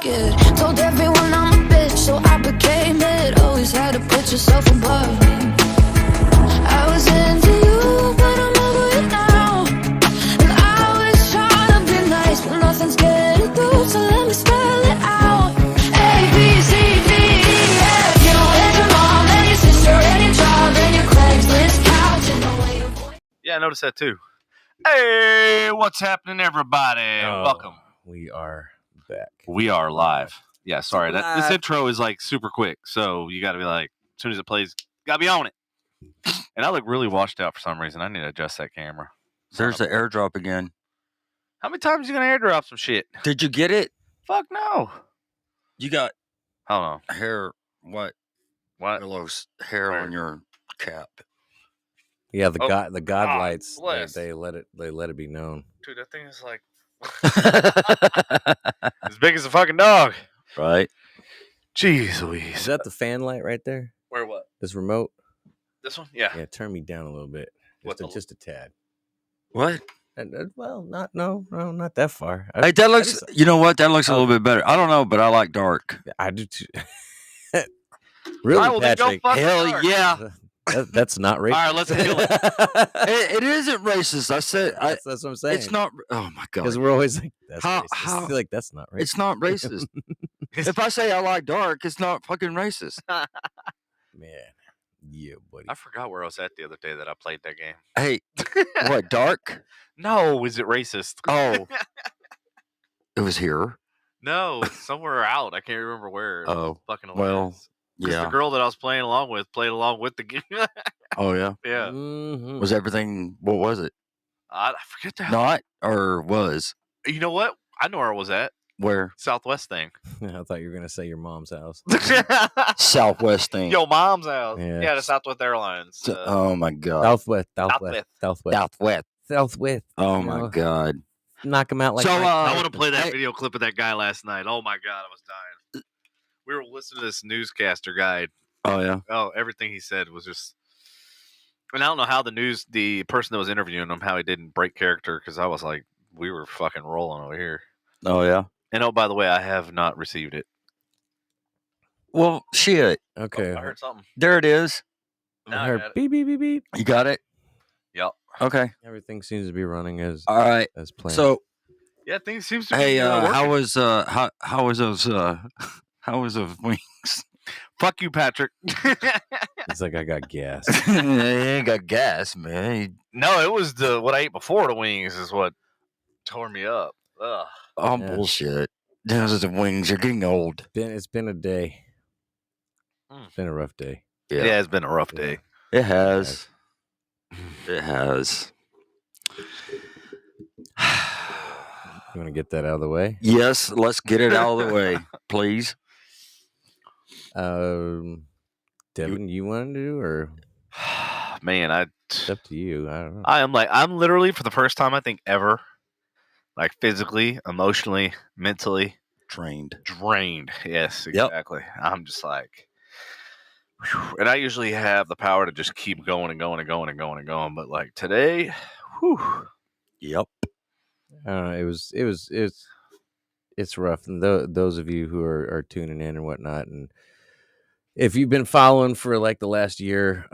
naked. Told everyone I'm a bitch, so I became it. Always had to put yourself above me. I was into you, but I'm over it now. And I was trying to be nice, but nothing's getting through, so let me spell it out. A, B, C, D, E, F. You and your mom and your sister and your job and your Craigslist couch and the way you're... Yeah, I noticed that too. Hey, what's happening, everybody? Welcome. We are back. We are live. Yeah, sorry. This intro is like super quick, so you got to be like, as soon as it plays, got to be on it. And I look really washed out for some reason. I need to adjust that camera. There's the airdrop again. How many times are you going to airdrop some shit? Did you get it? Fuck no. You got I don't know. hair, what? Carlos, hair on your cap. Yeah, the god lights. Bless. They let it be known. Dude, that thing is like as big as a fucking dog. Right. Jeez Louise. Is that the fan light right there? Where what? This remote? This one? Yeah. Yeah, turn me down a little bit. Just a tad. What? Well, not that far. Hey, that looks. You know what? That looks a little bit better. I don't know, but I like dark. I do too. Really, Patrick? Hell dark. yeah. That's not racist. All right, let's kill it. It isn't racist. I said that's what I'm saying. it's not. Oh my god! Because we're always like, that's How- racist. how- I feel like that's not racist. It's not racist. If I say I like dark, it's not fucking racist. Man, yeah, buddy. I forgot where I was at the other day that I played that game. Hey, what dark? No, is it racist? Oh, it was here. No, it's somewhere out. I can't remember where. It was Oh, fucking well, hilarious. 'Cause yeah. the girl that I was playing along with played along with the game. Oh yeah. Yeah. Mhm. Was everything? What was it? I forget the hell. Not or was? You know what? I know where I was at. Where? Southwest thing. I thought you were gonna say your mom's house. Southwest thing. Yo, mom's house. Yeah. Yeah, the Southwest Airlines. Oh my god. Southwest. Southwest. Oh You my know? god. Knock him out like. So, Mike I Tyson. want to play that Hey. video clip of that guy last night. Oh my god, I was dying. We were listening to this newscaster guy. Oh yeah. Oh, everything he said was just. And I don't know how the person that was interviewing him, how he didn't break character, because I was like, we were fucking rolling over here. Oh yeah. And oh, by the way, I have not received it. Well, shit. Okay. I heard something. There it is. Now I I heard got it. beep beep beep beep. You got it. Yep. Okay. Everything seems to be running as All right. planned. So, Yeah, things seems to be hey, working. how was those wings? Fuck you, Patrick. It's like I got gas. You ain't got gas, man. No, it was what I ate before the wings is what tore me up. Ugh. Oh Yeah. bullshit. Those are the wings. You're getting old. It's been a day. Mm. It's been a rough day. Yeah, it's been a rough day. It has. It has. You want to get that out of the way? Yes, let's get it out of the way, please. Devin, you want to do, or Man, it's up to you? I don't know. I'm literally for the first time I think ever, like physically, emotionally, mentally Trained. drained. Yes, Yep. exactly. I'm just like, whew. And I usually have the power to just keep going and going and going and going and going, but like today, whew. Yep. I don't know. It's rough. And those of you who are tuning in and whatnot, and if you've been following for like the last year,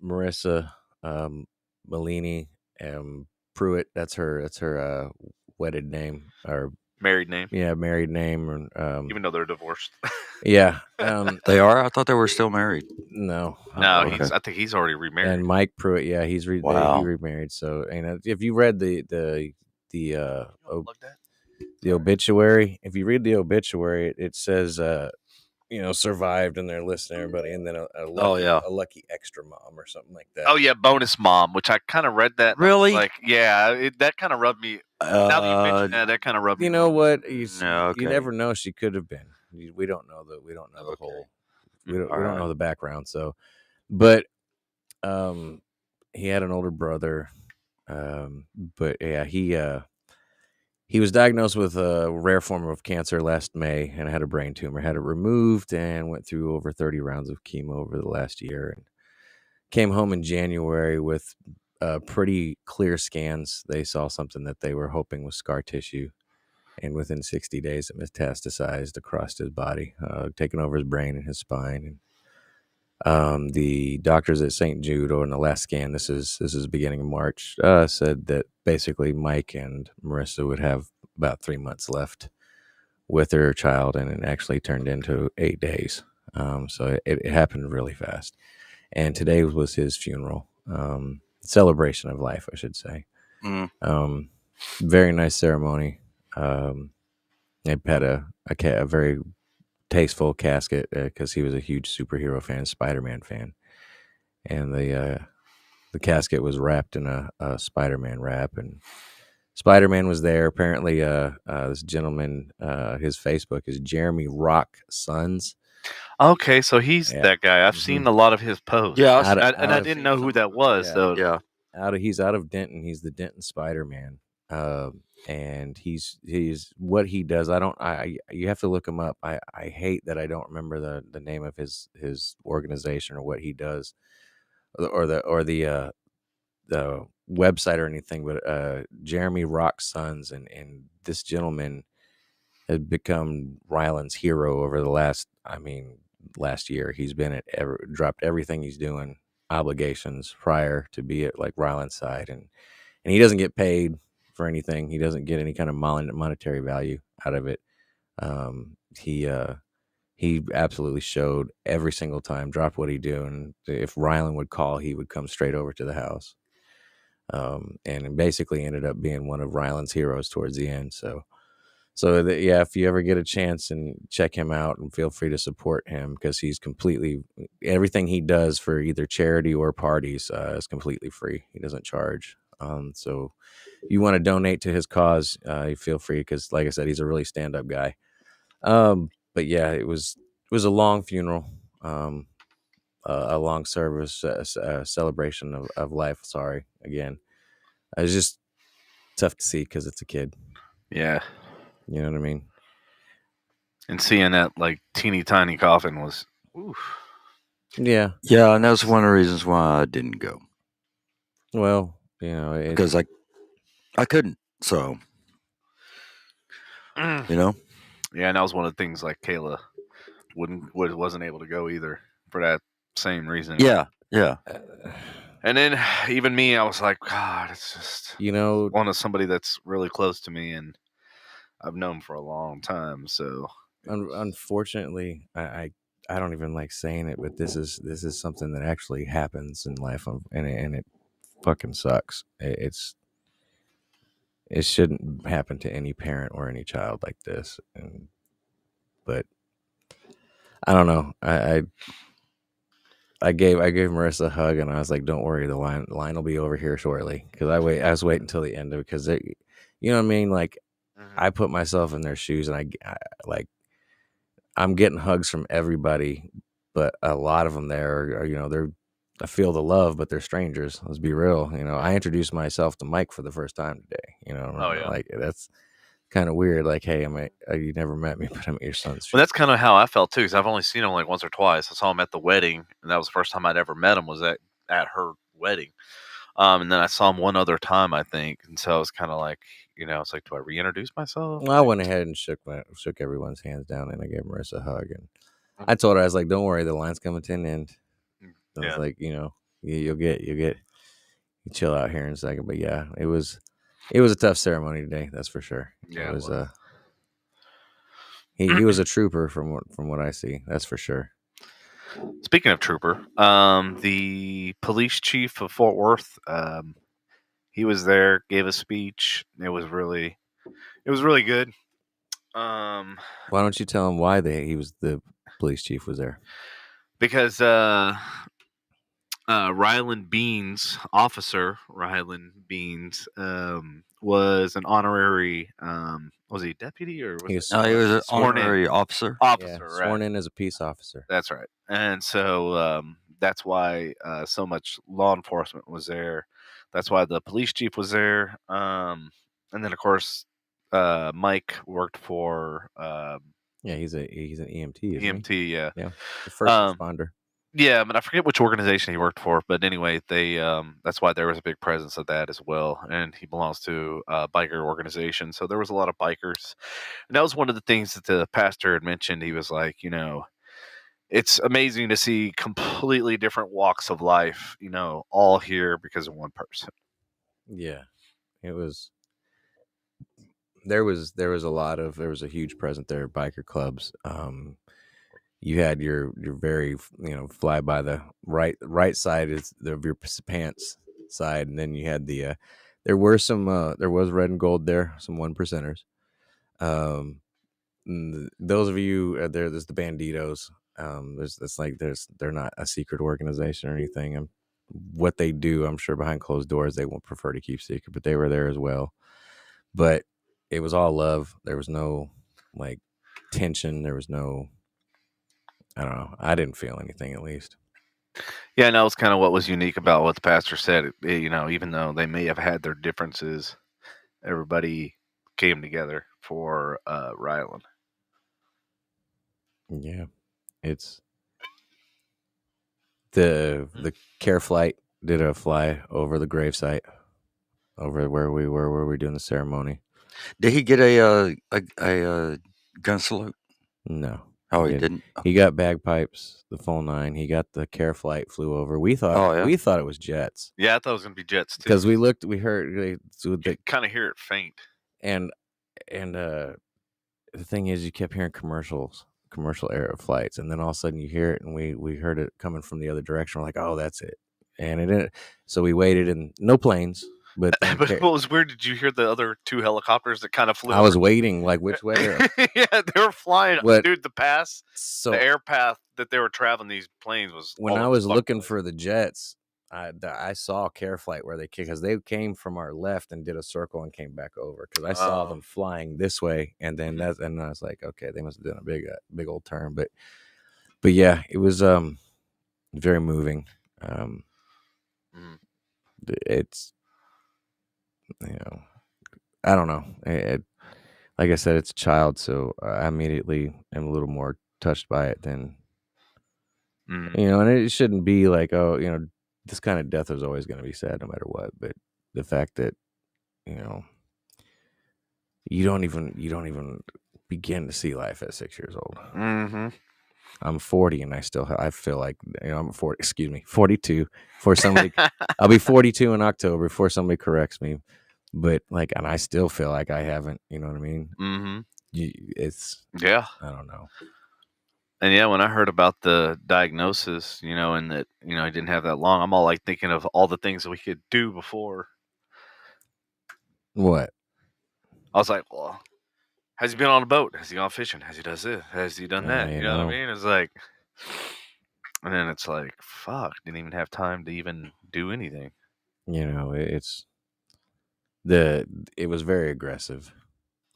Marissa Malini Pruitt, that's her wedded name, or Married name, married name, and even though they're divorced. yeah, They are? I thought they were still married. no, No, okay. I think he's already remarried. and Mike Pruitt, yeah, he Wow. remarried. So, and if you read the Unplug that? the obituary, if you read the obituary, it says survived, and they're listing everybody, and then a lucky extra mom or something like that. Oh yeah, bonus mom, which I kind of read that. and I was Really? Like, yeah, that kind of rubbed me. Now that you mention that kind of rubbed me. You know what? No, okay. You never know. She could have been. We don't know the Okay. whole. We don't Alright. know the background. So, but he had an older brother. But yeah, he was diagnosed with a rare form of cancer last May and had a brain tumor. Had it removed and went through over 30 rounds of chemo over the last year, and came home in January with pretty clear scans. They saw something that they were hoping was scar tissue. and within 60 days, it metastasized across his body, taking over his brain and his spine. And the doctors at St. Jude, or in the last scan, this is beginning of March, said that basically Mike and Marissa would have about 3 months left with their child, and it actually turned into 8 days. So it happened really fast. And today was his funeral, celebration of life, I should say. Very nice ceremony. They had a very tasteful casket because he was a huge superhero fan, Spider-Man fan, and the casket was wrapped in a Spider-Man wrap, and Spider-Man was there. Apparently, this gentleman, his Facebook is Jeremy Rock Sons. Okay, so he's that guy. I've seen a lot of his posts. Yeah, I didn't know who that was. Yeah. So He's out of Denton. He's the Denton Spider-Man. And he's what he does. You have to look him up. I hate that I don't remember the name of his organization or what he does, or the website or anything. But Jeremy Rock Sons, and this gentleman has become Ryland's hero over the last year. He's been dropped everything he's doing, obligations prior to be at like Ryland's side, and he doesn't get paid for anything. He doesn't get any kind of monetary value out of it. He absolutely showed every single time, dropped what he do, and if Ryland would call, he would come straight over to the house. And basically ended up being one of Ryland's heroes towards the end. So if you ever get a chance, and check him out, and feel free to support him, because he's everything he does for either charity or parties is completely free. He doesn't charge. So you want to donate to his cause, you feel free, because like I said, he's a really stand-up guy. But yeah, it was a long funeral, a long service, a celebration of life. Sorry, again. It's just tough to see because it's a kid. yeah, you know what I mean. And seeing that like teeny tiny coffin was, oof. Yeah, and that's one of the reasons why I didn't go. Well, because I couldn't. So, Yeah, and that was one of the things, like Kayla wasn't able to go either for that same reason. Yeah. And then even me, I was like, God, it's just one of somebody that's really close to me and I've known for a long time. So unfortunately, I don't even like saying it, but this is something that actually happens in life, and it fucking sucks. It shouldn't happen to any parent or any child like this. But I don't know. I gave Marissa a hug, and I was like, "Don't worry, the line will be over here shortly." Because I was waiting until the end of it, because you know what I mean. Like, I put myself in their shoes, and I'm getting hugs from everybody, but a lot of them there are I feel the love, but they're strangers. Let's be real. I introduced myself to Mike for the first time today. Oh yeah, like that's kind of weird. Like, hey, you never met me, but I'm at your son's. Well, that's kind of how I felt too, because I've only seen him like once or twice. I saw him at the wedding, and that was the first time I'd ever met him. Was at her wedding, and then I saw him one other time, I think. And so I was kind of like, it's like, do I reintroduce myself? Well, I went ahead and shook everyone's hands down, and I gave Marissa a hug, and I told her, I was like, "Don't worry, the line's coming to an end." I was like, you'll get chill out here in a second. But yeah, it was a tough ceremony today. That's for sure. Yeah, it was. He was a trooper from what I see. That's for sure. Speaking of trooper, the police chief of Fort Worth, he was there, gave a speech. It was really good. Why don't you tell him why the police chief was there? Because Ryland Beans, Officer Ryland Beans, was an honorary. Was he deputy or was he was an honorary officer? Officer, right. Sworn in as a peace officer. That's right. And so that's why so much law enforcement was there. That's why the police chief was there. And then of course Mike worked for. He's an EMT. EMT, yeah, the first responder. Yeah, but I forget which organization he worked for. But anyway, they that's why there was a big presence of that as well. And he belongs to a biker organization, so there was a lot of bikers. And that was one of the things that the pastor had mentioned. He was like, it's amazing to see completely different walks of life, all here because of one person. Yeah, it was. There was a huge presence there at biker clubs. You had your very fly by the right side of your pants side, and then you had the there was red and gold there, some 1%ers. Those of you there's the Banditos. They're not a secret organization or anything. What they do, I'm sure behind closed doors they won't prefer to keep secret, but they were there as well. But it was all love. There was no like tension. There was no, I don't know. I didn't feel anything, at least. Yeah, and that was kind of what was unique about what the pastor said. Even though they may have had their differences, everybody came together for Ryland. Yeah, it's the care flight did a fly over the gravesite, over where we were doing the ceremony. Did he get a gun salute? No. Oh, he didn't. He got bagpipes, the full 9. He got the care flight, flew over. We thought it was jets. Yeah, I thought it was gonna be jets too. Because we heard you kind of hear it faint. And the thing is, you kept hearing commercial air flights, and then all of a sudden you hear it, and we heard it coming from the other direction. We're like, oh, that's it. And it didn't. So we waited, and no planes. But what was weird? Did you hear the other 2 helicopters that kind of flew? I was waiting, like, which way? Yeah, they were flying. Dude, the air path that they were traveling these planes was. When I was looking for the jets, I saw care flight where because they came from our left and did a circle and came back over, because I saw them flying this way, and then and I was like, okay, they must have done a big old turn, but yeah, it was very moving. It's. I don't know. Like I said, it's a child, so I immediately am a little more touched by it than, and it shouldn't be like, oh, this kind of death is always going to be sad no matter what. But the fact that, you don't even begin to see life at 6 years old. Mm-hmm. I'm 40 and I feel like, I'm 40, excuse me, 42 for somebody. I'll be 42 in October before somebody corrects me. But and I still feel like I haven't, you know what I mean? Mm-hmm. I don't know. And yeah, when I heard about the diagnosis, and that, I didn't have that long, I'm all like thinking of all the things that we could do before. What? I was like, well, has he been on a boat? Has he gone fishing? Has he done this? Has he done that? You know what I mean? It's like, and then it's like, fuck, didn't even have time to even do anything. It was very aggressive,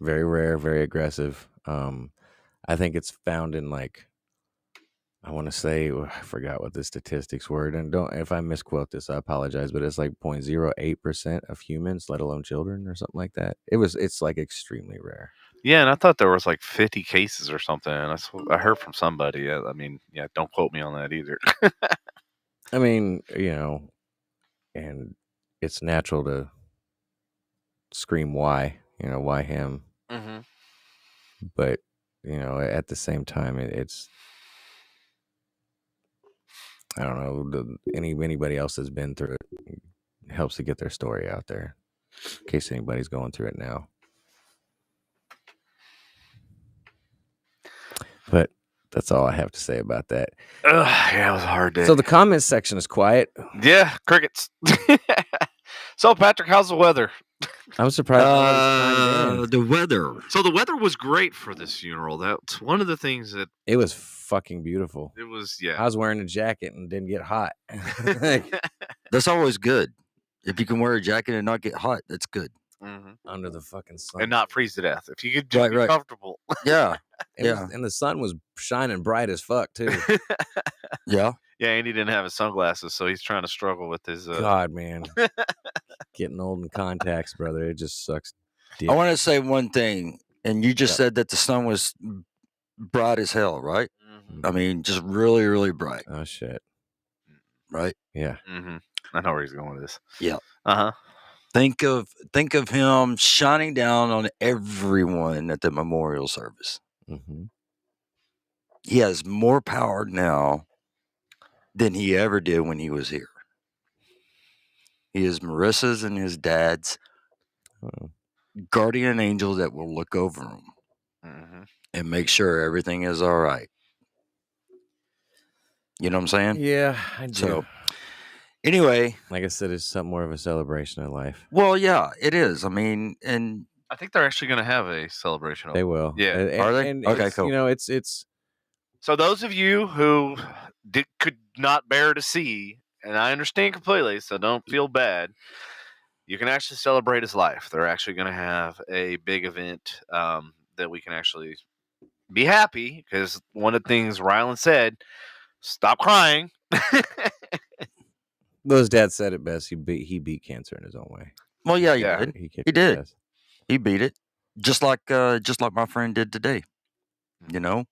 very rare, very aggressive. I think it's found in I want to say, I forgot what the statistics were, and if I misquote this, I apologize, but it's like 0.08% of humans, let alone children, or something like that. It's like extremely rare. Yeah, and I thought there was like 50 cases or something, and I heard from somebody. I mean, yeah, don't quote me on that either. I mean, and it's natural to scream why, why him? Mm-hmm. But at the same time, it's, I don't know, anybody else that's been through it helps to get their story out there, in case anybody's going through it now. But that's all I have to say about that. Yeah, it was a hard day. So the comments section is quiet. Yeah, crickets. So, Patrick, how's the weather? I'm surprised. The weather. So the weather was great for this funeral. That's one of the things that... It was fucking beautiful. It was, yeah. I was wearing a jacket and didn't get hot. That's always good. If you can wear a jacket and not get hot, that's good. Mm-hmm. Under the fucking sun. And not freeze to death. If you could just be comfortable. Yeah. And the sun was shining bright as fuck, too. Yeah. Yeah, Andy didn't have his sunglasses, so he's trying to struggle with his... God, man. Getting old in contacts, brother. It just sucks. I want to say one thing. And you just said that the sun was bright as hell, right? Mm-hmm. I mean, just really, really bright, Oh shit. right? Yeah. Mm-hmm. I know where he's going with this. Yeah. Uh-huh. Think of him shining down on everyone at the memorial service. Mm-hmm. He has more power now than he ever did when he was here. He is Marissa's and his dad's guardian angel that will look over him and make sure everything is all right. You know what I'm saying? Yeah, I do. So, anyway, like I said, it's something more of a celebration of life. well, yeah, it is. I mean, and I think they're actually going to have a celebration. They will. Yeah. Are they? And Okay, it's, cool. You know, it's. So those of you who could not bear to see, and I understand completely, so don't feel bad. You can actually celebrate his life. They're actually going to have a big event that we can actually be happy, because one of the things Rylan said, stop crying. Those dad said it best. He beat cancer in his own way. Well, yeah, Yeah. he kicked He did. his ass. He beat it, just like my friend did today. You know,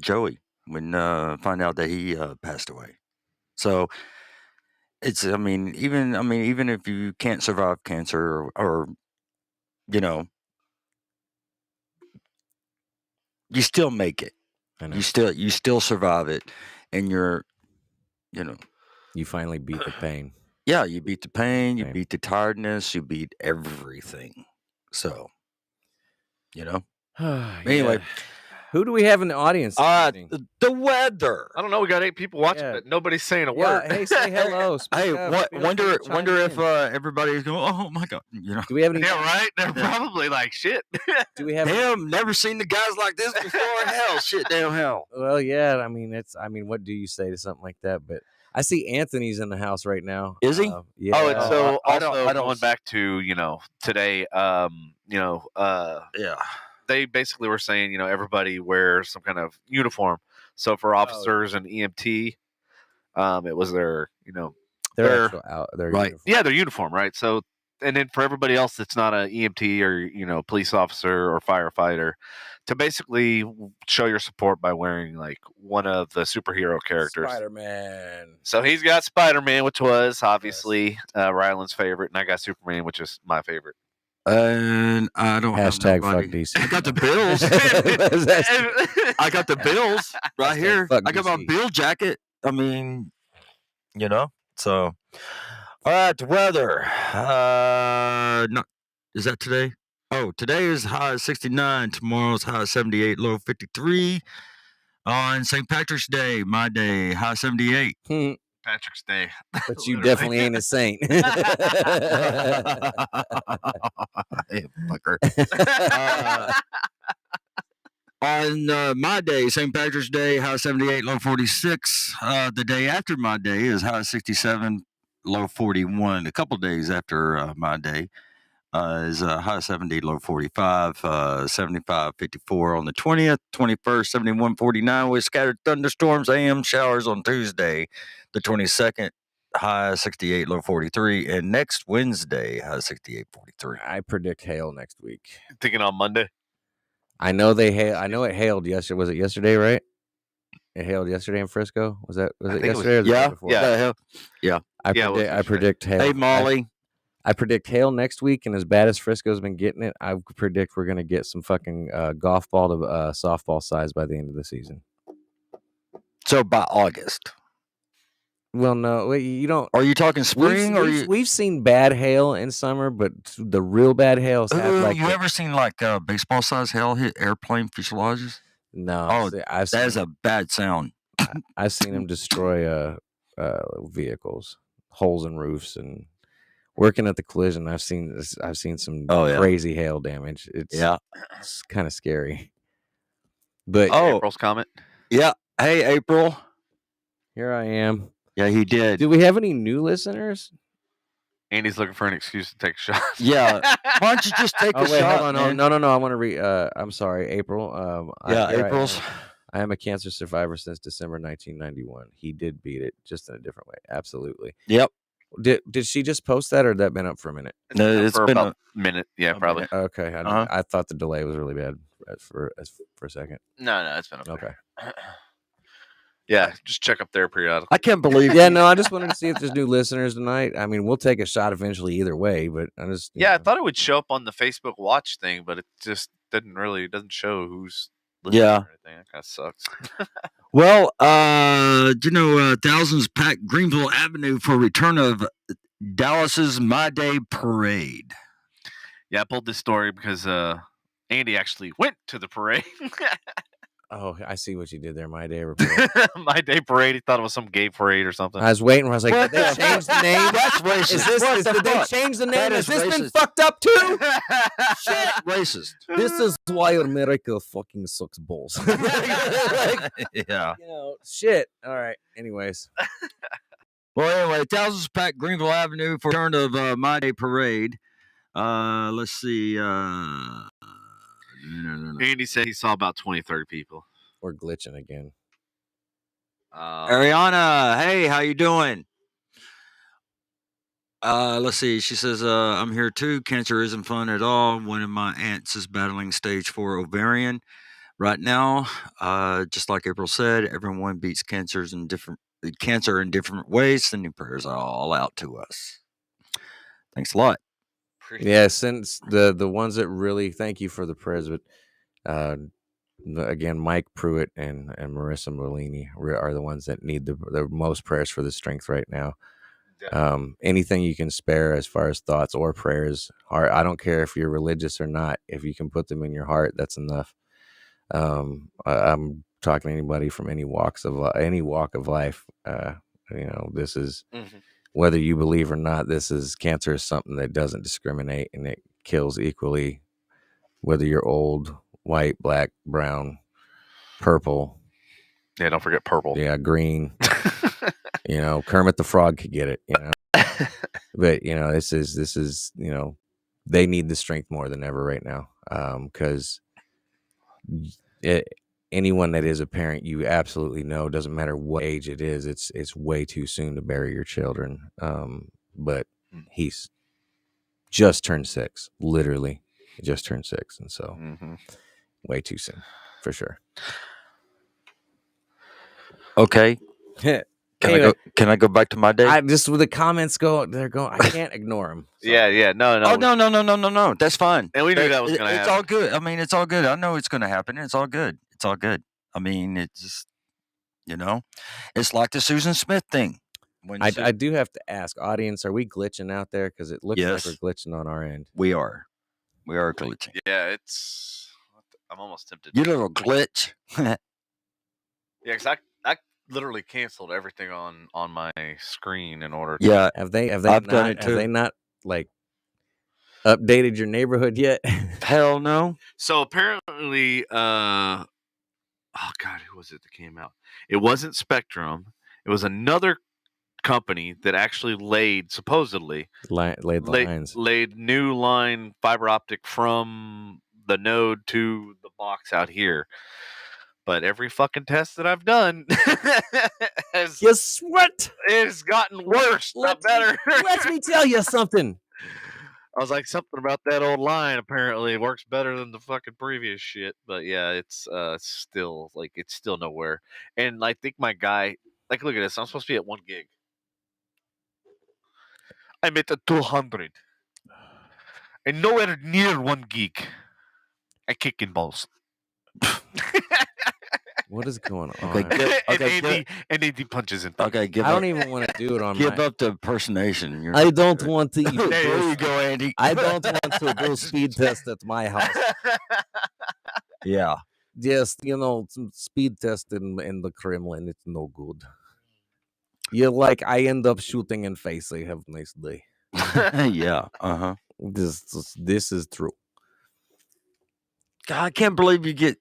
Joey, when find out that he passed away. So it's, I mean, even if you can't survive cancer or you know, you still make it. I know. You still survive it, and you're, you know, You finally beat the pain. yeah, you beat the pain, you Pain. beat the tiredness, you beat everything. So, you know. Anyway. Yeah. Who do we have in the audience? this evening? The weather. I don't know. We got 8 people watching, Yeah. but nobody's saying a word. Yeah, hey, say hello. Speak Hey, up. Feel free to chime wonder if in. everybody's going, oh my God, you know. Do we have any? Yeah, right? They're probably like, shit. Do we have? Damn, never seen the guys like this before. Hell, shit, damn hell. Well, yeah. I mean, what do you say to something like that? But I see Anthony's in the house right now. Is he? Yeah. Oh, it's so I also don't going back to, today, Yeah. they basically were saying, everybody wears some kind of uniform. So for officers and EMT, it was their, Their actual out. Their Right. uniform. yeah, their uniform, right? So, and then for everybody else that's not an EMT or, police officer or firefighter, to basically show your support by wearing like one of the superhero characters. Spider-Man. So he's got Spider-Man, which was obviously Ryland's favorite, and I got Superman, which is my favorite. And I don't Hashtag have nobody. fuck DC. I got the Bills. I got the Bills right here. Fuck I got my DC. Bill jacket. I mean, so. All right, the weather. Is that today? Oh, today is high 69. Tomorrow's high 78, low 53. On St. Patrick's Day, my day, high 78. Patrick's Day. But you definitely ain't a saint. Hey, fucker. On my day, St. Patrick's Day, high 78, low 46. The day after my day is high 67, low 41. A couple days after my day is high 70, low 45, 75, 54 on the 20th, 21st, 71, 49 with scattered thunderstorms, AM showers on Tuesday, the 22nd, high 68, low 43, and next Wednesday, high 68, 43. I predict hail next week. Thinking on Monday. I know it hailed yesterday. Was it yesterday, right? It hailed yesterday in Frisco. Was it think it was- yesterday or the day before? Yeah. I predict hail. Hey, Molly. I predict hail next week, and as bad as Frisco's been getting it, I predict we're gonna get some fucking golf ball to softball size by the end of the season. So by August. Well, no, you don't. Are you talking spring We've seen bad hail in summer, but the real bad hails have like. You ever seen like baseball size hail hit airplane fuselages? No. Oh, I've that seen, is a bad sound. I've seen them destroy vehicles, holes in roofs, and working at the collision. I've seen some crazy hail damage. It's kind of scary. But April's comment. Yeah. Hey, April. here I am. Yeah, he did. Do we have any new listeners? Andy's looking for an excuse to take a shot. Yeah. Why don't you just take Oh a wait, shot, hold on. man? No. I want to read. I'm sorry, April. April's. I am a cancer survivor since December 1991. He did beat it, just in a different way. Absolutely. Yep. Did she just post that, or had that been up for a minute? No, it's for been about a minute. Yeah, a probably. minute. Okay, Uh-huh. I thought the delay was really bad for a second. No, it's been up there. Okay. Yeah, just check up there periodically. I can't believe. Yeah, no, I just wanted to see if there's new listeners tonight. I mean, we'll take a shot eventually either way, but I just Yeah, I thought it would show up on the Facebook watch thing, but it just doesn't show who's listening Yeah. or anything. That kind of sucks. Well, thousands packed Greenville Avenue for return of Dallas's My Day Parade. Yeah, I pulled this story because Andy actually went to the parade. Oh, I see what you did there. My Day Report. My Day Parade. He thought it was some gay parade or something. I was waiting. I was like, What did they the change the name? That's racist. Did they change the name? That Has is this been racist. fucked up too? Shit, racist. This is why America fucking sucks balls. Yeah. Shit. All right. Anyways. Well, anyway, thousands packed Greenville Avenue for return of My Day Parade. Let's see. Andy said he saw about 20, 30 people. We're glitching again. Ariana, hey, how you doing? Let's see. She says, I'm here too. Cancer isn't fun at all. One of my aunts is battling stage 4 ovarian right now. Just like April said, everyone beats cancer in different ways. Sending prayers all out to us. Thanks a lot. Yeah, since the ones that really thank you for the prayers, but again, Mike Pruitt and Marissa Molini are the ones that need the most prayers for the strength right now. Anything you can spare as far as thoughts or prayers, I don't care if you're religious or not. If you can put them in your heart, that's enough. I'm talking to anybody from any walk of life. This is whether you believe or not. Cancer is something that doesn't discriminate, and it kills equally, whether you're old, white, black, brown, purple. Yeah, don't forget purple. Yeah, green. Kermit the Frog could get it. But this is they need the strength more than ever right now. Because anyone that is a parent, you absolutely know, doesn't matter what age it is, it's way too soon to bury your children. But he's just turned 6, literally just turned 6, and so way too soon for sure. Okay. Can I go back to my day? I just with the comments they're going. I can't ignore them. So. Yeah. No. Oh no. That's fine. And we knew that was going to happen. It's all good. I mean, it's all good. I know it's going to happen. It's all good. It's all good. I mean, it's just it's like the Susan Smith thing. I do have to ask, audience, are we glitching out there? Because it looks like we're glitching on our end. We are glitching. Yeah, I'm almost tempted. You little glitch. Yeah, because I literally canceled everything on my screen in order to... Yeah. Have they done it too. Have they not like updated your neighborhood yet? Hell no. So apparently, oh God, who was it that came out? It wasn't Spectrum. It was another company that actually supposedly laid new line fiber optic from the node to the box out here. But every fucking test that I've done guess what? It has gotten worse, not better. Let me tell you something. I was like, something about that old line apparently works better than the fucking previous shit. But yeah, it's still nowhere. And I think my guy, look at this. I'm supposed to be at 1 gig. I'm at 200. And nowhere near 1 gig. I kick in balls. What is going on? And AD punches in. Okay, I don't even want to do it on give up the impersonation. I don't want to. There you go, Andy. I don't want to do speed test at my house. Yeah. Just some speed test in the Kremlin. It's no good. I end up shooting in face. I have a nice day. Yeah. This is true. God, I can't believe you get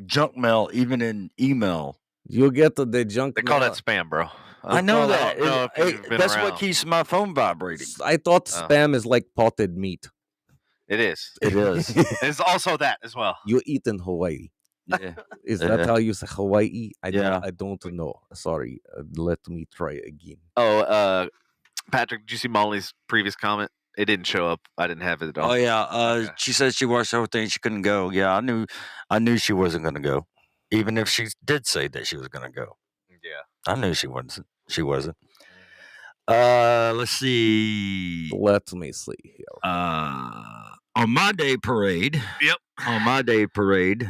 junk mail even in email. You get the junk. They call that spam, bro. I know that. That's around. what keeps my phone vibrating. I thought spam is like potted meat. It is. It is. It's also that as well. You eat in Hawaii. Yeah. Is that how you say Hawaii? I don't know. Sorry. Let me try again. Oh, Patrick, did you see Molly's previous comment? It didn't show up. I didn't have it at all. Oh yeah. Okay. She said she watched the whole thing. She couldn't go. Yeah, I knew she wasn't going to go, even if she did say that she was going to go. I knew she wasn't. She wasn't. Let's see. Let me see here. On my day parade. Yep. On my day parade.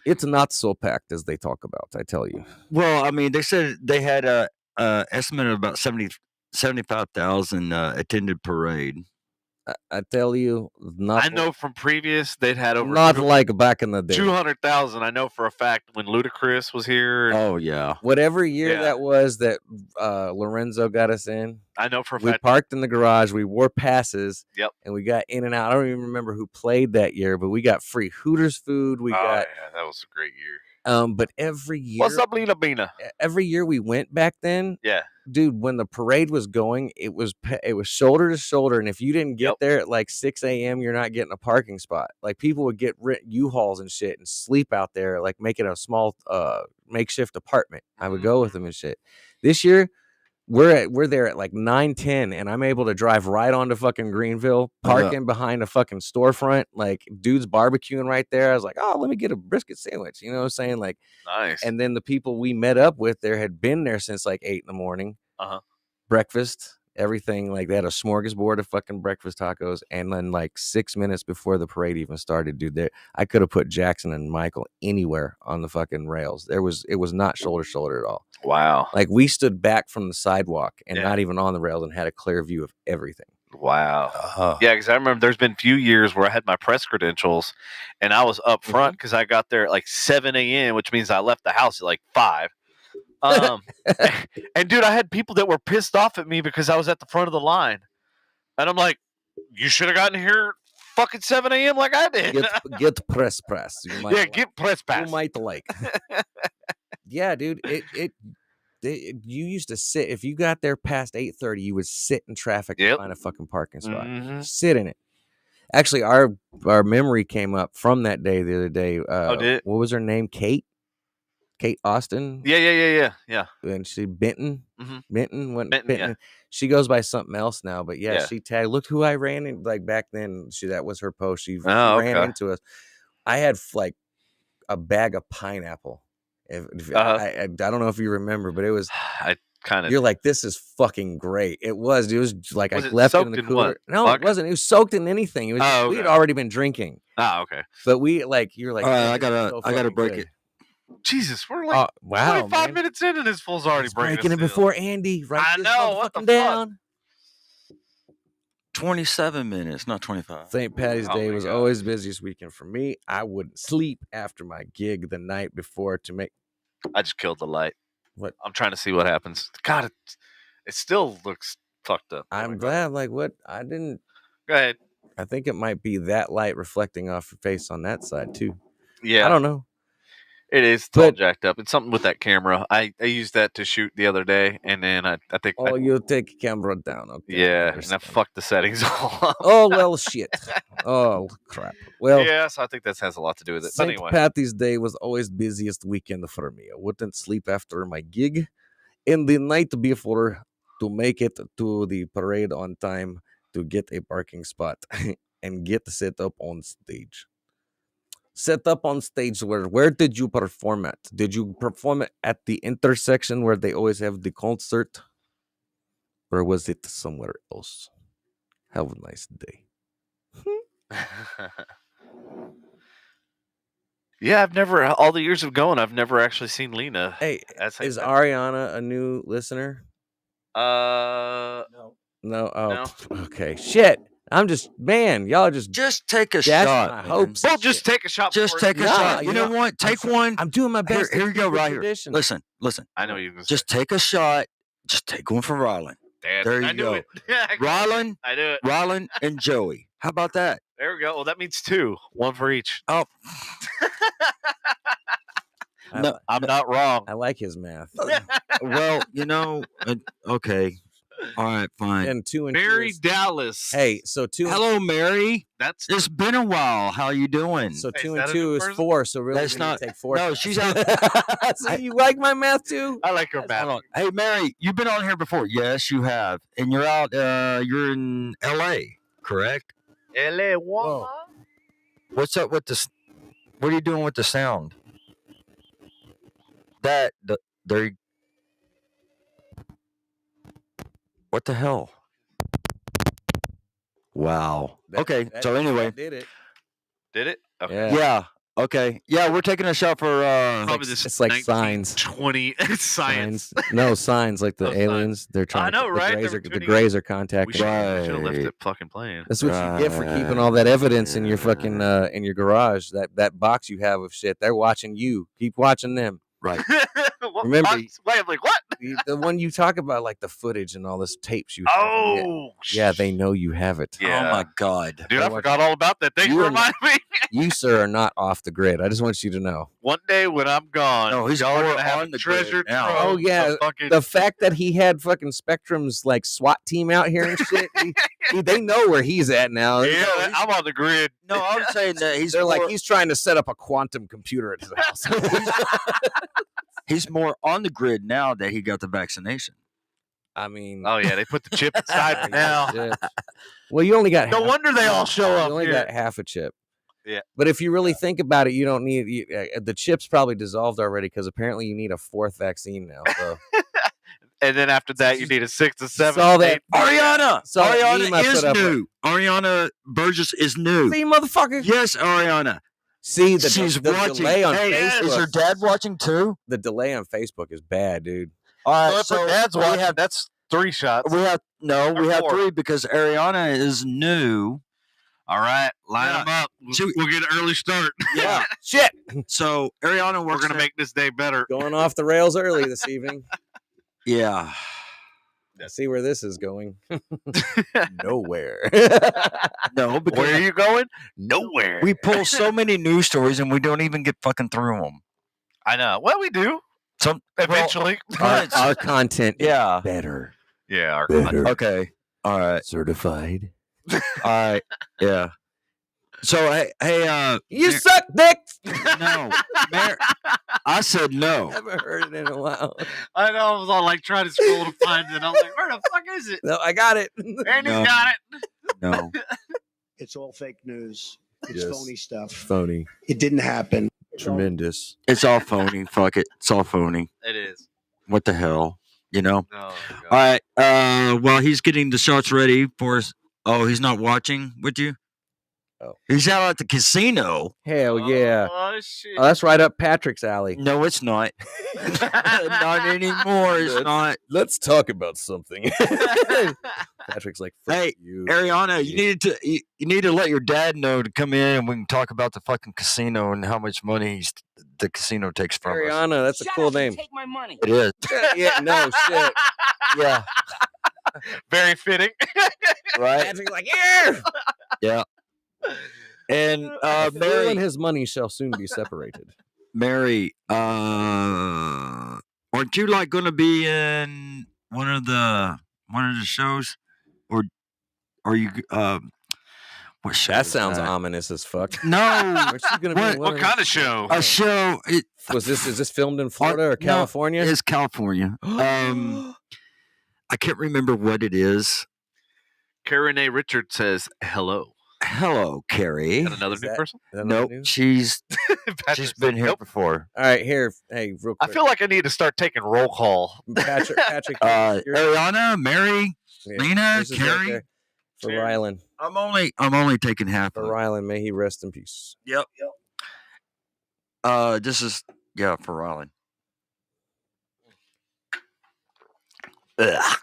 It's not so packed as they talk about, I tell you. Well, I mean, they said they had a estimate of about 75,000 attended parade. I tell you, not. I know from previous they'd had over Not like back in the day. 200,000. I know for a fact when Ludacris was here. Oh yeah. Whatever year Yeah. that was that Lorenzo got us in, I know for a we fact. parked in the garage. We wore passes. Yep. And we got in and out. I don't even remember who played that year, but we got free Hooters food. We got. Yeah, that was a great year. But every year. What's up, Lena Bina? Every year we went back then. Yeah. Dude, when the parade was going, it was shoulder to shoulder, and if you didn't get there at like 6 a.m., you're not getting a parking spot. Like people would get U-Hauls and shit and sleep out there, like making a small makeshift apartment. I would go with them and shit. This year, we're there at like 9:10, and I'm able to drive right onto fucking Greenville, parking behind a fucking storefront, like dudes barbecuing right there. I was like, oh, let me get a brisket sandwich. You know what I'm saying? Like, nice. And then the people we met up with there had been there since like 8 a.m. Breakfast, everything. Like they had a smorgasbord of fucking breakfast tacos. And then like 6 minutes before the parade even started, dude, I could have put Jackson and Michael anywhere on the fucking rails. It was not shoulder to shoulder at all. Wow. Like we stood back from the sidewalk and not even on the rails and had a clear view of everything. Wow. Yeah, because I remember there's been a few years where I had my press credentials and I was up front because I got there at like 7 a.m., which means I left the house at like 5. And dude, I had people that were pissed off at me because I was at the front of the line. And I'm like, you should have gotten here fucking 7 a.m. like I did. Get press. You might get press pass. You might like. Yeah, dude. You used to sit, if you got there past 8:30, you would sit in traffic to find a fucking parking spot. Sit in it. Actually, our memory came up from that day the other day. What was her name? Kate Austin. Yeah. And she Benton. Benton. Yeah. She goes by something else now, but she tagged. Look who I ran in. Like back then, that was her post. She ran into us. I had like a bag of pineapple. I don't know if you remember, but it was. You're like, this is fucking great. It was. It was like I left it in the cooler. No, vodka? It wasn't. It was soaked in anything. It was. We had already been drinking. Okay. But you're like, I gotta break it. Jesus, we're like 25 minutes in, and this fool's already breaking it before Andy. Right? I know. What the down. 27 minutes, not 25. St. Patty's Day was always the busiest weekend for me. I wouldn't sleep after my gig the night before to make. I just killed the light. What? I'm trying to see what happens. God, it still looks fucked up. I'm glad. Like what? I didn't. Go ahead. I think it might be that light reflecting off your face on that side too. Yeah. I don't know. It is. It's all jacked up. It's something with that camera. I used that to shoot the other day, and then I think. Oh, you take camera down. Okay. Yeah, and I fucked the settings all. Oh well, shit. Oh crap. Well. Yeah, so I think that has a lot to do with it. St. Anyway, Patty's Day was always the busiest weekend for me. I wouldn't sleep after my gig, in the night before to make it to the parade on time to get a parking spot and get set up on stage. Set up on stage where did you perform at? Did you perform it at the intersection where they always have the concert? Or was it somewhere else? Have a nice day. Yeah, I've never, all the years of going, I've never actually seen Lena. Hey, is Ariana a new listener? No. No? Oh, No. Okay. Shit. I'm just, man, y'all just take a shot. I hope Well, just take a shot. Just take a shot. You know what? Take one. I'm doing my best. Here you go, right here. Listen. I know you. Just take a shot. Just take one for Rylan. There you go. Rylan. I do it. Rylan and Joey. How about that? There we go. Well, that means 2. 1 for each. Oh. No, I'm not wrong. I like his math. Well, okay. All right, fine. And 2 and Mary 2 Dallas. Hey, so 2. Hello, Mary. It's been a while. How you doing? So 2 and 2 is 4. So really, that's not. Take 4. No, she's out. So you like my math too? I like her math. Hey, Mary, you've been on here before. Yes, you have, and you're out. You're in L.A., correct? L.A. What? What's up with this? What are you doing with the sound? There. What the hell? Wow. Okay. So anyway, that did it. Did it? Okay. Yeah. yeah. Okay. Yeah, we're taking a shot for Probably this it's like signs. 20 science. No signs like the No signs. aliens. They're trying. know, right? They were The tuning Greys are We contacting. should have left Right. it fucking playing. That's what you get for keeping all that evidence in your fucking in your garage. That box you have of shit. They're watching you. Keep watching them. Right. Remember- Wait, I'm like, what? The one you talk about, like the footage and all this tapes you have. Oh, Yeah, they know you have it. Yeah. Oh my God. Dude, They're I forgot all about that. Thanks You for are reminding me. You, sir, are not off the grid. I just want you to know. One day when I'm gone, No, he's y'all are more gonna have on a the treasure grid now. trove Oh, yeah. of fucking The fact that he had fucking Spectrum's like SWAT team out here and shit, they know where he's at now. yeah, I'm on the grid. No, I'm saying that They're like, he's trying to set up a quantum computer at his house. he's more on the grid now that he got the vaccination. I mean, Oh yeah, they put the chip inside me now. shit. Well, you only got No half- wonder they all show You up only here. got half a chip. Yeah. But if you really think about it, you don't need the chip's probably dissolved already because apparently you need a fourth vaccine now. So And then after that, you need a 6 to 7. Saw that- Ariana. So that meme I Ariana is put up- new. Ariana Burgess is new. see, motherfucker. Yes, Ariana. See, the She's the watching. delay on Hey, Facebook. is her dad watching too? The delay on Facebook is bad, dude. All So right, if her dad's we watching, have that's 3 shots. we have Or 4. 3 because Ariana is new. All right, line Yeah. them up. She- We'll get an early start. Yeah. Shit, So Ariana We're works. gonna make this day better. going off the rails early this evening. Yeah. I see where this is going. Nowhere. No, because Where are you going? Nowhere. we pull so many news stories and we don't even get fucking through them. I know. Well, we do Some eventually. our content is Yeah. better. yeah. Our Better. Okay. All right. Certified. All right. Yeah. So hey, You suck dick. no, I said no. Haven't heard it in a while. I know. I was all like trying to scroll to find it. I was like, where the fuck is it? No, I got it. Andy's No. got it. No. It's all fake news. It's Yes. phony stuff. Phony. It didn't happen. Tremendous. It's all phony. Fuck it. It's all phony. It is. What the hell? You know? No. All right. While he's getting the shots ready for us. Oh, he's not watching with you? Oh. He's out at the casino. Hell yeah. Oh shit. Oh, that's right up Patrick's alley. No, it's not. Not anymore. It's not. Let's talk about something. Patrick's like, fuck Hey, you. Ariana, you need to let your dad know to come in and we can talk about the fucking casino and how much money the casino takes from us. Ariana, that's a cool name. Take my money. It is. Yeah, no shit. Yeah. Very fitting. Right. Patrick's like, yeah. And Phil and Mary, his money shall soon be separated. aren't you like going to be in one of the shows, or are you? What show? That is sounds that? ominous as fuck. No, Aren't you gonna be What- in one What of kind of show? a show. It those- is this filmed in Florida or no, California? is California. I can't remember what it is. Karen A. Richard says hello. Hello, Carrie. Got another Is new that- person? Is that Nope, new? she's Patrick's been like, here "Nope." before. All right, here. Hey, real I quick. feel like I need to start taking roll call. Patrick. Ariana, Mary, Lena, yours is right Carrie. there. For Cheers. Rylan. I'm only taking half For of it. Rylan, may he rest in peace. Yep. This is for Rylan. Ugh.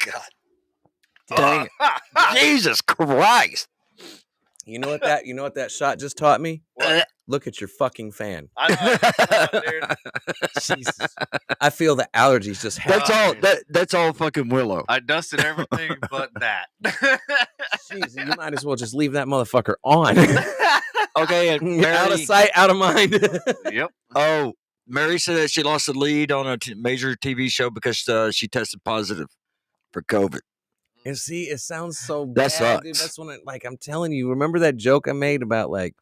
God. Dang it. Jesus Christ. You know what that shot just taught me? What? Look at your fucking fan. I know, dude. Jesus. I feel the allergies just That's all happening. that's all fucking Willow. I dusted everything but that. Jeez, you might as well just leave that motherfucker on. Okay, and Out of Mary, sight, out of mind. Yep. Mary said that she lost the lead on a major TV show because she tested positive for COVID. And see, it sounds so That bad, dude. sucks. That's when I'm telling you, remember that joke I made about like,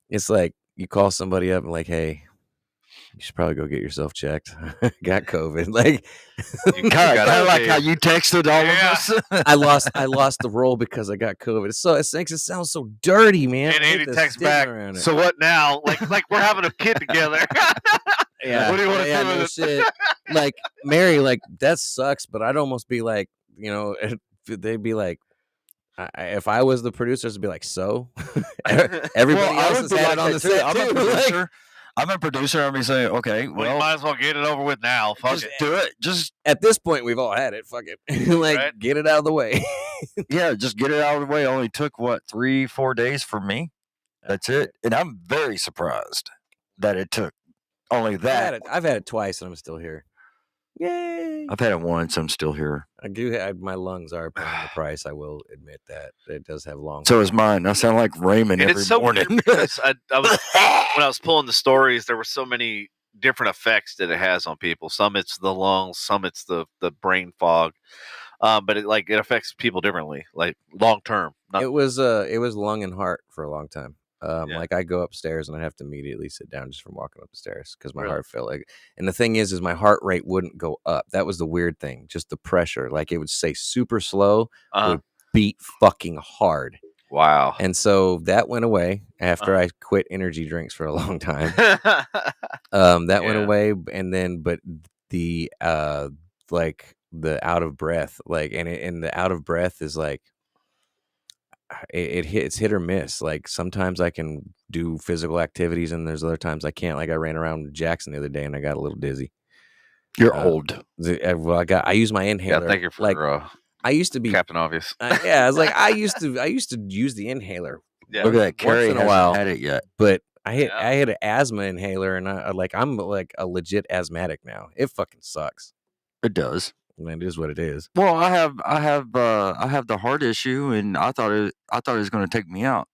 it's like you call somebody up and like, hey, you should probably go get yourself checked. Got COVID. Like, You Kind got of like okay. how you texted all Yeah. of us. I lost the role because I got COVID. So it makes it sound so dirty, man. And I hate Andy the texts stigma back. around it. So what now? Like we're having a kid together. Yeah. What do you want to yeah, do no with it? shit. Like Mary, like that sucks, but I'd almost be like, they'd be like, if I was the producers, I'd be like, so everybody I else would has be had like it on the that, too. set I'm a too. producer. I'm a producer. I'm saying, okay, Well, you well, might as well get it over with now. Fuck just it. do it. Just At this point, we've all had it. Fuck it, like Right. get it out of the way. yeah, just get it out of the way. It only took what 3-4 days for me. That's it, and I'm very surprised that it took only that. I've had it twice, and I'm still here. Yay! I've had it once. I'm still here. I do have my lungs are paying the price. I will admit that it does have long. So is mine. I sound like Raymond And every it's so morning. weird because I was when I was pulling the stories, there were so many different effects that it has on people. Some it's the lungs, some it's the brain fog. But it affects people differently, like long term. It was lung and heart for a long time. Yeah. Like I go upstairs and I'd have to immediately sit down just from walking up the stairs because my Really? heart felt like. And the thing is my heart rate wouldn't go up. That was the weird thing. Just the pressure. Like it would stay super slow, would beat fucking hard. Wow. And so that went away after I quit energy drinks for a long time. That went away, and then but the like the out of breath, like and the out of breath is like. It's hit or miss. Like sometimes I can do physical activities and there's other times I can't. Like I ran around Jackson the other day and I got a little dizzy. You're old. I use my inhaler. Yeah, thank you for like I used to be Captain Obvious. yeah, I was like I used to use the inhaler. Yeah. Look at that. Carrie in a hasn't while. had it yet. But I had an asthma inhaler and I'm like a legit asthmatic now. It fucking sucks. It does. It is what it is. Well, I have the heart issue, and I thought it was going to take me out.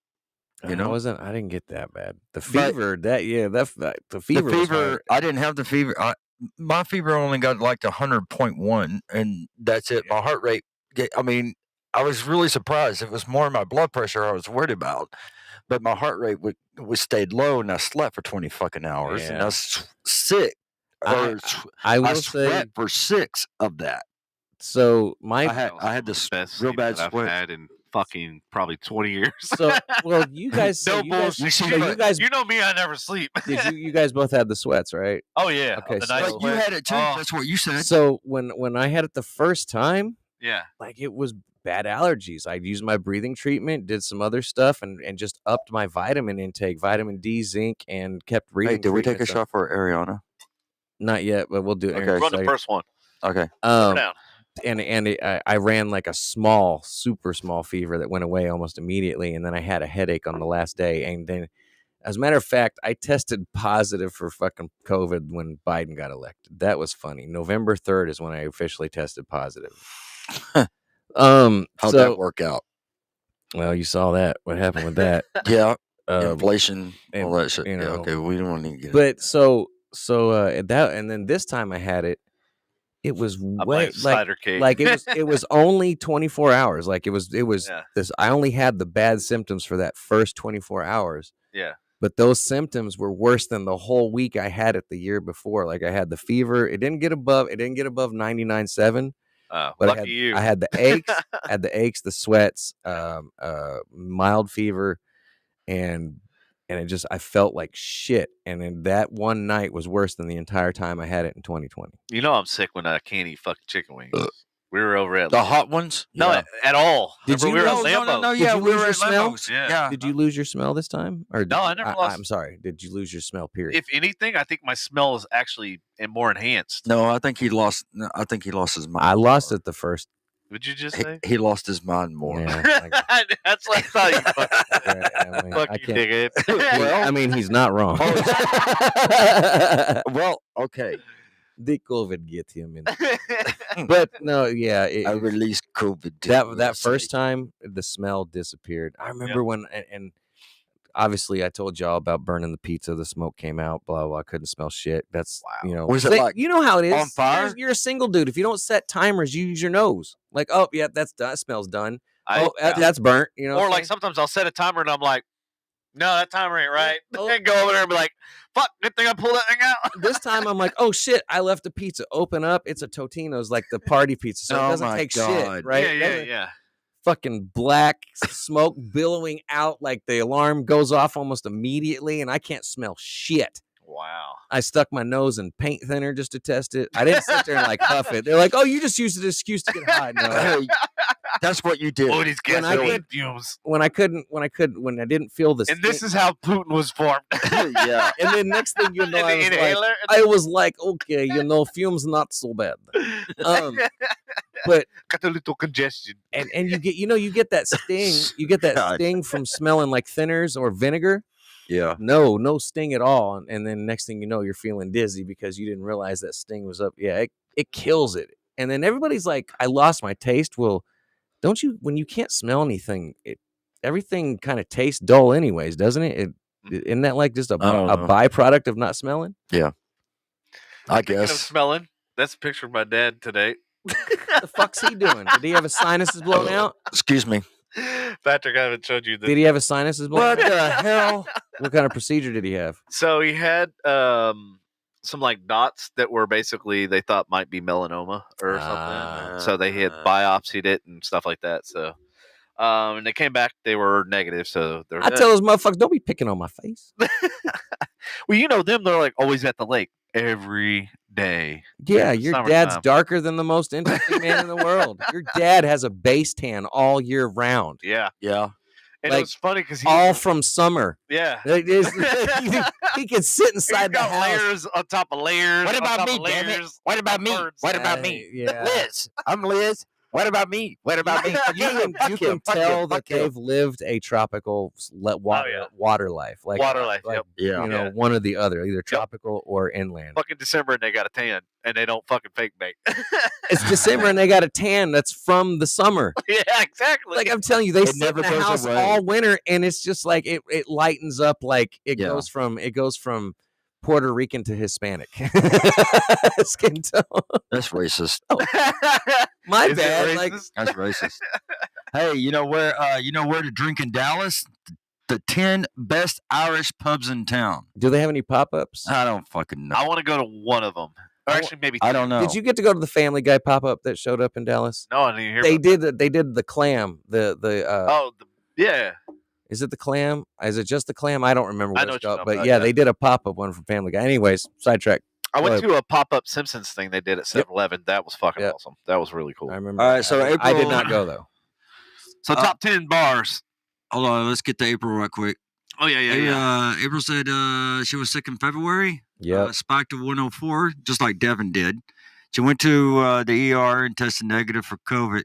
I didn't get that bad. The fever, the fever. The was fever. hard. I didn't have the fever. My fever only got like 100.1, and that's it. My heart rate. I mean, I was really surprised. It was more my blood pressure I was worried about, but my heart rate was stayed low, and I slept for 20 fucking hours, and I was sick. I will sweat say for 6 of that. So I had this best real sleep bad that sweat. I've had in fucking probably 20 years. So you guys, No you guys, bullshit. so you guys, You know me, I never sleep. you guys both had the sweats, right? Oh yeah. Okay, The so- nice But you sweat. had it too. Oh, That's what you said. So when I had it the first time, yeah. like it was bad allergies. I'd used my breathing treatment, did some other stuff, and just upped my vitamin intake, vitamin D, zinc, and kept reading. Hey, did we take a shot for Ariana? Not yet, but we'll do it. in a Run the second. first one. Okay. Down. I ran like a super small fever that went away almost immediately, and then I had a headache on the last day, and then, as a matter of fact, I tested positive for fucking COVID when Biden got elected. That was funny. November 3rd is when I officially tested positive. How'd that work out? Well, you saw that. What happened with that? Yeah. Um, Inflation, all that shit. you Yeah, know. okay, we don't need to get But so that, and then this time I had it. It was way cider cake. like it was only 24 hours. Like it was Yeah. this. I only had the bad symptoms for that first 24 hours. Yeah. But those symptoms were worse than the whole week I had it the year before. Like I had the fever. It didn't get above 99.7. But Lucky you. I had the aches, the sweats, mild fever, and it just, I felt like shit. And then that one night was worse than the entire time I had it in 2020. You know I'm sick when I can't eat fucking chicken wings. We were over at the hot ones. No, Yeah. at all. Did Remember you we were lose- at Lambo. No, Did yeah, you we lose were your at smell? Lambo's. Yeah. Did you lose your smell this time? Or No, I never lost. I'm sorry. Did you lose your smell? Period. If anything, I think my smell is actually more enhanced. No, I think he lost. No, I think he lost his mind. I lost it the first. Would you just say? He lost his mind more. Yeah, That's what I thought you fucking, I mean, I fucking can't. dig it. I mean, he's not wrong. Well, okay. The COVID get him in. But no, yeah. I released COVID. That first time, the smell disappeared. I remember when, and obviously I told y'all about burning the pizza. The smoke came out. Blah blah. I couldn't smell shit. That's Was it like you know how it is on fire? You're a single dude. If you don't set timers, you use your nose. Like, oh yeah, that smells done. That's burnt. You know. Or like sometimes I'll set a timer and I'm like, no, that timer ain't right. And go over there and be like, fuck, good thing I pulled that thing out. This time I'm like, oh shit, I left a pizza. Open up, it's a Totino's, like the party pizza, so it Oh doesn't my take God. shit, right? Yeah. Fucking black smoke billowing out, like the alarm goes off almost immediately, and I can't smell shit. Wow. I stuck my nose in paint thinner just to test it. I didn't sit there and like huff it. They're like, "Oh, you just used an excuse to get high." No, Hey, that's what you did. Oh, these When I gasoline could- fumes. when I didn't feel the. And this sting- is how Putin was formed. Yeah. And then next thing you know, And I the was like, inhaler. okay, fumes not so bad. But Got a little congestion. and you get that sting. You get that God. sting from smelling like thinners or vinegar. Yeah. No sting at all. And then next thing you know, you're feeling dizzy because you didn't realize that sting was up. Yeah, it kills it. And then everybody's like, I lost my taste. Well, don't you, when you can't smell anything, everything kind of tastes dull anyways, doesn't it? Isn't that like just a I don't know. byproduct of not smelling? I Speaking of guess. smelling, that's a picture of my dad today. What the fuck's he doing? Did he have his sinuses blown out? Excuse me. Patrick, I haven't showed you this. Did he have his sinuses blown What out? the hell? What kind of procedure did he have? So he had some like dots that were basically they thought might be melanoma or something. So they had biopsied it and stuff like that. So and they came back, they were negative. So they're I good. tell those motherfuckers, don't be picking on my face. Well, you know them, they're like always at the lake every day. Yeah, It's your summertime. dad's darker than the most interesting man in the world. Your dad has a base tan all year round, Yeah. Yeah. And Like, it was funny because he all from summer. yeah. It is- he can sit He's inside the got house. layers on top of layers. What on about top me, of damn it? layers What about of me? birds. What about me? Yeah. Liz. I'm Liz. What about me? What about me? Fuck You him, can, you fuck him, can fuck him, tell fuck that him. they've lived a tropical water life, like Water life, like, yep. Yeah. you know, Yeah. one or the other, either tropical or inland. Fucking December and they got a tan and they don't fucking fake bake. It's December and they got a tan that's from the summer. Yeah, exactly. Like I'm telling you, they It sit never in the goes house away. all winter, and it's just like it lightens up. Like it Yeah. goes from Puerto Rican to Hispanic skin tone. That's racist. My Is it bad. Like racist? That's racist. Hey, you know where to drink in Dallas? The 10 best Irish pubs in town. do they have any pop-ups? I don't fucking know. I want to go to one of them. Or actually, maybe I two. don't know. Did you get to go to the Family Guy pop-up that showed up in Dallas? No, I didn't hear. They about did the clam. Oh, yeah. Is it the clam? Is it just the clam? I don't remember I what know it's what you're called. talking But about, yeah, yeah. they did a pop-up one from Family Guy. Anyways, sidetrack. I went Go to a pop-up Simpsons thing they did at 7-Eleven. That was fucking Yep. awesome. That was really cool. I remember. All right, so I did April- not go though. So top 10 bars. Hold on, let's get to April right quick. Oh yeah. April said she was sick in February. Yeah. Spiked to 104, just like Devin did. She went to the ER and tested negative for COVID.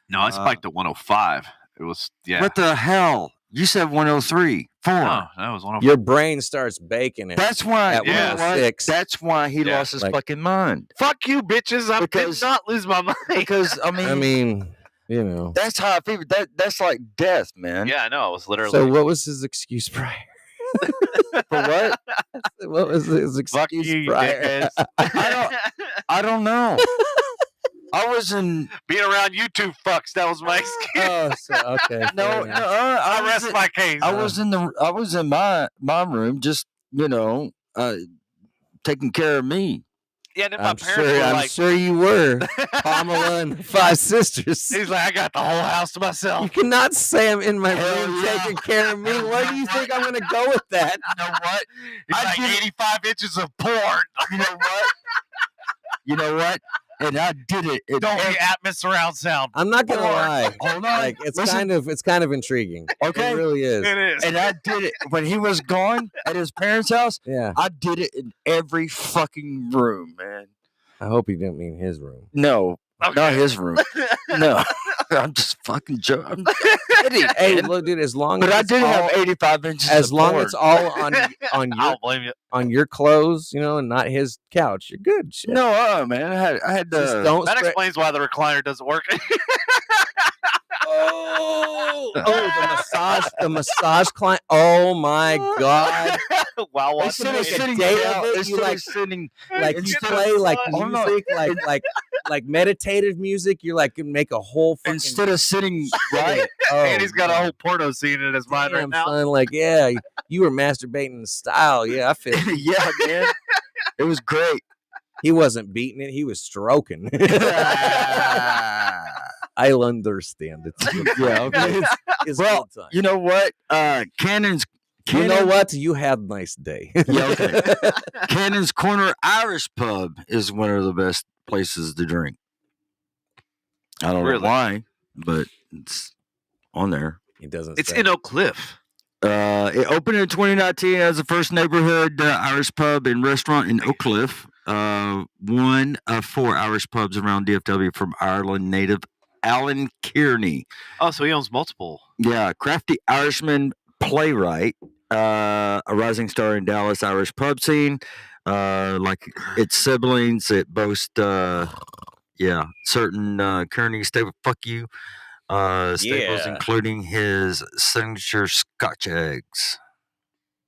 No, I spiked at 105. It was What the hell? You said 103. 4. No, that was 105. Your brain starts baking it. That's why. At you know what? 106. That's why he Yeah. lost his Like- fucking mind. Fuck you, bitches! I Because- did not lose my mind. Because I mean, you know. that's how I feel. That's like death, man. yeah, I know. I was literally. So what was his excuse prior? For what? What was his Fuck excuse you, prior? dickheads. I don't know. I was in. Being around you two fucks. That was my excuse. Oh, so, okay. No, fair no. enough. I was rest in- my case. I was in my room, just taking care of me. Yeah, and then my I'm parents sure. were I'm like, sure you were. Pamela and 5 sisters. he's like, I got the whole house to You myself. cannot say I'm in my Hell room yeah. taking care of me. Where do you think I'm going to go with that? You know what? He's I like did- 85 inches of porn. You know what? You know what? And I did it. Don't be Atmos surround sound. I'm not going to lie. Hold on. Like it's Listen. kind of intriguing. Okay. It really is. It is. And I did it when he was gone at his parents' house. Yeah. I did it in every fucking room, man. I hope you didn't mean his room. No, not Okay. his room. No, I'm just fucking joking. I'm kidding. Hey, man. look, dude. As long But as I it's did all, have 85 inches. as of long porn. as it's all on I your don't blame you. on your clothes, you know, and not his couch, you're good. Shit. No, man. I had Just to. don't That spread. explains why the recliner doesn't work. The massage client. Oh my god! Wow, Instead watching of it. sitting day of down, it, instead you of like- sitting. Like you Instead play like Hold on. music, like meditative music. You're like can make a whole fucking. Instead of sitting right. oh, And he's got a whole porno scene in his mind right damn, now. son, like yeah, you were masturbating in style. Yeah, I feel. Yeah, man. It was great. He wasn't beating it; he was stroking. I'll understand. It's good. Yeah, okay. It's Well, good time. You know what? Cannon's You know what? You had a nice day. Yeah, okay. Cannon's Corner Irish Pub is one of the best places to drink. I don't Really? know why, but it's on there. He doesn't. It's say. in Oak Cliff. It opened in 2019 as the first neighborhood Irish pub and restaurant in Oak Cliff. One of 4 Irish pubs around DFW from Ireland native Alan Kearney. Oh, so he owns multiple. Yeah, crafty Irishman playwright, a rising star in Dallas Irish pub scene. Like its siblings, it boasts certain Kearney stable fuck you staples, including his signature Scotch eggs.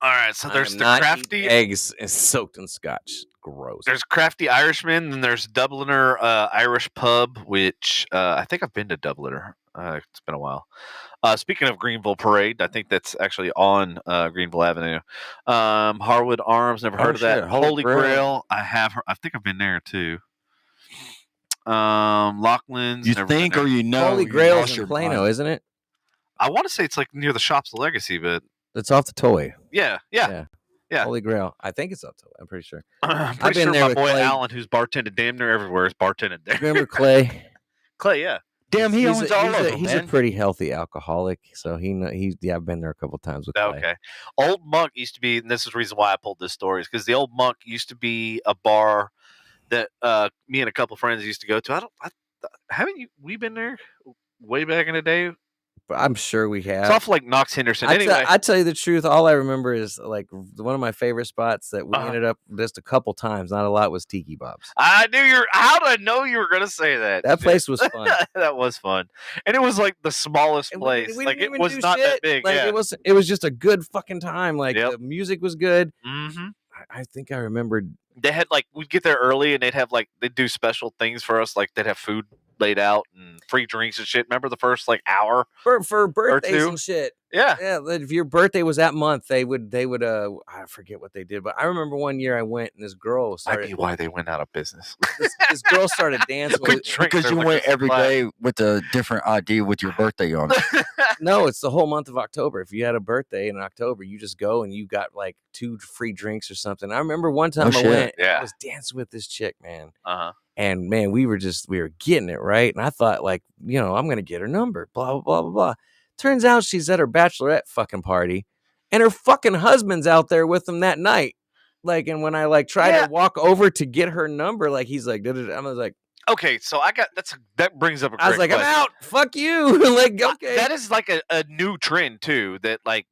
All right, so there's the not crafty eggs soaked in Scotch. Gross. There's crafty Irishman, and there's Dubliner Irish pub, which I think I've been to Dubliner. It's been a while. Speaking of Greenville Parade, I think that's actually on Greenville Avenue. Harwood Arms, never heard of that. shit, Holy Grail, I have. I think I've been there too. Lachlan's. You never been think there. or you know? Holy you Grail lost is in your Plano, mind. isn't it? I want to say it's like near the Shops of Legacy, but It's off the toy. yeah. Yeah. Holy Grail. I think it's off the toy. I'm pretty sure. I'm I've pretty been sure there my with boy Clay. Alan, who's bartended damn near everywhere, is bartended there. Remember Clay? Clay, yeah. Damn, he He's owns a- all he's of a- them, He's man. a pretty healthy alcoholic, so I've been there a couple times with Clay. Okay. Old Monk used to be, and this is the reason why I pulled this story, is because the Old Monk used to be a bar that me and a couple friends used to go to. Haven't we been there way back in the day? But I'm sure we have. It's off like Knox Henderson. Anyway, I tell you the truth. All I remember is like one of my favorite spots that we ended up just a couple times. Not a lot was Tiki Bob's. I knew you were. How did I know you were going to say that? That place was fun. That was fun, and it was like the smallest And place. we Like didn't it even was do not shit. that big. Like Yeah. it was just a good fucking time. Like Yep. the music was good. Mm-hmm. I think I remembered. They had like we'd get there early, and they'd do special things for us. Like they'd have food laid out and free drinks and shit. Remember the first like hour? For birthdays two. and shit. Yeah. Yeah, if your birthday was that month, they would I forget what they did, but I remember one year I went and this girl Might started be why they went out of business. this girl started dancing Quick with me. drink. Because They're you like went a every flag. day with a different ID with your birthday on it. No, it's the whole month of October. If you had a birthday in October, you just go and you got like 2 free drinks or something. I remember one time I shit. went, Yeah. I was dancing with this chick, man. Uh-huh. And man, we were getting it right. And I thought, like, I'm gonna get her number, blah, blah, blah, blah, blah. Turns out she's at her bachelorette fucking party, and her fucking husband's out there with them that night. Like, and when I like tried to walk over to get her number, like he's like, I was like, Okay, so that brings up a great I was like, I'm question. out. Fuck you. Like, okay. That is like a new trend too. That like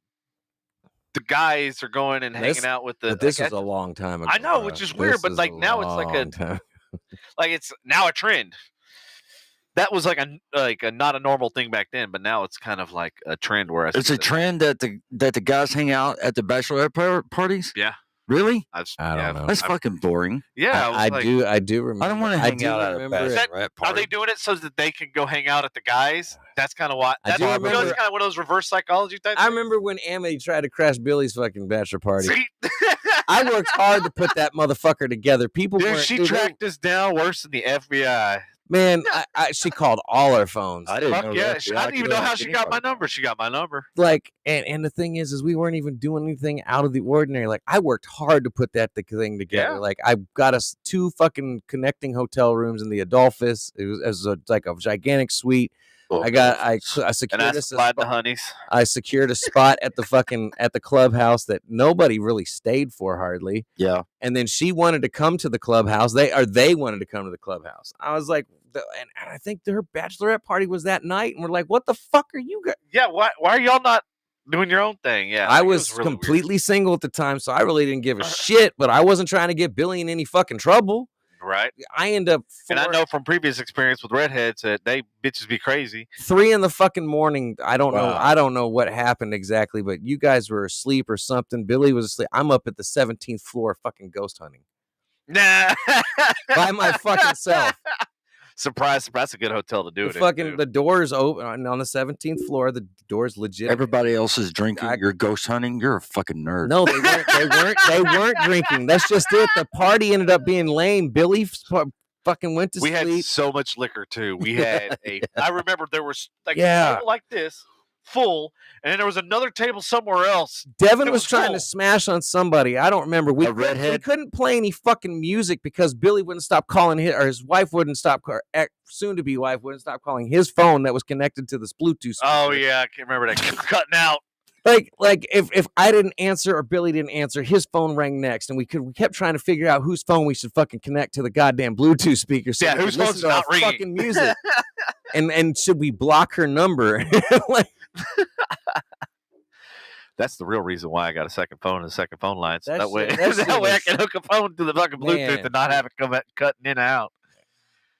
the guys are going and hanging out with the. But this like, was a long time ago. I know, bro. which is weird, This but is like a now it's like long time. like it's now a trend. That was like a not a normal thing back then, but now it's kind of like a trend where It's a trend that the guys hang out at the bachelorette parties. Yeah. Really? I don't know. That's fucking boring. Yeah, I do remember. I don't want to hang out at a remember it. bachelorette Are party. they doing it so that they can go hang out at the guys? That's kind of why. I That's do it's remember- kind of one of those reverse psychology type. I remember when Amity tried to crash Billy's fucking bachelor party. See? I worked hard to put that motherfucker together. People Dude, weren't. she dude, tracked us down worse than the FBI. Man, she called all our phones. I didn't Fuck know yeah! that. I didn't even know how she got my number. She got my number. Like, and the thing is we weren't even doing anything out of the ordinary. Like, I worked hard to put that thing together. Yeah. Like, I got us 2 fucking connecting hotel rooms in the Adolphus. It was like a gigantic suite. I secured And I us a supplied the spot. honeys. I secured a spot at the clubhouse that nobody really stayed for hardly. Yeah. And then she wanted to come to the clubhouse. They wanted to come to the clubhouse. I was like, and I think her bachelorette party was that night. And we're like, what the fuck are you guys? Yeah, why are y'all not doing your own thing? Yeah, I it was really completely single at the time, so I really didn't give a shit. But I wasn't trying to get Billy in any fucking trouble. weird. Right. I end up And I know from previous experience with redheads that they bitches be crazy. 3 in the fucking morning. I don't know. Wow. I don't know what happened exactly, but you guys were asleep or something. Billy was asleep. I'm up at the 17th floor fucking ghost hunting Nah. by my fucking self. Surprise, surprise. That's a good hotel to do it in, The doors open on the 17th floor. The doors legit. Everybody else is drinking. You're ghost hunting. You're a fucking nerd. No, they weren't. They weren't drinking. That's just it. The party ended up being lame. Billy fucking went to We sleep. had so much liquor too. We had I remember there was like Yeah. table like this. full, and then there was another table somewhere else. Devin It was was trying full. to smash on somebody. I don't remember. We couldn't play any fucking music because Billy wouldn't stop calling his wife wouldn't stop, soon to be wife wouldn't stop calling his phone that was connected to this Bluetooth speaker. Oh yeah, I can't remember that. Kept cutting out. Like if I didn't answer or Billy didn't answer, his phone rang next, and we kept trying to figure out whose phone we should fucking connect to the goddamn Bluetooth speaker. So Whose phone's not ringing? Fucking music. and should we block her number? That's the real reason why I got a second phone and a second phone line. So that way that I can hook a phone to the fucking Bluetooth and not have it come cutting in and out.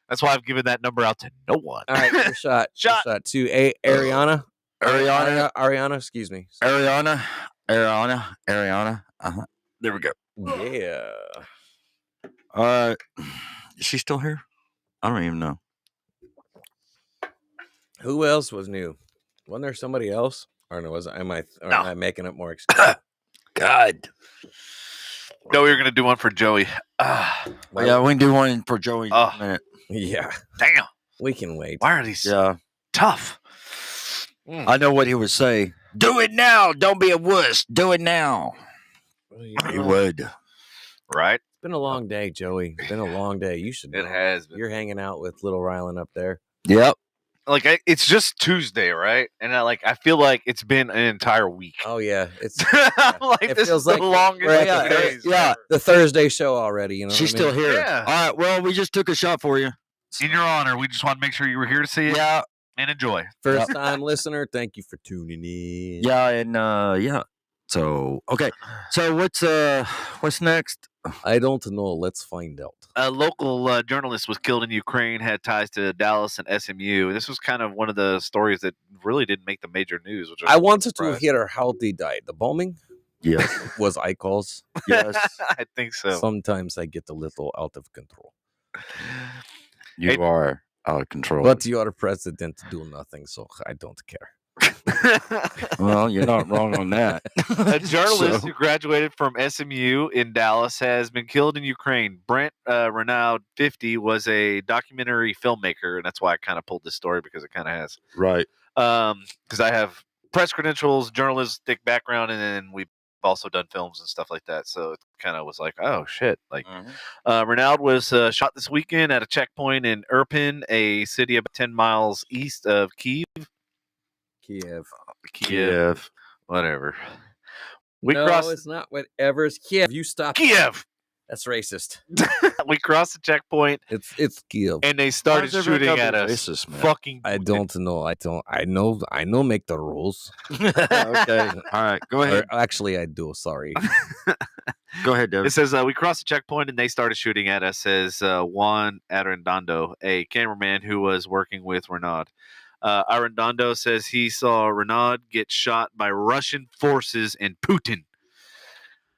That's why I've given that number out to no one. All right, your shot. Shot. Your shot to Ariana. Ariana, excuse me. Ariana. Uh-huh. There we go. Yeah. Is she still here? I don't even know. Who else was new? Wasn't there somebody else? Or no, am I making up more excuses? God. No, we were gonna do one for Joey. Yeah, we can do one for Joey in a minute. Yeah. Damn. We can wait. Why are these tough? I know what he would say. Do it now. Don't be a wuss. Do it now. He would. Right? It's been a long day, Joey. It's been a long day. You should know. It has been. You're hanging out with little Rylan up there. Yep. Like it's just Tuesday, right? And I feel like it's been an entire week. Oh yeah, it's like it this feels is the like longest days. Yeah, the Thursday show already. You know, she's still here. Yeah. All right. Well, we just took a shot for you. In your honor, we just want to make sure you were here to see it. Yeah. And enjoy. First time listener, thank you for tuning in. Yeah, and yeah. So okay. So what's next? I don't know. Let's find out. A local journalist was killed in Ukraine, had ties to Dallas and SMU. This was kind of one of the stories that really didn't make the major news. Which I wanted to hear how they died. The bombing? Yes. Was Icals? Yes. I think so. Sometimes I get a little out of control. You are out of control. But you are president, do nothing, so I don't care. Well, you're not wrong on that. A journalist who graduated from SMU in Dallas has been killed in Ukraine. Brent Renaud, 50, was a documentary filmmaker, and that's why I kind of pulled this story because it kind of has. Right. Because I have press credentials, journalistic background, and then we've also done films and stuff like that. So it kind of was like, oh, shit. Like, Renaud was shot this weekend at a checkpoint in Irpin, a city about 10 miles east of Kiev. Kiev. Whatever. It's not whatever. It's Kiev. You stop. Kiev. That's racist. We crossed the checkpoint. It's Kiev. And they started shooting at us. Racist, man. Fucking. I don't know. I know. Make the rules. Okay. All right. Go ahead. Or, actually, I do. Sorry. Go ahead, Devin. It says we crossed the checkpoint and they started shooting at us. Says Juan Arredondo, a cameraman who was working with Renaud. Arredondo says he saw Renaud get shot by Russian forces and Putin.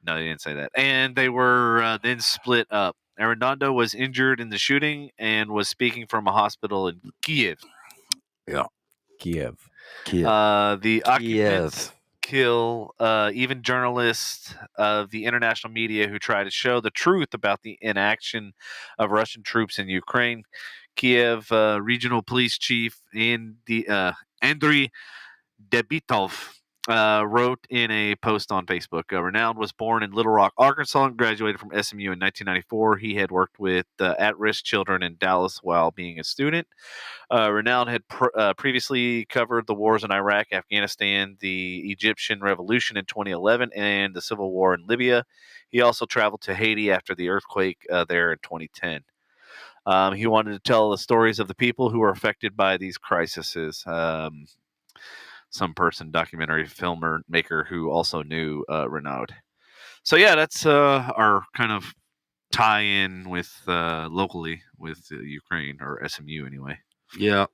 No, they didn't say that. And they were then split up. Arredondo was injured in the shooting and was speaking from a hospital in Kiev. Yeah. Kiev. The occupants kill even journalists of the international media who try to show the truth about the inaction of Russian troops in Ukraine. Kiev regional police chief Andriy Debitov wrote in a post on Facebook. Renaud was born in Little Rock, Arkansas, and graduated from SMU in 1994. He had worked with at-risk children in Dallas while being a student. Renaud had previously covered the wars in Iraq, Afghanistan, the Egyptian Revolution in 2011, and the Civil War in Libya. He also traveled to Haiti after the earthquake there in 2010. He wanted to tell the stories of the people who were affected by these crises. Some person, documentary filmmaker who also knew Renaud. So yeah, that's our kind of tie-in with locally with Ukraine, or SMU anyway. Yeah.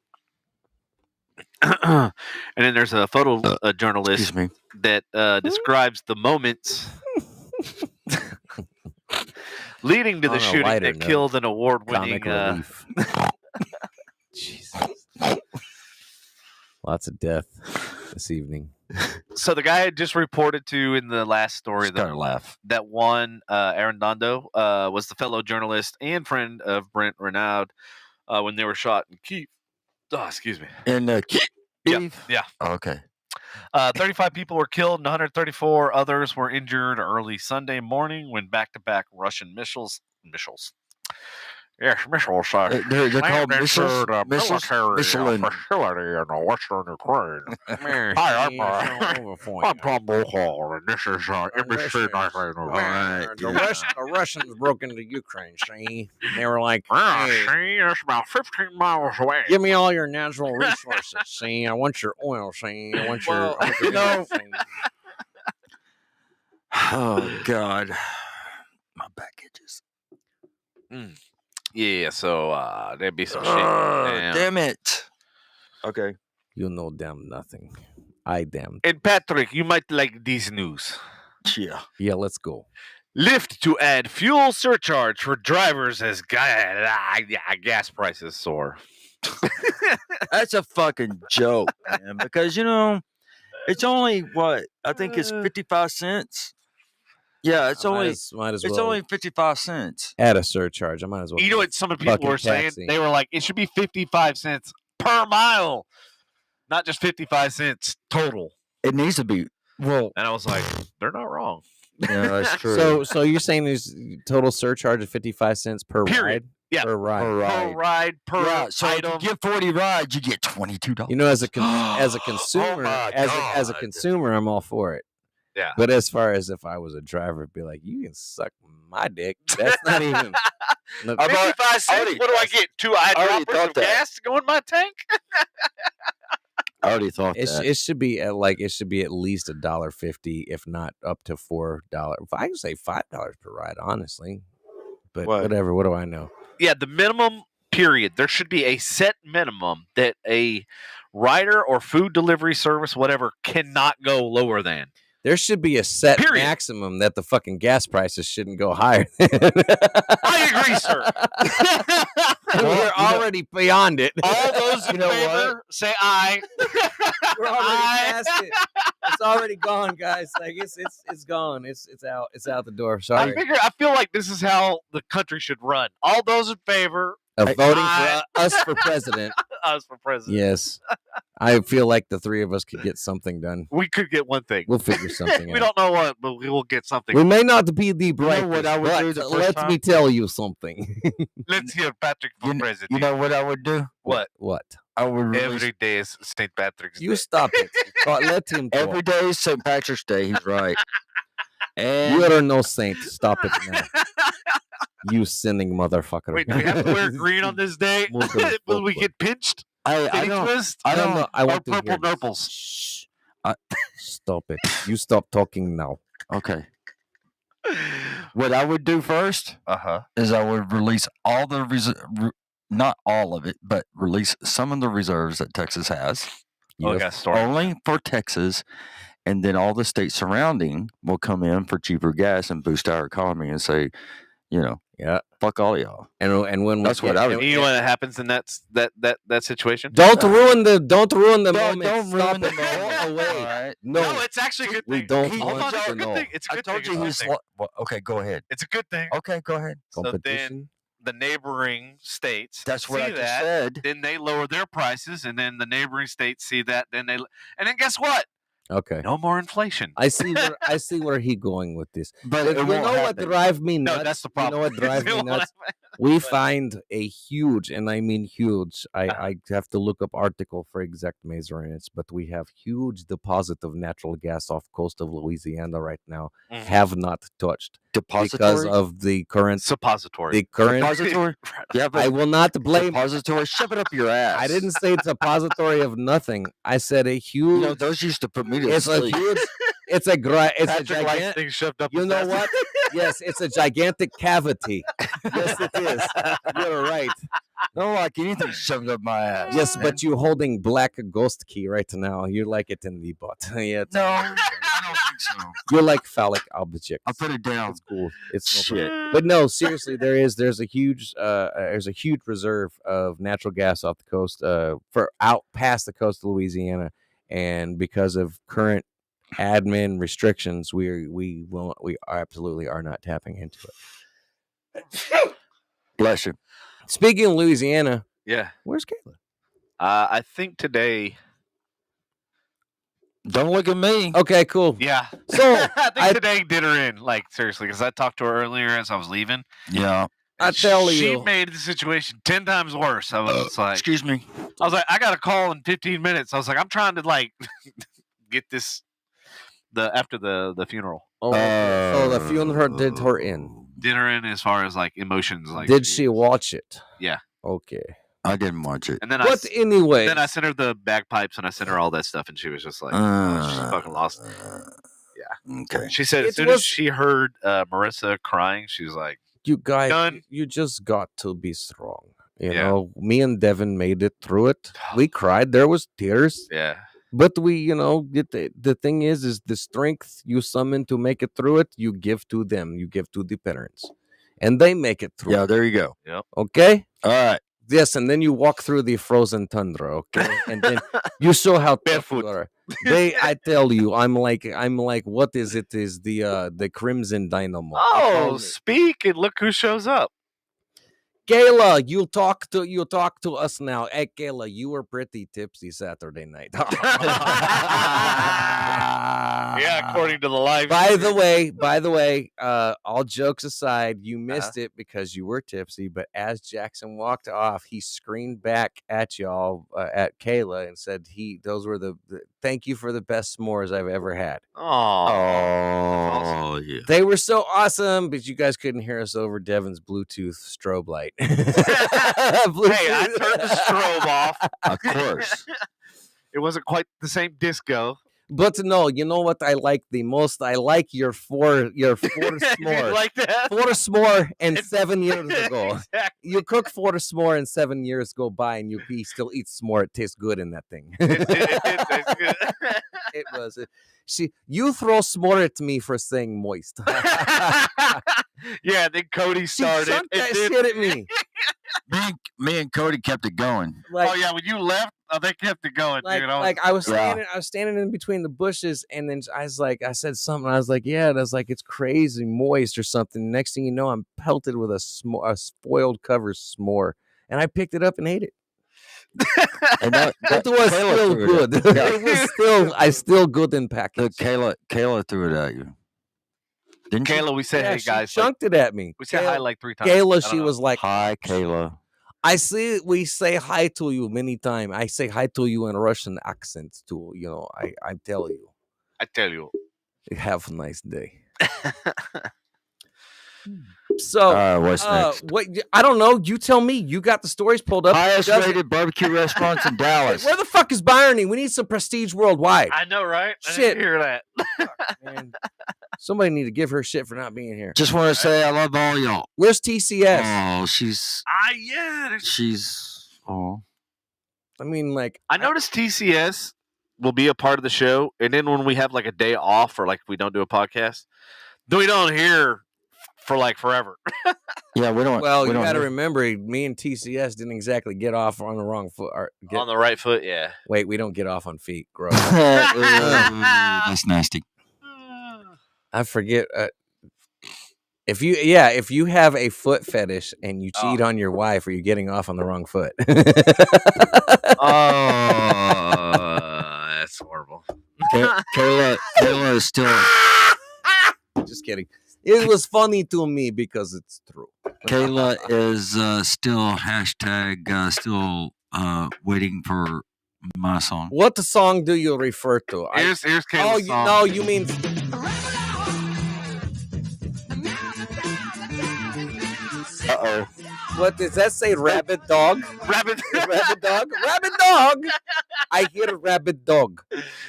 And then there's a photojournalist that describes the moments leading to the shooting that killed an award-winning. Jesus. Lots of death this evening. So the guy I just reported to in the last story that won Arredondo was the fellow journalist and friend of Brent Renaud when they were shot in Kiev. Oh, excuse me. In Kiev? Yeah. Oh, okay. 35 people were killed and 134 others were injured early Sunday morning when back-to-back Russian missiles. Yes, missiles. They're called missiles. military Michelin. facility in western Ukraine. Hi, I'm Tom Brokaw, and this is NBC right, The Russians broke into Ukraine. See, they were like, See, "Hey, it's about 15 miles away. give me all your natural resources. See, I want your oil. See, I want your, Well, you know- see." Oh God, my back itches. Yeah, so there'd be some shit. Damn it. Okay. You know damn nothing. I damn. And Patrick, you might like this news. Yeah. Yeah, let's go. Lyft to add fuel surcharge for drivers as gas prices soar. That's a fucking joke, man. Because it's only what I think it's 55 cents. Yeah, it's only might as it's well only 55 cents. add a surcharge. I might as well. You know what some of the people Fucking were saying? taxi. They were like, it should be 55 cents per mile, not just 55 cents total. It needs to be. Well, And I was like, they're not wrong. yeah, that's true. So you're saying there's total surcharge of 55 cents per Period. ride? Yeah. Per ride. Per ride, per yeah, so item. if you get 40 rides, you get $22. You know, as a consumer, my as a God. consumer, I'm all for it. Yeah. But as far as if I was a driver, it'd be like, you can suck my dick. That's not even. Look, I've already- 55 cents? already- What do I get? 2 already eyedroppers thought of that. gas to go in my tank? I already thought that. it should be at least $1.50, if not up to $4. If I can say $5 per ride, honestly. But What? whatever. What do I know? Yeah, the minimum period. There should be a set minimum that a rider or food delivery service, whatever, cannot go lower than. There should be a set Period. maximum that the fucking gas prices shouldn't go higher. I agree, sir. We're already beyond it. All those in You know favor, say aye. We're already past it. It's already gone, guys. Like it's gone. It's out. It's out the door. Sorry. I feel like this is how the country should run. All those in favor, Of voting I- for us for president. us for president. Yes. I feel like the three of us could get something done. We could get one thing. We'll figure something We out. don't know what, but we will get something. We may not be the know brightest, what I would do but the first let time? me tell you something. Let's hear Patrick for president. You know what I would do? what? What? I would release Every day is St. Patrick's You Day. stop it. Let him talk. every day is St. Patrick's Day. He's right. And You are no saint. Stop it now. You sinning motherfucker. Wait, do we have to wear green on this day? Will we get pinched? I Penny don't. twist? I No, don't no, I Or want to purple hear this. nurples? Shh. Stop it. You stop talking now. Okay. What I would do first Uh-huh. is I would release all the not all of it, but release some of the reserves that Texas has, Oh, I Yes. got a story. only for Texas, and then all the states surrounding will come in for cheaper gas and boost our economy and say, Yeah. fuck all y'all. And when That's what I would- You know what happens in that situation? Don't ruin the moment. Don't Stop ruin the it. moment. Go away. All right. No. No, it's actually a good We thing. don't Hold want on, it's to a good know. thing. It's a I good told thing. you It's a he's. good thing. Well, okay, go ahead. It's a good thing. Okay, go ahead. So then Competition. the neighboring states That's what see I just that, said. then they lower their prices, and then the neighboring states see that, and then guess what? Okay. No more inflation. I see where he going with this. But But it you won't know what happen. drives me nuts? No, that's the You know problem. what drives me nuts? We find a huge, and I mean huge, I have to look up article for exact measurements, but we have huge deposit of natural gas off coast of Louisiana right now, Mhm. have not touched because Depository. of the current, Suppository. Depository. Yeah, but I will not blame, depository. Shove it up your ass. I didn't say it's a depository of nothing. I said a huge, Those used to put me to it's a sleep. huge, it's a Patrick likes gigantic, things shoved up you his know ass. what? Yes, it's a gigantic cavity. Yes, it is. You're right. I don't like anything shoved up my ass. Yes, man. but you're holding black ghost key right now. You like it in the butt. Yeah, No, I don't think so. you like phallic objects. I'll put it down. It's cool. It's no Shit. problem. But no, seriously, there's a huge reserve of natural gas off the coast for out past the coast of Louisiana, and because of current admin restrictions, we absolutely are not tapping into it. Bless you. Speaking of Louisiana, Yeah. where's Kayla? I think today Don't look at me. Okay, cool. Yeah. So I think today did her in, like, seriously, because I talked to her earlier as I was leaving. Yeah. I tell she you, made the situation 10 times worse. I was just like, excuse me. I was like, I got a call in 15 minutes. I was like, I'm trying to like get this after the funeral. oh, so the funeral did her in. Did her in as far as like emotions. Like, Did she watch it? Yeah. Okay. I didn't watch it. And then But anyway, then I sent her the bagpipes and I sent her all that stuff, and she was just like, oh, she's fucking lost. Yeah. Okay. She said as soon as she heard Marissa crying, she was like, you guys, done. you just got to be strong. You Yeah. know, me and Devin made it through it. We cried. There was tears. Yeah. But we, you know, the thing is the strength you summon to make it through it, you give to them. You give to the parents. And they make it through. Yeah, there you go. Yep. Okay? All right. Yes, and then you walk through the frozen tundra, okay? And then you show how tough you are. I tell you, I'm like, what is it? Is the Crimson Dynamo? Oh, speak and look who shows up. Kayla, you talk to us now. Hey, Kayla, you were pretty tipsy Saturday night. Yeah, according to the live. By the way, all jokes aside, you missed it because you were tipsy. But as Jackson walked off, he screamed back at y'all, at Kayla, and said, "Those were the thank you for the best s'mores I've ever had." Oh, yeah. They were so awesome, but you guys couldn't hear us over Devin's Bluetooth strobe light. Hey, I turned the strobe off. Of course. It wasn't quite the same disco. But no, you know what I like the most? I like your four s'more. Like that? Four s'more and 7 years ago. Exactly. You cook four s'more and 7 years go by and you still eat s'more. It tastes good in that thing. It did taste good. It was. You throw s'more at me for saying moist. Yeah, then Cody started. She chunked that shit at me. Me and Cody kept it going. Like, oh yeah, when you left, they kept it going, like, dude. I was standing in between the bushes, and then I said something. I was like, yeah, that's like it's crazy moist or something. Next thing you know, I'm pelted with a foiled cover s'more, and I picked it up and ate it. And that was Kayla still threw good. It at, It was still, I still good in package. Kayla threw it at you. Didn't Kayla, we said, Yeah, hey she guys, chunked it at me. we said hi like 3 times. Kayla, I she don't know. was like, hi, Kayla. we say hi to you many times. I say hi to you in Russian accent too. You know, I tell you. I tell you. Have a nice day. So, What's next? what? I don't know. You tell me. You got the stories pulled up. Highest rated barbecue restaurants in Dallas. Where the fuck is Byron? We need some prestige worldwide. I know, right? I Shit. didn't hear that. Man, somebody need to give her shit for not being here. Just want to say I love all y'all. Where's TCS? Oh, she's. Oh. I mean, like, I noticed TCS will be a part of the show, and then when we have like a day off or like we don't do a podcast, then we don't hear for like forever. Yeah, we don't. well, we you don't got to hear- remember, me and TCS didn't exactly get off on the wrong foot. On the right foot, yeah. Wait, we don't get off on feet. Gross. That's nasty. I forget. If you have a foot fetish and you cheat on your wife, are you getting off on the wrong foot? Oh, that's horrible. Kayla is still. Just kidding. It was funny to me because it's true. Kayla is still still waiting for my song. What song do you refer to? Here's Kayla's song. No, you mean. Uh-oh. What does that say? Rabbit dog? Rabbit. Rabbit dog? Rabbit dog! I hear rabbit dog.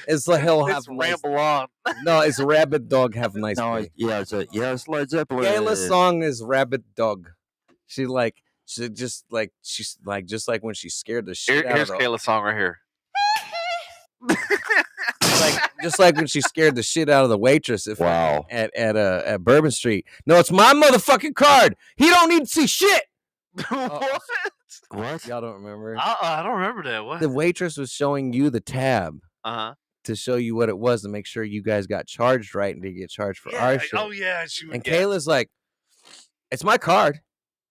It's like he'll have Let's ramble on. No, it's rabbit dog have nice No, day. it's Led Zeppelin. Kayla's song is rabbit dog. She's like when she's scared the shit out of Here's the, Kayla's song right here. just like when she scared the shit out of the waitress Wow. at Bourbon Street. No, it's my motherfucking card. He don't need to see shit. What? What? Y'all don't remember? I don't remember that. What? The waitress was showing you the tab Uh-huh. to show you what it was to make sure you guys got charged right and didn't get charged for our shit. Oh yeah. And Kayla's like, "It's my card.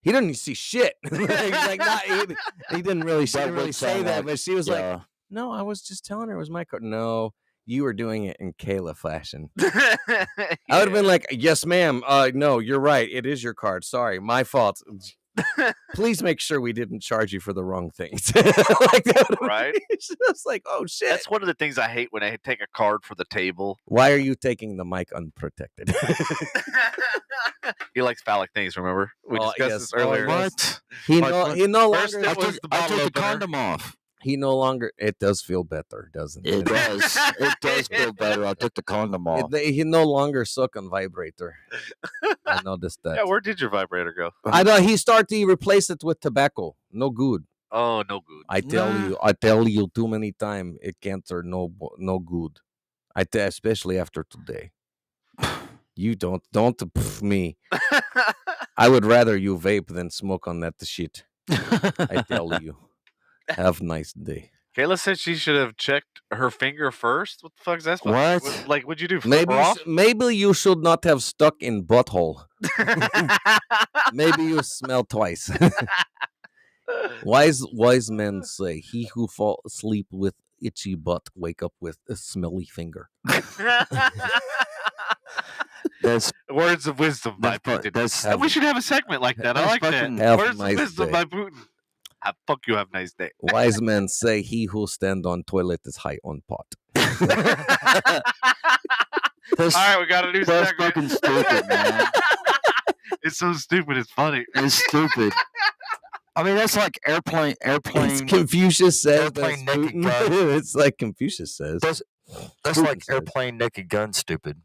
He doesn't need to see shit." He didn't really say that, but she was like, "No, I was just telling her it was my card." No, You were doing it in Kayla fashion. I would have been like, yes, ma'am. No, you're right. It is your card. Sorry, my fault. Please make sure we didn't charge you for the wrong things. Like that Right? It's just like, oh shit. That's one of the things I hate when I take a card for the table. Why are you taking the mic unprotected? He likes phallic things, remember? We Oh, discussed yes. this earlier. Oh, What? He Like, no first longer. it was the I bottle took the opener. condom off. He no longer. It does feel better, doesn't it? It does. It does feel better. I took the condom off. He no longer suck on vibrator. I noticed that. Yeah, where did your vibrator go? I know he replaced it with tobacco. No good. Oh, no good. I tell you too many times it can't or no good. Especially after today. You don't pff me. I would rather you vape than smoke on that shit. I tell you. Have a nice day. Kayla said she should have checked her finger first. What the fuck is that? What? Like, what'd you do? Flip her off? Maybe you should not have stuck in butthole. Maybe you smell twice. Wise men say, "He who fall asleep with itchy butt wake up with a smelly finger." That's Words of wisdom by Putin. We should have a segment like that. I like that. Have Words nice of wisdom day. by Putin. Fuck you. Have a nice day. Wise men say, "He who stand on toilet is high on pot." All right, we got a new that's segment. fucking stupid, man. It's so stupid. It's funny. It's stupid. I mean, that's like airplane. It's Confucius says. airplane That's naked Putin. gun. It's like Confucius says. That's Putin like says. airplane naked gun stupid.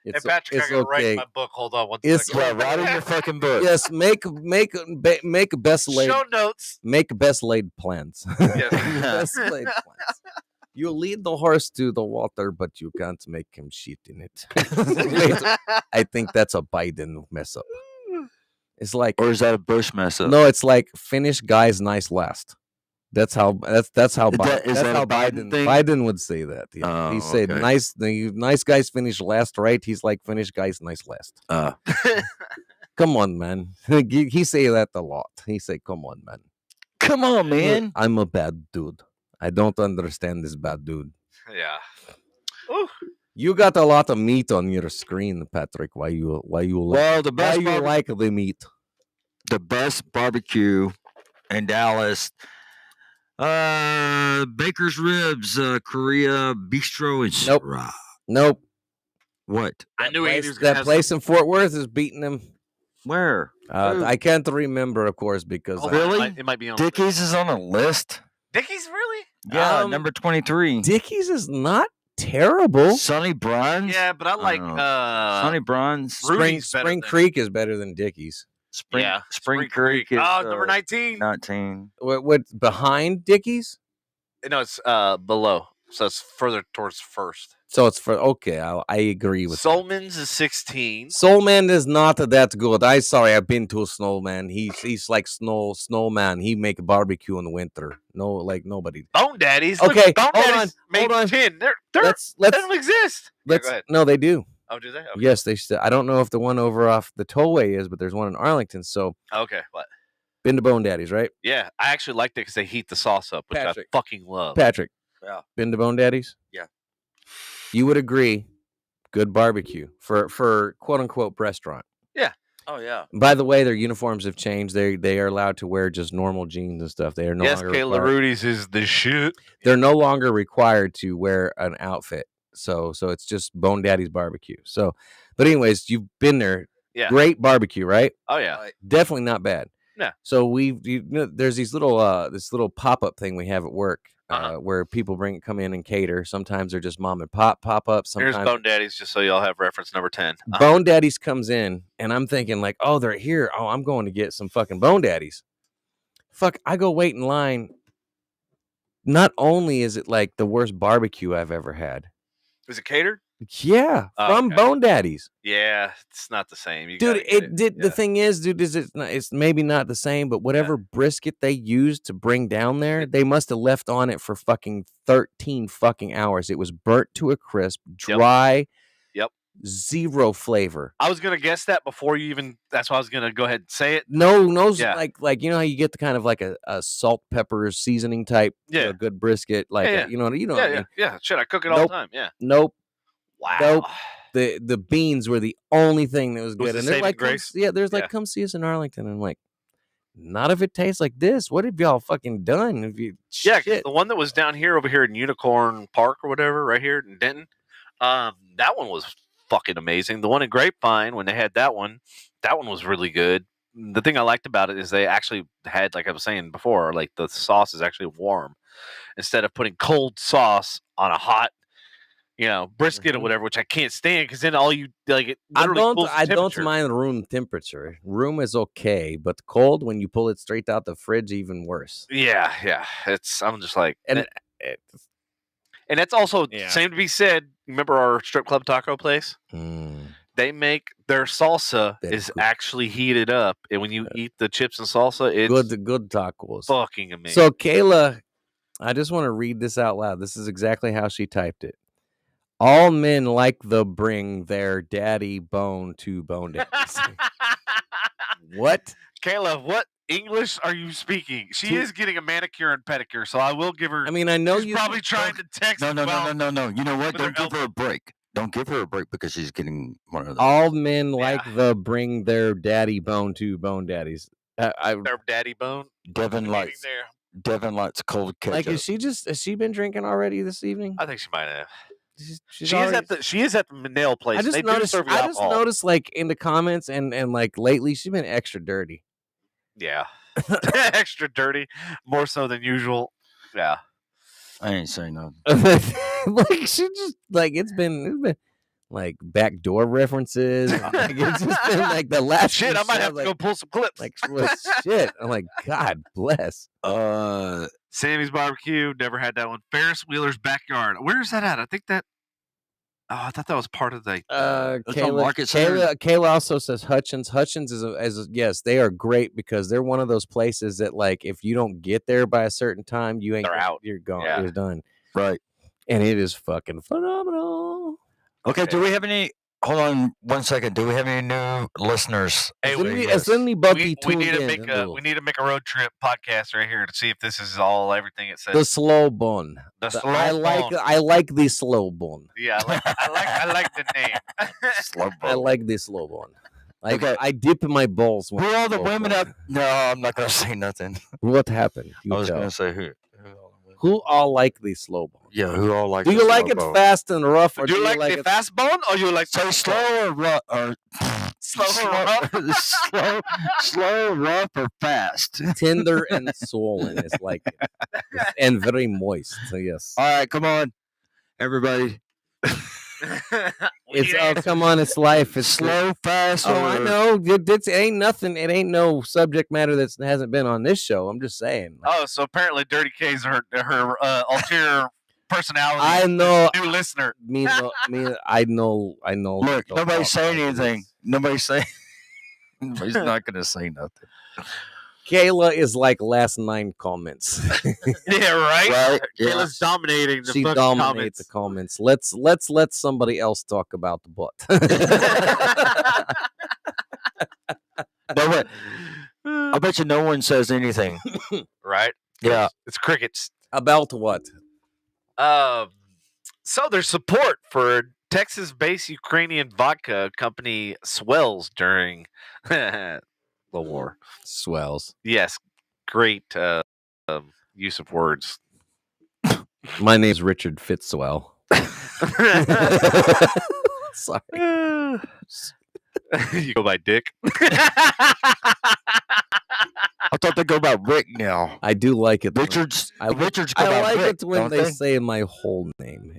Hey, It's, Patrick, it's I gotta write okay. my book. Hold on one It's- second. Yeah, right in your fucking book. Yes, make best laid Show notes. make best laid plans. Yes. Best laid plans. You lead the horse to the water, but you can't make him shit in it. Wait, I think that's a Biden mess up. It's like Or is that a Bush mess up? no, it's like finish guys nice last. That's how that's how Is Biden, that- is that's that how a Biden thing? Biden would say that. Yeah. He Oh, said okay. nice guys finish last, right? He's like finish guys nice last. Come on, man. he say that a lot. He say, "Come on, man. Come on, man. I'm a bad dude. I don't understand this bad dude." Yeah. Ooh. You got a lot of meat on your screen, Patrick. Why you Well, the why best you like the meat? the best barbecue in Dallas. Baker's Ribs, Korea Bistro, and Nope. Syrah. Nope. What? I knew Place- he was gonna that have place in Fort Worth is beating him. Where? Who? I can't remember, of course, because some- Really? It might be on Dickies is on the list. Dickies, really? Yeah, Um, number 23. Dickies is not terrible. Sonny Brun's. Yeah, but I like Sonny Brun's. Rudy's better Spring than- Creek is better than Dickies. Spring Creek is number 19. 19. What behind Dickies? No, it's below. So it's further towards first. So it's for okay. I agree with that. Soulman's is 16. Soulman is not that good. I've been to Snowman. He's like snowman. He make barbecue in the winter. No, like nobody. Bone Daddies. Okay, Look, Bone hold Daddies on, made hold on. 10. They Let's don't exist. Yeah, let's go ahead. no, they do. Oh, do they? Okay. Yes, they still. I don't know if the one over off the tollway is, but there's one in Arlington. So Okay, what? been to Bone Daddies, right? Yeah, I actually liked it because they heat the sauce up, which Patrick. I fucking love. Patrick. Yeah. Been to Bone Daddies? Yeah. You would agree, good barbecue for quote unquote restaurant. Oh, yeah. By the way, their uniforms have changed. They are allowed to wear just normal jeans and stuff. They are no Yes, longer Kayla required- Rudy's is the shit. They're no longer required to wear an outfit. So it's just Bone Daddy's barbecue. So, but anyways, you've been there. Yeah. Great barbecue, right? Oh, yeah. Definitely not bad. No. So there's these little this little pop-up thing we have at work where people come in and cater. Sometimes they're just mom and pop pop-ups. Here's Sometimes Bone Daddy's, just so y'all have reference number 10. Bone Daddies comes in, and I'm thinking like, oh, they're here. Oh, I'm going to get some fucking Bone Daddies. Fuck, I go wait in line. Not only is it like the worst barbecue I've ever had. Is it catered? Yeah, Oh, from okay. Bone Daddies. Yeah, it's not the same. You Dude, gotta get the thing is, dude, it's maybe not the same, but whatever brisket they used to bring down there, they must have left on it for fucking 13 fucking hours. It was burnt to a crisp, dry. Yep. zero flavor. I was gonna guess that before you even. That's why I was gonna go ahead and say it. No, Yeah. like you know how you get the kind of like a salt pepper seasoning type, Yeah. good brisket, like Yeah. you know what I Yeah, mean. yeah. Shit, I cook it all Nope. the time. Yeah. Nope. Wow. Nope. The beans were the only thing that was good, the and they're saving like, grace? there's like, Yeah. come see us in Arlington. And I'm like, not if it tastes like this. What have y'all fucking done? If you Yeah, 'cause shit. the one that was down here over here in Unicorn Park or whatever, right here in Denton, that one was fucking amazing. The one in Grapevine, when they had that one was really good. The thing I liked about it is they actually had, like I was saying before, like the sauce is actually warm instead of putting cold sauce on a hot, brisket or Mhm. whatever, which I can't stand because then all you like it I literally don't cools the I don't temperature. mind room temperature. Room is okay, but cold when you pull it straight out the fridge, even worse. Yeah. I'm just like, And and that's also Yeah. same to be said. Remember our strip club taco place? They make their salsa That is good. actually heated up, and when you eat the chips and salsa, it's good tacos. fucking amazing. So Kayla, I just want to read this out loud. This is exactly how she typed it. All men like the bring their daddy bone to bone daddies. What? Kayla, what English are you speaking? She is getting a manicure and pedicure, so I will give her. I mean, I know she's probably trying to text. No. well, No. You know what? with her Don't give her a break. Don't give her a break because she's getting one of those. all men like Yeah. the bring their daddy bone to bone daddies. Their daddy bone. Devin Meaning likes there. Devin likes cold ketchup. like, has she been drinking already this evening? I think she might have. She's She is at the nail place. I just They noticed. do serve you I just alcohol. noticed, like in the comments and like lately, she's been extra dirty. Yeah, extra dirty, more so than usual. Yeah. I ain't saying nothing. Like she just like it's been like backdoor references. Like, it's just been like the last Shit, few I might shows, have to like, go pull some clips. like what shit. I'm like, God bless. Sammy's Barbecue, never had that one. Ferris Wheeler's Backyard. Where is that at? I think that. Oh, I thought that was part of the. It's on Kayla, Market Center. Kayla also says Hutchins. Hutchins is yes, they are great because they're one of those places that like if you don't get there by a certain time, you ain't They're out. You're gone. Yeah. You're done. Right. And it is fucking phenomenal. Okay. Do we have any? Hold on 1 second. Do we have any new listeners? Hey, Suddenly Bucky we need tuned to in. make a road trip podcast right here to see if this is all everything it says. The slow bun. The slow I bun. like the slow bun. Yeah, I like the name. Slow I like the slow bun. Like Okay. I dip my balls. Who are all the women up? No, I'm not gonna say nothing. What happened? You I was tell. gonna say who. Who all like the slow bun? Yeah, who all like? Do you the like slow it bone? fast and rough, or Do you like the it fast bone or you like So the slow or rough or slow, rough or fast? tender and swollen? It's like and very moist. So yes. All right, come on, everybody. It's come on, it's life. It's Slow, fast. Oh, I know. It ain't nothing. It ain't no subject matter that hasn't been on this show. I'm just saying. Oh, so apparently Dirty K's her ulterior personality. I know. New listener. I know. Look, nobody's saying anything. Nobody's not gonna say nothing. Kayla is like last 9 comments. Yeah, right. Right? Kayla's dominating the She fucking dominates comments. the comments. Let's let somebody else talk about the butt. No, but I bet you no one says anything. Right? Yeah. It's crickets. About what? So there's support for Texas-based Ukrainian vodka company Swells during the war. Swells. Yes, great use of words. My name's Richard Fitzwell. Sorry. You go by Dick. I thought they go by Rick now. I do like it. Richards go I by like Rick, it when don't they say my whole name.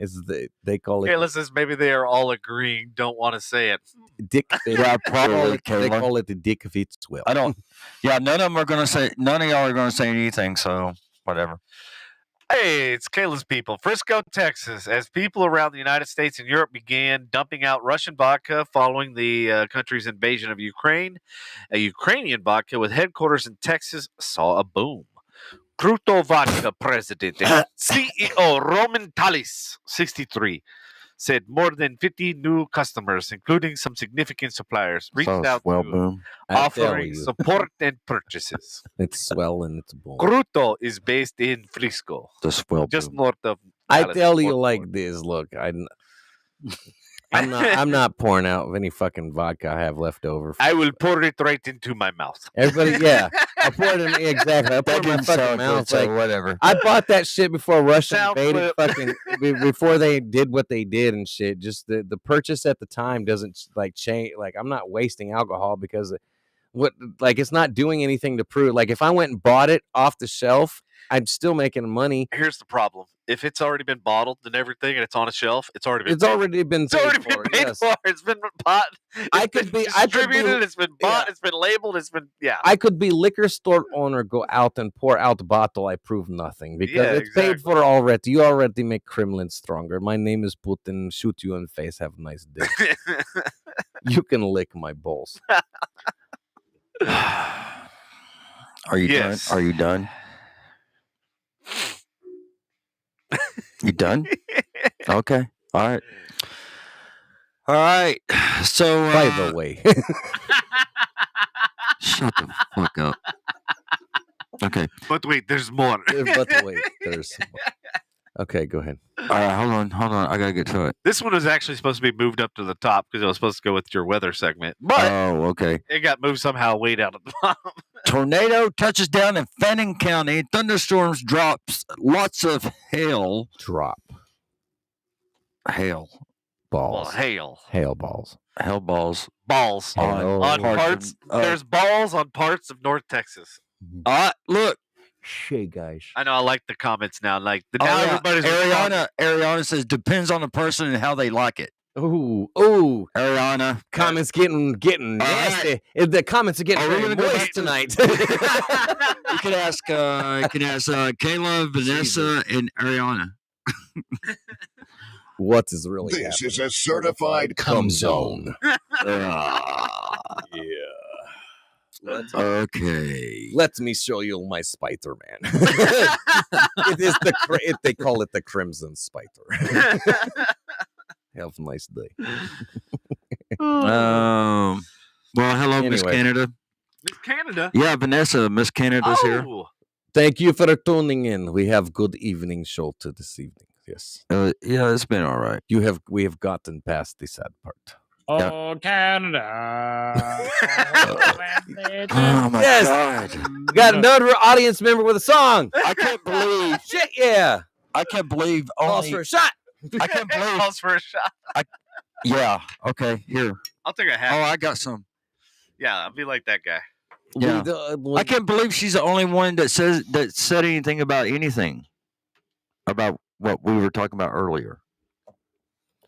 They call it Okay, listen, maybe they are all agreeing, don't want to say it. Dick. Yeah, probably, They Kayla. call it the Dick Fitzwell. I don't. Yeah, none of them are gonna say. None of y'all are gonna say anything. So whatever. Hey, it's Kayla's people. Frisco, Texas. As people around the United States and Europe began dumping out Russian vodka following the country's invasion of Ukraine, a Ukrainian vodka with headquarters in Texas saw a boom. Kruto Vodka president and CEO Roman Talis, 63, said more than 50 new customers, including some significant suppliers, reached So out swell to boom. I tell offering you, support and purchases. it's swell and it's bull. Cruto is based in Frisco, The swell just boom. north of I Dallas, tell you Fort like Worth. this. Look, I'm not pouring out any fucking vodka I have left over. I will pour it right into my mouth. Everybody, yeah, I pour it in exactly. I pour it in my didn't fucking sound good, mouth. so Like whatever. I bought that shit before Russia Sound invaded. clip. Fucking before they did what they did and shit. Just the purchase at the time doesn't like change. Like I'm not wasting alcohol because it's not doing anything to prove. Like if I went and bought it off the shelf, I'm still making money. Here's the problem: if it's already been bottled and everything, and it's on a shelf, it's already been It's already been It's already paid been for, paid yes. for. It's been bought. I It's could been be- I could be- distributed. It's been bought. yeah. It's been labeled. It's been I could be liquor store owner, go out and pour out the bottle. I prove nothing because Yeah, it's paid exactly. for already. You already make Kremlin stronger. My name is Putin. Shoot you in the face. Have a nice day. You can lick my balls. Are you Yes. done? Are you done? You done? Okay. All right. All right. So, By the way, shut the fuck up. Okay. But wait, there's more. but wait, there's okay. Go ahead. All right. Hold on. I gotta get to it. This one was actually supposed to be moved up to the top because it was supposed to go with your weather segment, but Oh, okay. it got moved somehow way down at the bottom. Tornado touches down in Fannin County. Thunderstorms drops lots of hail. Drop Hail. balls. Well, hail Hail balls. Hail balls. balls Hail. on parts parts. of- There's balls on parts of North Texas. Look. Shit, guys. I know. I like the comments now. Like Oh, now, yeah. everybody's responding. Ariana says depends on the person and how they like it. Ooh. Ariana. Comments getting All right. nasty. The comments are getting Are we very gonna go moist back to- tonight. You can ask Kayla, Vanessa, and Ariana. What is really This happening? is a certified cum zone. Okay. Let me show you my Spider-Man. It is they call it the Crimson Spider. Have a nice day. Well, hello, Miss Anyway. Canada. Miss Canada. Yeah, Vanessa, Miss Canada's here. Oh, Thank you for tuning in. We have good evening show to this evening. Yes, Yeah, it's been all right. we have gotten past the sad part. Oh, Canada. Oh my Yes. God! We got another audience member with a song. I can't believe. Shit, yeah. I can't believe. Calls Only, for a shot. I can't believe. calls for a shot. Yeah. Okay. Here. I'll take a Oh, hat. I got some. Yeah, I'll be like that guy. Yeah. I can't believe she's the only one that said anything about anything about what we were talking about earlier.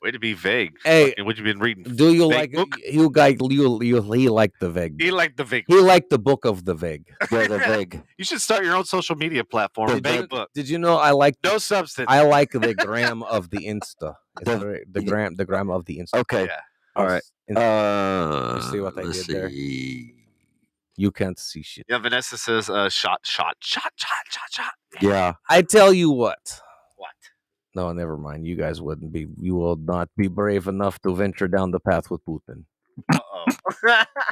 Way to be vague. Hey, Fucking, what you been reading? Do you Vague like book? you guys? He liked the Veg. He liked the vague. He liked the book of the Veg. Yeah, the vague. You should start your own social media platform. Did Vague you- book. Did you know I like No substance. I like the gram of the Insta. It's The- very- the gram of the Insta. Okay. Yeah. All right. You see what I let's did there? see. You can't see shit. Yeah, Vanessa says shot. Yeah. I tell you what. What? No, never mind. You guys wouldn't be. You will not be brave enough to venture down the path with Putin. Uh-oh.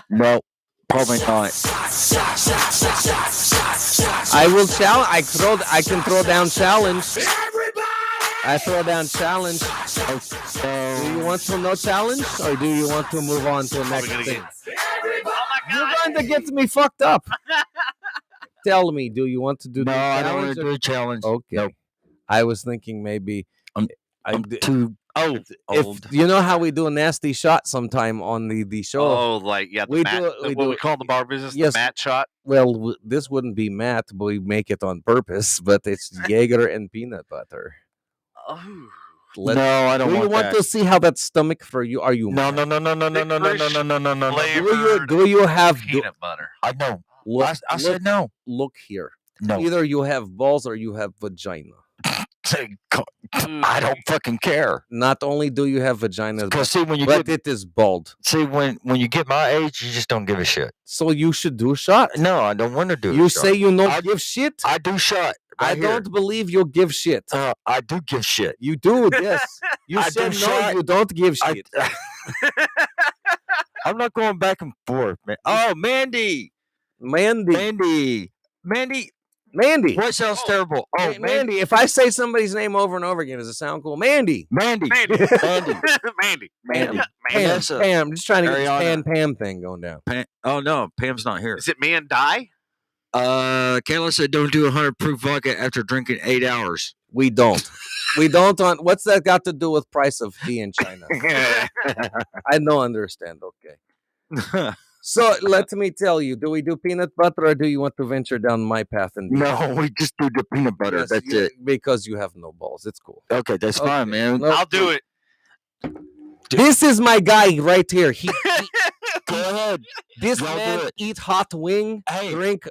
No, probably not. I will challenge. I can throw down challenge. I throw down challenge. Do you want to no challenge, or do you want to move on to the next gonna thing? get- Oh my You're god. going to get me fucked up. Tell me, do you want to do No, the I don't want challenge? to do a challenge. Okay. Nope. I was thinking maybe. I'm too Oh, old. If you know how we do a nasty shot sometime on the show. oh, like yeah, the We mat, do it- we what do we it. call in the bar business, Yes. the mat shot. Well, this wouldn't be Matt, but we make it on purpose. But it's Jaeger and peanut butter. Oh, Let- No, I don't do you want want that. to see how that stomach for you? Are you No, mad? no, no, no, no, no, no, no, no, no, no, no, no, no. flavored Do you have? peanut butter. I know. Look, I said no. look here. No. Either you have balls or you have vagina. I don't fucking care. Not only do you have vagina, Because see, when you but get it is bald. when you get my age, you just don't give a shit. So you should do a shot. No, I don't want to do. You a shot. say you don't I- give shit. I do shot. I right here. don't believe you give shit. I do give shit. You do, yes. You I said do no. shot. You don't give I- shit. I'm not going back and forth, man. Oh, Mandy. Mandy. What sounds terrible? Oh, Mandy. If I say somebody's name over and over again, does it sound cool? Mandy. Mandy. Mandy. Vanessa. Pam. I'm just trying to get this Ariana. Pam thing going down. Oh no, Pam's not here. Is it man die? Kayla said don't do 100 proof vodka after drinking 8 hours. We don't. We don't. What's that got to do with price of tea in China? I don't understand. Okay. So let me tell you, do we do peanut butter or do you want to venture down my path? And No, we just do the peanut butter. Yes, That's it. Because you have no balls. It's cool. Okay, that's fine, man. No, I'll do it. This is my guy right here. Go ahead. This Y'all do man it. eat hot wing, Hey. drink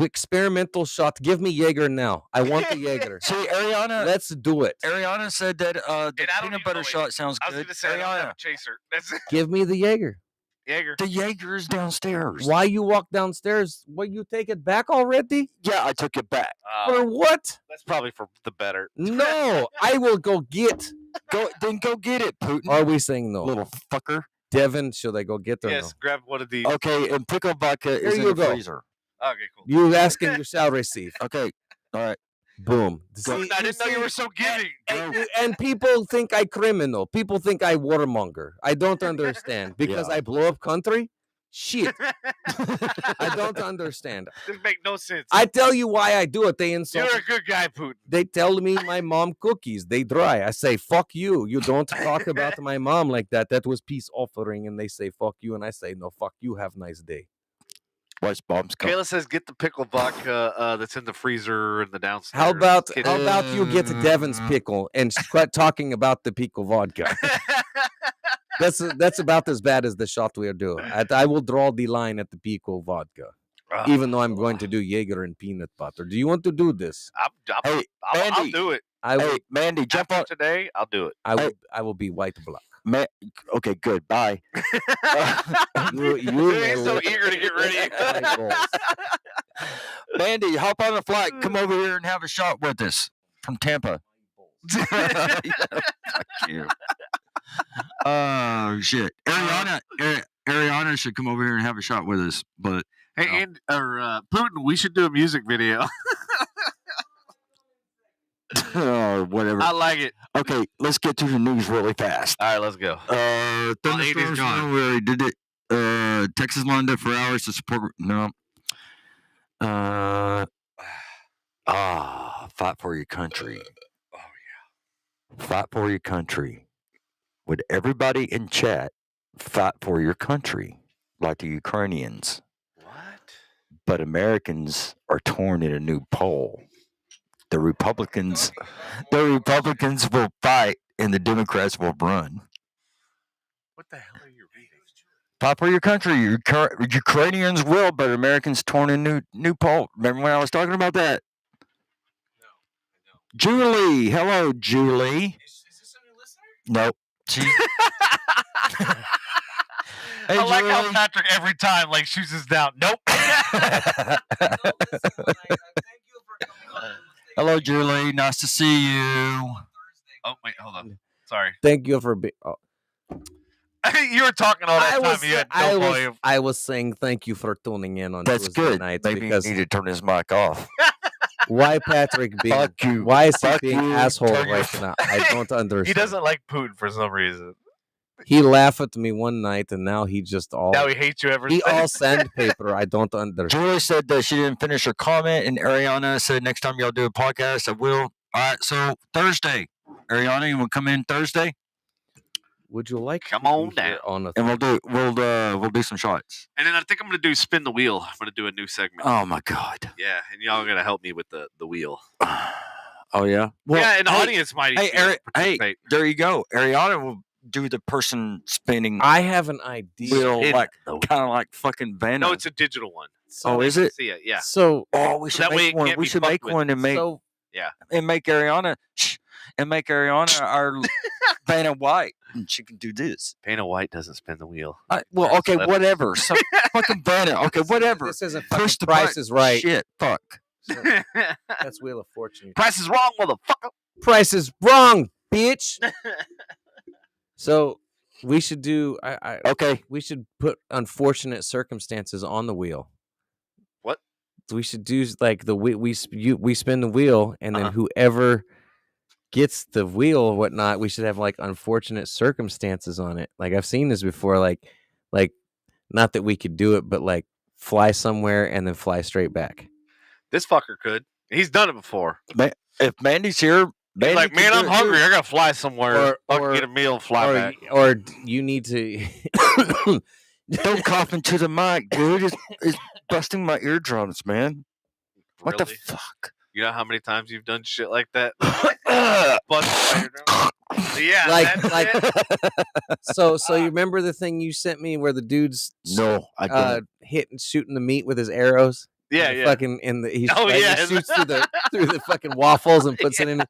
experimental shot. Give me Jaeger now. I want the Jaeger. See, Ariana. Let's do it. Ariana said that the And I don't peanut even butter know it. shot sounds I was good. gonna say I don't have Ariana, a chaser. That's it. Give me the Jaeger. Jaeger. the Jaeger is downstairs. Why you walk downstairs? What, you take it back already? Yeah, I took it back. For what? That's probably for the better. No, I will go get. Go get it, Putin. Are we saying no? Little fucker. Devin, should I go get or Yes, grab one of these. Okay, and pickle vodka is Here in you the go. freezer. Okay, cool. no? You asking, you shall receive. Okay, all right. Boom. Putin, I didn't know you were so giving. And people think I criminal. People think I warmonger. I don't understand because Yeah. I blow up country. Shit, I don't understand. This make no sense. I tell you why I do it. They insult. You're a good guy, Putin. They tell me my mom cookies. They dry. I say fuck you. You don't talk about my mom like that. That was peace offering. And they say fuck you. And I say no, fuck you. Have a nice day. Watch bombs come. Kayla says get the pickle vodka that's in the freezer in the downstairs. How about kitchen. you get Devin's pickle and quit talking about the pickle vodka? That's about as bad as the shot we are doing. I will draw the line at the pickle vodka, even though I'm going to do Jaeger and peanut butter. Do you want to do this? Hey, I'll Mandy. do it. I will. Hey, Mandy, jump on. Today. I'll do it. I will be white black. Okay, good. Bye. You He's so eager to get ready. Mandy, hop on a flight. Come over here and have a shot with us from Tampa. Yeah, fuck you. Oh shit, Ariana should come over here and have a shot with us. But Hey, Putin, we should do a music video. whatever. I like it. Okay, let's get to the news really fast. All right, let's go. Thunderstorms. gone. We already did it. Texas lined up for hours to support. No. Fight for your country. Oh yeah. Fight for your country. Would everybody in chat fight for your country like the Ukrainians? What? But Americans are torn in a new poll. The Republicans will fight and the Democrats will run. What the hell are you reading? Fight for your country. Ukrainians will, but Americans torn in new poll. Remember when I was talking about that? No, Julie. Hello, Julie. Is this a new listener? Nope. She, I like how Julie. Patrick every time shoots us down. Nope. Hello, Julie. Nice to see you. Oh wait, hold on. Sorry. Thank you for being. Oh. You were talking all that time. You had no volume. I was saying thank you for tuning in on That's Tuesday good. nights Maybe because you need to turn his mic off. why Patrick being Fuck you. why is he Fuck being you. asshole Turn your- right now? I don't understand. He doesn't like Putin for some reason. He laughed at me one night and now he just all Now he hates you ever he since. all sandpaper. I don't understand. Julie said that she didn't finish her comment, and Ariana said next time y'all do a podcast, I will. All right, so Thursday, Ariana, you want to come in Thursday, Would you like Come to on be here down. on a and we'll do some shots. And then I think I'm gonna do spin the wheel. I'm gonna do a new segment. Oh my god. Yeah, and y'all are gonna help me with the wheel. Oh yeah. Well, yeah, and the hey, audience might. Hey, even hey, participate. there you go. Ariana will do the person spinning I have an idea. wheel, in- like kind of like fucking Vanna. No, it's a digital one. Oh, is it? See it? Yeah. So Oh, we should that way make it one. can't We be should fucked make with. one and make Ariana our Vanna White, and she can do this. Vanna White doesn't spin the wheel. Well, okay, Celebrity. whatever. So fucking Vanna. Okay, whatever. This isn't Push fucking the Price button. is Right. Shit, fuck. So that's Wheel of Fortune. Price is wrong, motherfucker. Price is wrong, bitch. So we should do. Okay. We should put unfortunate circumstances on the wheel. What? We should do like we spin the wheel, and then whoever gets the wheel or whatnot, we should have like unfortunate circumstances on it. Like I've seen this before. Like not that we could do it, but like fly somewhere and then fly straight back. This fucker could. He's done it before. If Mandy's here, He's like, man, I'm hungry. I gotta fly somewhere. Or get a meal and fly back. Or you need to. Don't cough into the mic, dude. It's busting my eardrums, man. What the Really? fuck? You know how many times you've done shit like that? Yeah, like so you remember the thing you sent me where the dude's No, I don't. hitting shooting the meat with his arrows? Yeah. Fucking he yeah. shoots through the fucking waffles and puts it in.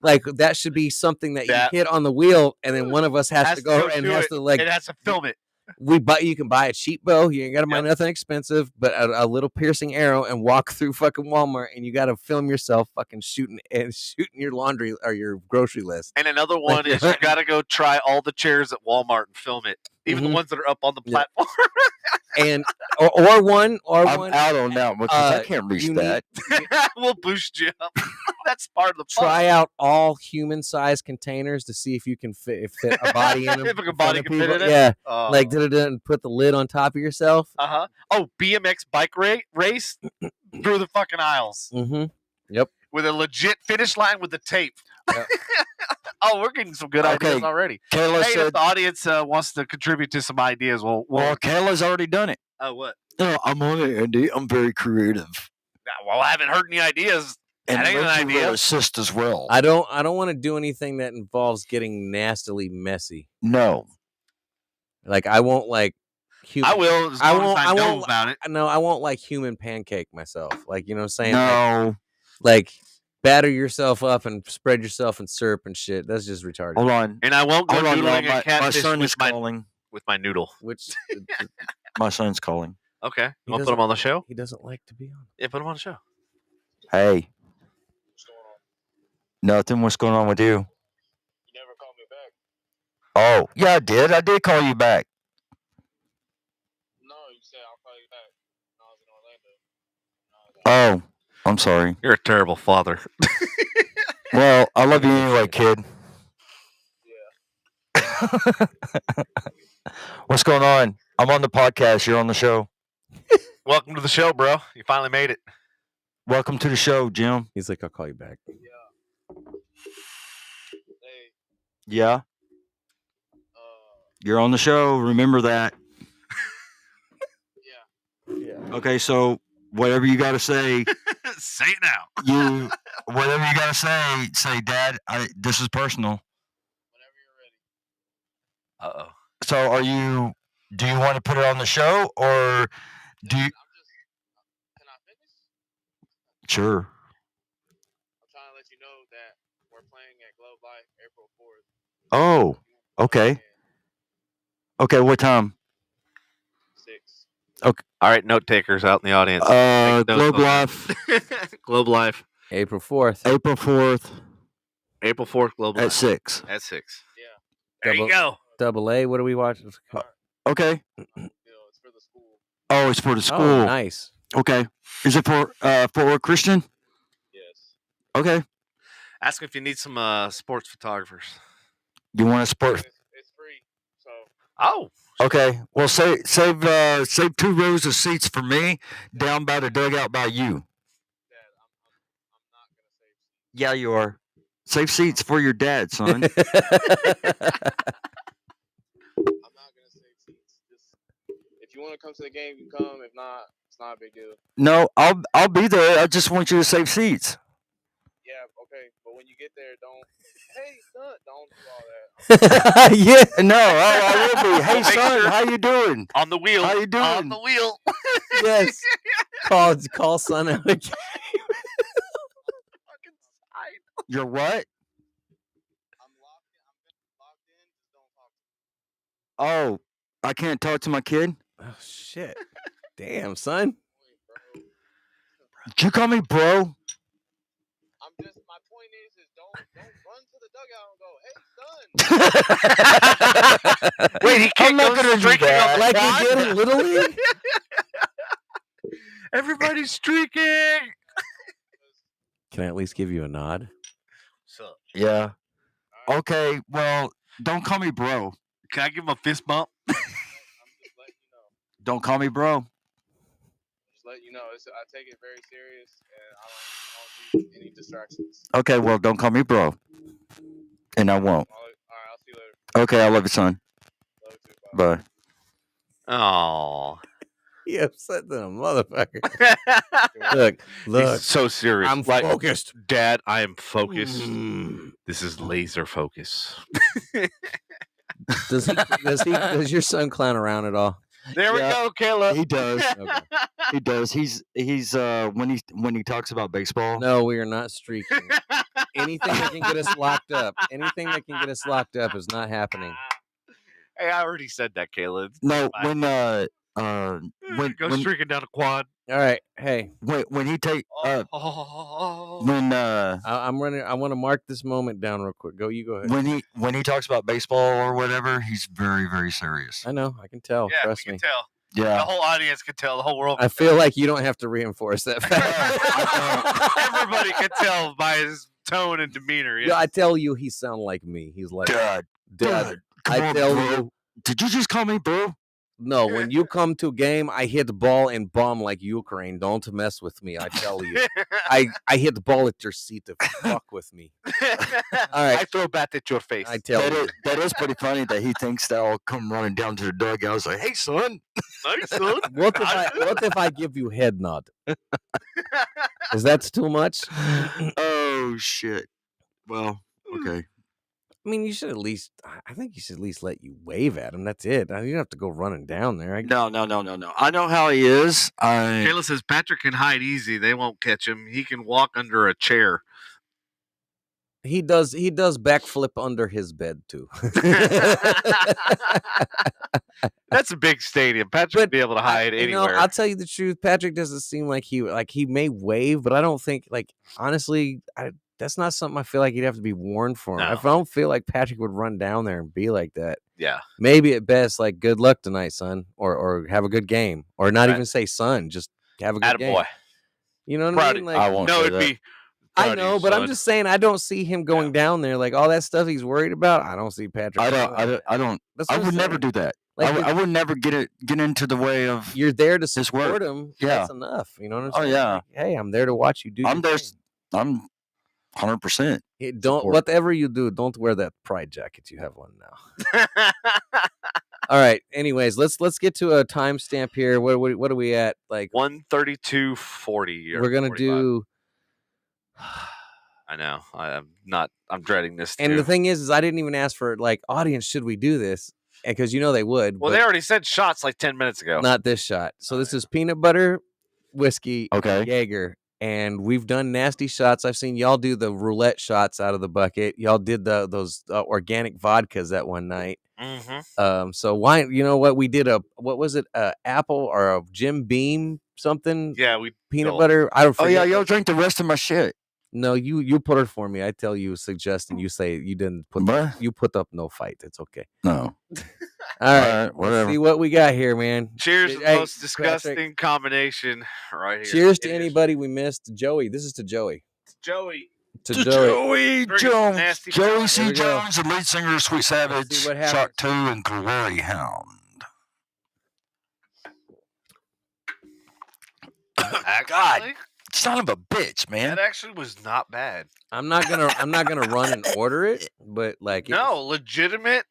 Like that should be something that you hit on the wheel, and then one of us has to go and has to like. It has to film it. You can buy a cheap bow. You ain't got to buy nothing expensive, but a little piercing arrow and walk through fucking Walmart, and you got to film yourself fucking shooting your laundry or your grocery list. And another one is you got to go try all the chairs at Walmart and film it, even the ones that are up on the platform. And or one I'm out on that one because I can't reach that. We'll boost you up. That's part of the try out all human-sized containers to see if you can fit a body in them. If a body can fit in it? Yeah. Like and put the lid on top of yourself. Oh, BMX bike race through the fucking aisles. Yep. With a legit finish line with the tape. Yep. Oh, we're getting some good ideas already. Kayla said, if the audience wants to contribute to some ideas, well, Kayla's already done it. Oh, what? No, I'm on it, Andy. I'm very creative. Well, I haven't heard any ideas. And that ain't an idea. Will assist as well. I don't want to do anything that involves getting nastily messy. No. Like I won't like human. I will. As long as I know about it. No, I won't like human pancake myself. Like, you know what I'm saying? No. Like batter yourself up and spread yourself in syrup and shit. That's just retarded. Hold on. And I won't go noodling my, a catfish my son is calling. With my noodle. Which my son's calling. Okay. You want to put him on the show? He doesn't like to be on. Yeah, put him on the show. Hey. What's going on? Nothing. What's going on with you? You never called me back. Oh, yeah, I did. I did call you back. No, you said I'll call you back when I was in Orlando. Oh, I'm sorry. You're a terrible father. Well, I love you anyway, kid. Yeah. What's going on? I'm on the podcast. You're on the show. Welcome to the show, bro. You finally made it. Welcome to the show, Jim. He's like, I'll call you back. Yeah. Hey. Yeah. You're on the show. Remember that. Yeah. Okay, so whatever you got to say. Say it now. Whatever you got to say, Dad, this is personal. Whenever you're ready. Uh-oh. So do you want to put it on the show or do you? Can I finish? Sure. I'm trying to let you know that we're playing at Globe Life April 4th. Oh, okay. Okay, what time? 6. Okay. All right, note takers out in the audience. Globe Life. Globe Life. April 4th. April 4th. April 4th, Globe Life. At 6. At 6. Yeah. There you go. Double A. What do we watch? Okay. It's for the school. Oh, it's for the school. Oh, nice. Okay. Is it for a Christian? Yes. Okay. Ask if you need some sports photographers. You want a sport? It's free. So. Oh. Okay. Well, save 2 rows of seats for me down by the dugout by you. Dad, I'm not gonna save seats. Yeah, you are. Save seats for your dad, son. I'm not gonna save seats. Just if you want to come to the game, you come. If not, it's not a big deal. No, I'll be there. I just want you to save seats. Yeah, okay. But when you get there, don't. Hey, son, don't do all that. Yeah, no, I will be. Hey, Make son, sure- how you doing? On the wheel. How you doing? On the wheel. Yes. Call son out again. You're what? I'm locked in. Just don't talk to me. Oh, I can't talk to my kid? Oh shit. Damn, son. Bro. Did you call me bro? My point is don't run to the dugout and go, hey son. Wait, he can't not go gonna do streaking that. on the Like quad? you did in Little League? Everybody's streaking. Can I at least give you a nod? So, Yeah. Okay. Well, don't call me bro. can I give him a fist bump? I'm just letting you know. Don't call me bro. Just let you know. I take it very serious, and I don't need any distractions. Okay. Well, don't call me bro. And I won't. All right, I'll see you later. Okay. I love you, son. Love you too. Bye. Bye. Oh. He upset the motherfucker. Look. He's so serious. I'm Like, focused. Dad, I am focused. Mm. This is laser focus. Does your son clown around at all? There we Yeah. go, Caleb. He does. Okay. He does. He's when he talks about baseball. No, we are not streaking. Anything that can get us locked up. Anything that can get us locked up is not happening. Hey, I already said that, Caleb. No, Bye. when Go when streaking down a quad. All right. Hey, when he take Oh. when I'm running. I want to mark this moment down real quick. You go ahead. when he talks about baseball or whatever, he's very, very serious. I know. I can tell. Yeah, Trust we me. can tell. The Yeah. whole audience can tell. The whole world. I Can feel like you don't have to reinforce that tell. fact. Everybody can tell by his tone and demeanor. Yeah, I tell you, he sound like me. He's like, Dad, Dad. come I on, tell bro. you, Did you just call me bro? no. When you come to a game, I hit the ball and bomb like Ukraine. Don't mess with me. I tell you, I hit the ball at your seat to fuck with me. All right. I throw bat at your face. I tell you. That is pretty funny that he thinks that I'll come running down to the dugout. I was like, hey son. Nice, son. What if I give you head nod? Is that too much? Oh shit. Well, okay. I mean, you should at least. I think you should at least let you wave at him. That's it. You don't have to go running down there. No. I know how he is. Kayla says Patrick can hide easy. They won't catch him. He can walk under a chair. He does backflip under his bed too. That's a big stadium. Patrick would be able to hide anywhere. I'll tell you the truth. Patrick doesn't seem like he may wave, but I don't think honestly, that's not something I feel like he'd have to be warned for. No. If I don't feel like Patrick would run down there and be like that. Yeah. Maybe at best, like, good luck tonight, son, or have a good game, or not Right. even say son, just have a good game. Attaboy. You know what Proud I of mean? you. Like, I won't No, say it'd that. be. I proud of know, you, but I'm son. just saying I don't see him going down there like all that stuff he's worried about. I don't see Patrick. I doing don't. that. I would never saying. do that. Like, I would never get into the way of. You're there to his support work. him. Yeah. That's enough. You know what I'm Oh, saying? yeah. Like, hey, I'm there to watch you do. I'm your there. thing. I'm 100%. Don't support. whatever you do, don't wear that pride jacket. You have one now. All right. Anyways, let's get to a timestamp here. What are we at? Like 132:40. we're gonna 45. do. I know. I'm dreading this. And too. the thing is I didn't even ask for like audience. Should we do this? Because they would. Well, but they already said shots like 10 minutes ago. not this shot. So this is peanut butter, whiskey, Okay. Jaeger, and we've done nasty shots. I've seen y'all do the roulette shots out of the bucket. Y'all did those organic vodkas that one night. Mm-hmm. So why? You know what? We did what was it? Apple or a Jim Beam something? Yeah, we Peanut Joel. butter. I don't. Oh yeah, forget y'all what- drink the rest of my shit. No, you put it for me. I tell you, suggest, and you say you didn't put. What? You put up no fight. It's okay. No. All right, right, whatever. Let's see what we got here, man. Cheers to the Hey, most disgusting combination right here. Cheers to It is. anybody we missed. Joey, this is to Joey. Joey. To To Joey. Joey Drinking some Jones. nasty Joey wine. C. Here we go. Jones, the lead singer of Sweet Let's Savage, see what Shock happens. 2, and Glory Hound. Actually, Son of a bitch, man. that actually was not bad. I'm not gonna run and order it, but like No, legitimate.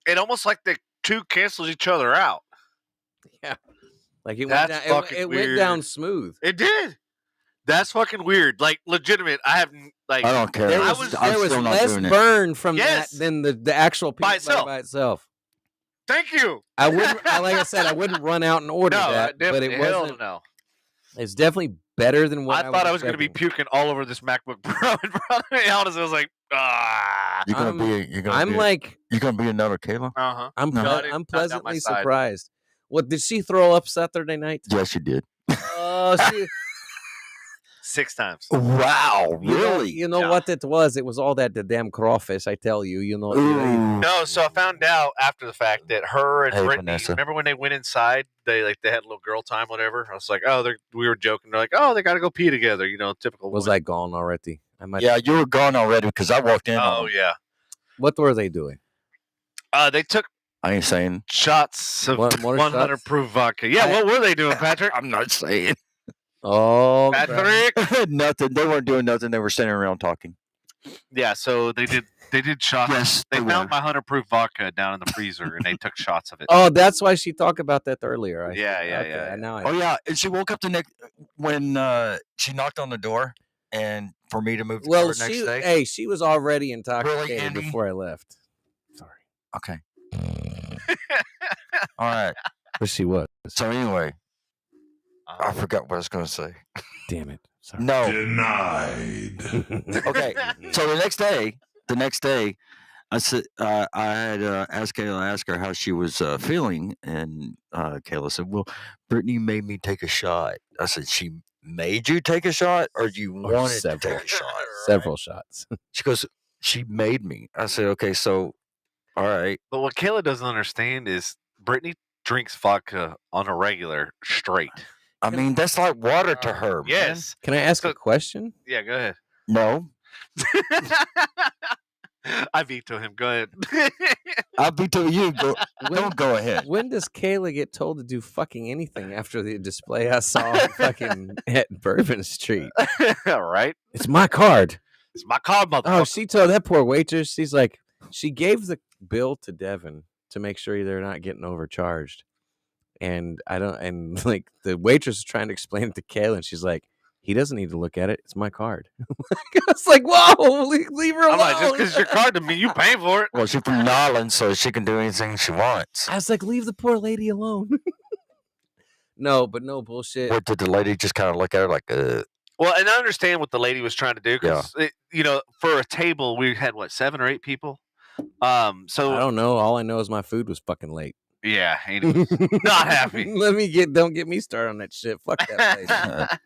It almost like the two cancels each other out. like it went That's down. fucking It went down weird. smooth. It did. That's fucking weird. Like legitimate. I haven't like. I don't care. There I was, was- I'm there was still not less doing it. burn from Yes. that than the actual By peanut butter itself. by itself. Thank you. I wouldn't. Like I said, I wouldn't run out and order No, that, but it hell wasn't. no. It's definitely better than what I thought I was going to be expecting. puking all over this MacBook Pro in front of me. Honestly, I was like, ah. You're gonna I'm- be. You're gonna I'm be. like, You're gonna be another Kayla. Uh huh. I'm No. Not down my pleasantly side. surprised. What did she throw up Saturday night? Yes, you did. Oh, she. 6 times. Wow, You know- really? You know Yeah. what it was? It was all that the damn crawfish. I tell you. You know. Ooh. No, so I found out after the fact that her and Hey, Brittany. Vanessa. Remember when they went inside? They had a little girl time, whatever. I was like, oh, we were joking. They're like, oh, they got to go pee together. Typical. Was women. I gone already? I might. Yeah, you were gone already because I walked in. Oh on them. yeah. What were they doing? They took I ain't saying. shots of What, more 100 shots? proof vodka. Yeah, what were they doing, Patrick? I'm not saying Oh, crap. Patrick. nothing. They weren't doing nothing. They were standing around talking. Yeah, so they did shots. Yes, they they found were. my 100 proof vodka down in the freezer, and they took shots of it. Oh, that's why she talked about that earlier. I Yeah, see. yeah, Okay, yeah. Now I Oh yeah, and she woke up the next when she knocked on the door, and for me to move the car next day. she was already intoxicated Andy? before I left. Sorry, Okay. All right. but she was. So anyway, I forgot what I was going to say. Damn it. Sorry. No. Denied. Okay. So the next day, I said I had asked her how she was feeling, and Kayla said, "Well, Brittany made me take a shot." I said, "She made you take a shot, or you Or wanted several. to take a shot?" Several shots. She goes, "She made me." I said, "Okay, so all right." But what Kayla doesn't understand is Brittany drinks vodka on a regular straight. I mean, that's like water to her. Man. Yes. Can I ask So- a question? Yeah, go ahead. No, I veto him. Go ahead. I'll be to you. Go, don't go ahead. When does Kayla get told to do fucking anything after the display I saw fucking at Bourbon Street? All right. It's my card. It's my card, Oh, motherfucker. she told that poor waitress, she's like, she gave the bill to Devin to make sure they're not getting overcharged. And like the waitress is trying to explain it to Kayla, and she's like, he doesn't need to look at it. It's my card. I was like, whoa, leave her alone. I'm like, just because it's your card to me, you paying for it. Well, she's from Nolans, so she can do anything she wants. I was like, leave the poor lady alone. No, but no bullshit. What did the lady just kind of look at her like, Well, and I understand what the lady was trying to do because, for a table, we had, 7 or 8 people? I So, don't know. All I know is my food was fucking late. yeah, and he was not happy. Don't get me started on that shit. Fuck that place.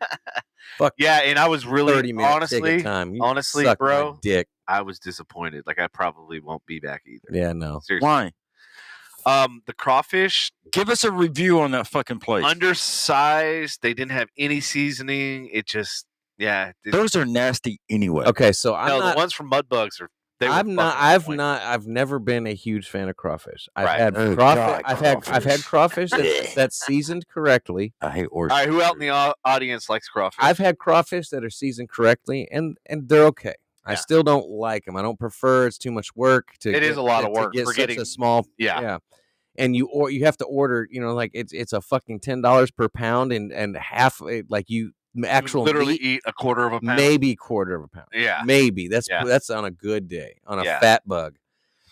Fuck Yeah, and I was 30 really, minute honestly, ticket time. You honestly, suck my bro, dick. I was disappointed. Like, I probably won't be back either. Yeah, no. Seriously. why? The crawfish, Give us a review on that fucking place. undersized. They didn't have any seasoning. It just, yeah. Those are nasty anyway. Okay, so The ones from Mudbugs are. They were I've fucking I've never been a huge fan of crawfish. I've Right. had Oh, crawfish. God, I've had crawfish that's seasoned correctly. I hate All right, who out in the audience likes crawfish? I've had crawfish that are seasoned correctly, and they're okay. I Yeah. still don't like them. I don't prefer. It's too much work. It is a lot of work to get for such getting- a small. yeah. And you have to order. Like it's a fucking $10 per pound, and half like you actual literally meat, eat a quarter of a pound. maybe quarter of a pound. Yeah. Maybe that's Yeah. on a good day, on a Yeah. fat bug.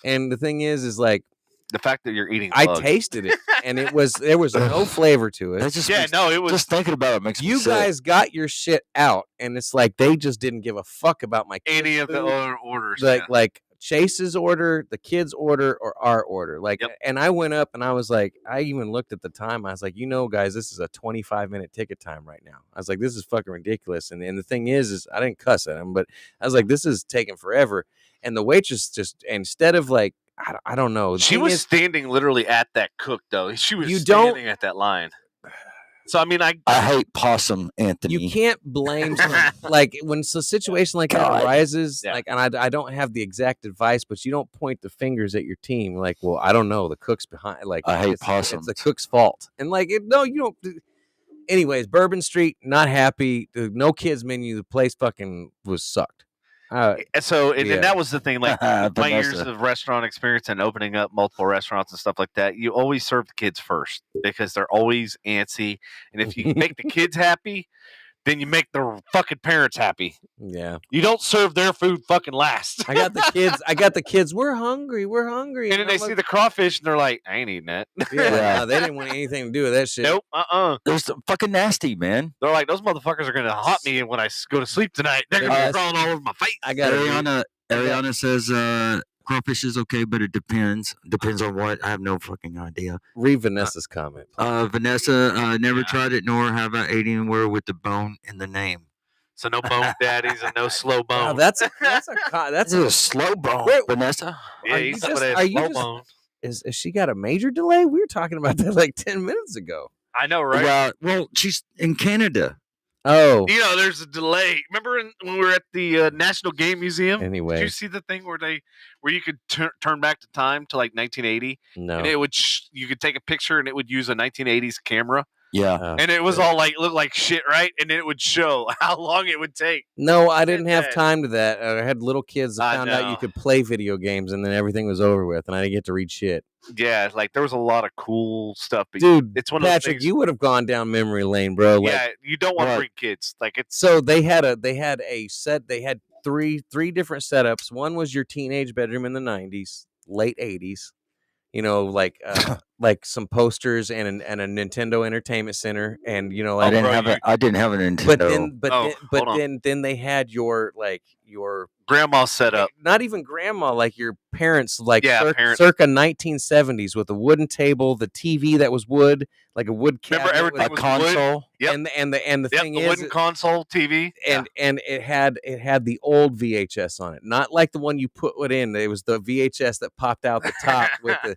And the thing is like The fact that you're eating I bugs. tasted it, and there was no flavor to That it. just Yeah, makes, no, it was. just thinking about it makes me You sick. guys got your shit out, and it's like they just didn't give a fuck about my kids' any of the food. other orders. Like Chase's order, the kids' order, or our order. Like, Yep. and I went up and I was like, I even looked at the time. I was like, guys, this is a 25-minute ticket time right now. I was like, this is fucking ridiculous. And the thing is I didn't cuss at him, but I was like, this is taking forever. And the waitress just, instead of like, I don't know. the She thing was is, standing literally at that cook though. She was You don't- standing at that line. So I mean, I hate possum, Anthony. you can't blame like when a situation like that God. arises, Yeah. like, and I don't have the exact advice, but you don't point the fingers at your team. Like, well, I don't know, the cook's behind. Like, I hate it's possums. the cook's fault, and like, no, you don't. Anyways, Bourbon Street, not happy. The no kids menu. The place fucking was sucked. and Yeah. that was the thing. Like my years Vanessa. of restaurant experience and opening up multiple restaurants and stuff like that, you always serve the kids first because they're always antsy. And if you make the kids happy, then you make the fucking parents happy. Yeah, You don't serve their food fucking last. I got the kids. We're hungry. And then they I'm see like, the crawfish and they're like, I ain't eating that. yeah, no, they didn't want anything to do with that shit. Nope. There's fucking nasty, man. They're like, those motherfuckers are going to haunt me when I go to sleep tonight. They're going to Yes. be crawling all over my face. I got Ariana says crawfish is okay, but it depends. Depends on what. I have no fucking idea. read Vanessa's comment. Vanessa never Yeah. tried it, nor have I ate anywhere with the bone in the name. So no bone daddies and no slow bone. Wow, that's a This is a slow bone, Wait, Vanessa. yeah, are you he's just- somebody are that's you slow just- bone. is she got a major delay? We were talking about that like 10 minutes ago. I know, right? Yeah, well, she's in Canada. Oh, You know, there's a delay. Remember when we were at the National Game Museum? Anyway. Did you see the thing where you could turn back to time to like 1980, no. and it would you could take a picture and it would use a 1980s camera, Yeah. Oh, and it was shit. all like look like shit, right? And then it would show how long it would take. No, I didn't have that. time to that. I had little kids that I found out you know. could play video games, and then everything was over with, and I didn't get to read shit. Yeah, like there was a lot of cool stuff. But Dude, it's one of those Patrick, things. you would have gone down memory lane, bro. Like, Yeah, you don't want to Right. bring kids. Like it's so they had a set. They had three different setups. One was your teenage bedroom in the 90s, late 80s. You know, like some posters and a Nintendo Entertainment Center, and you know, I like didn't bro, have a. I didn't have a Nintendo. but Oh, then they had your grandma set up. not even grandma, like your parents, like Yeah, parents. circa 1970s, with a wooden table, the TV that was wood, like a wood cabinet. Remember with everything a was console. wood. Yep. and the Yep, thing the is, wooden console TV. and it had the old VHS on it, not like the one you put in. It was the VHS that popped out the top with the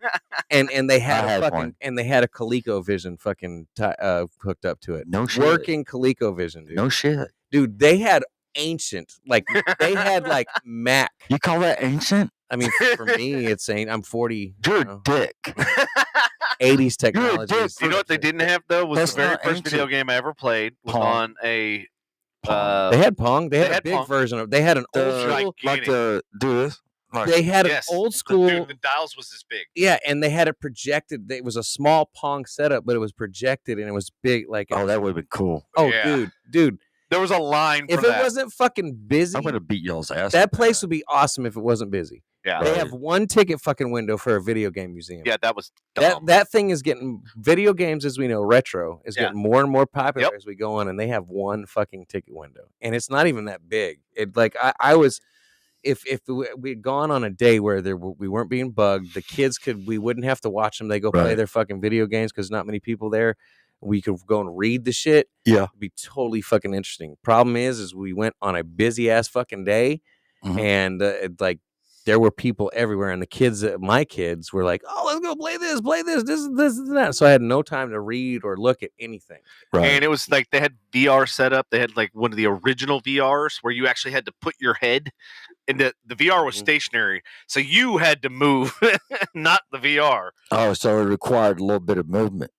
and they had I a had fucking one. and they had a ColecoVision fucking hooked up to it. No shit. Working ColecoVision, dude. No shit. Dude, they had ancient, like they had like Mac. You call that ancient? I mean, for me, it's ain't. I'm 40. You're you a know, dick. 80s technology. dick. is- You know what they didn't have though was That's the very not first video ancient. game I ever played was Pong. on a. They had Pong. They had a had big Pong. version of. They had an old The- school. like the do this. Like, They had Yes, an old the- school. dude, the dials was this big. Yeah, and they had it projected. It was a small Pong setup, but it was projected and it was big. Like, oh, that would have been cool. oh, Yeah. dude. There was a line. If for it that. wasn't fucking busy, I'm gonna beat y'all's ass. that with place would be awesome. If it wasn't busy, yeah, they Right. have one ticket fucking window for a video game museum. yeah, that was dumb. That thing is getting video games, as we know, retro is Yeah. getting more and more popular Yep. as we go on, and they have one fucking ticket window, and it's not even that big. It like I was, if we had gone on a day where we weren't being bugged, the kids we wouldn't have to watch them. They go play Right. their fucking video games because not many people there. We could go and read the shit. Yeah. It'd be totally fucking interesting. Problem is we went on a busy ass fucking day, Mhm. and like. There were people everywhere, and the kids, my kids, were like, "Oh, let's go play this, this, and that." So I had no time to read or look at anything. Right. And it was like they had VR set up. They had like one of the original VRs where you actually had to put your head, and the VR was Mhm. stationary, so you had to move, not the VR. Oh, so it required a little bit of movement.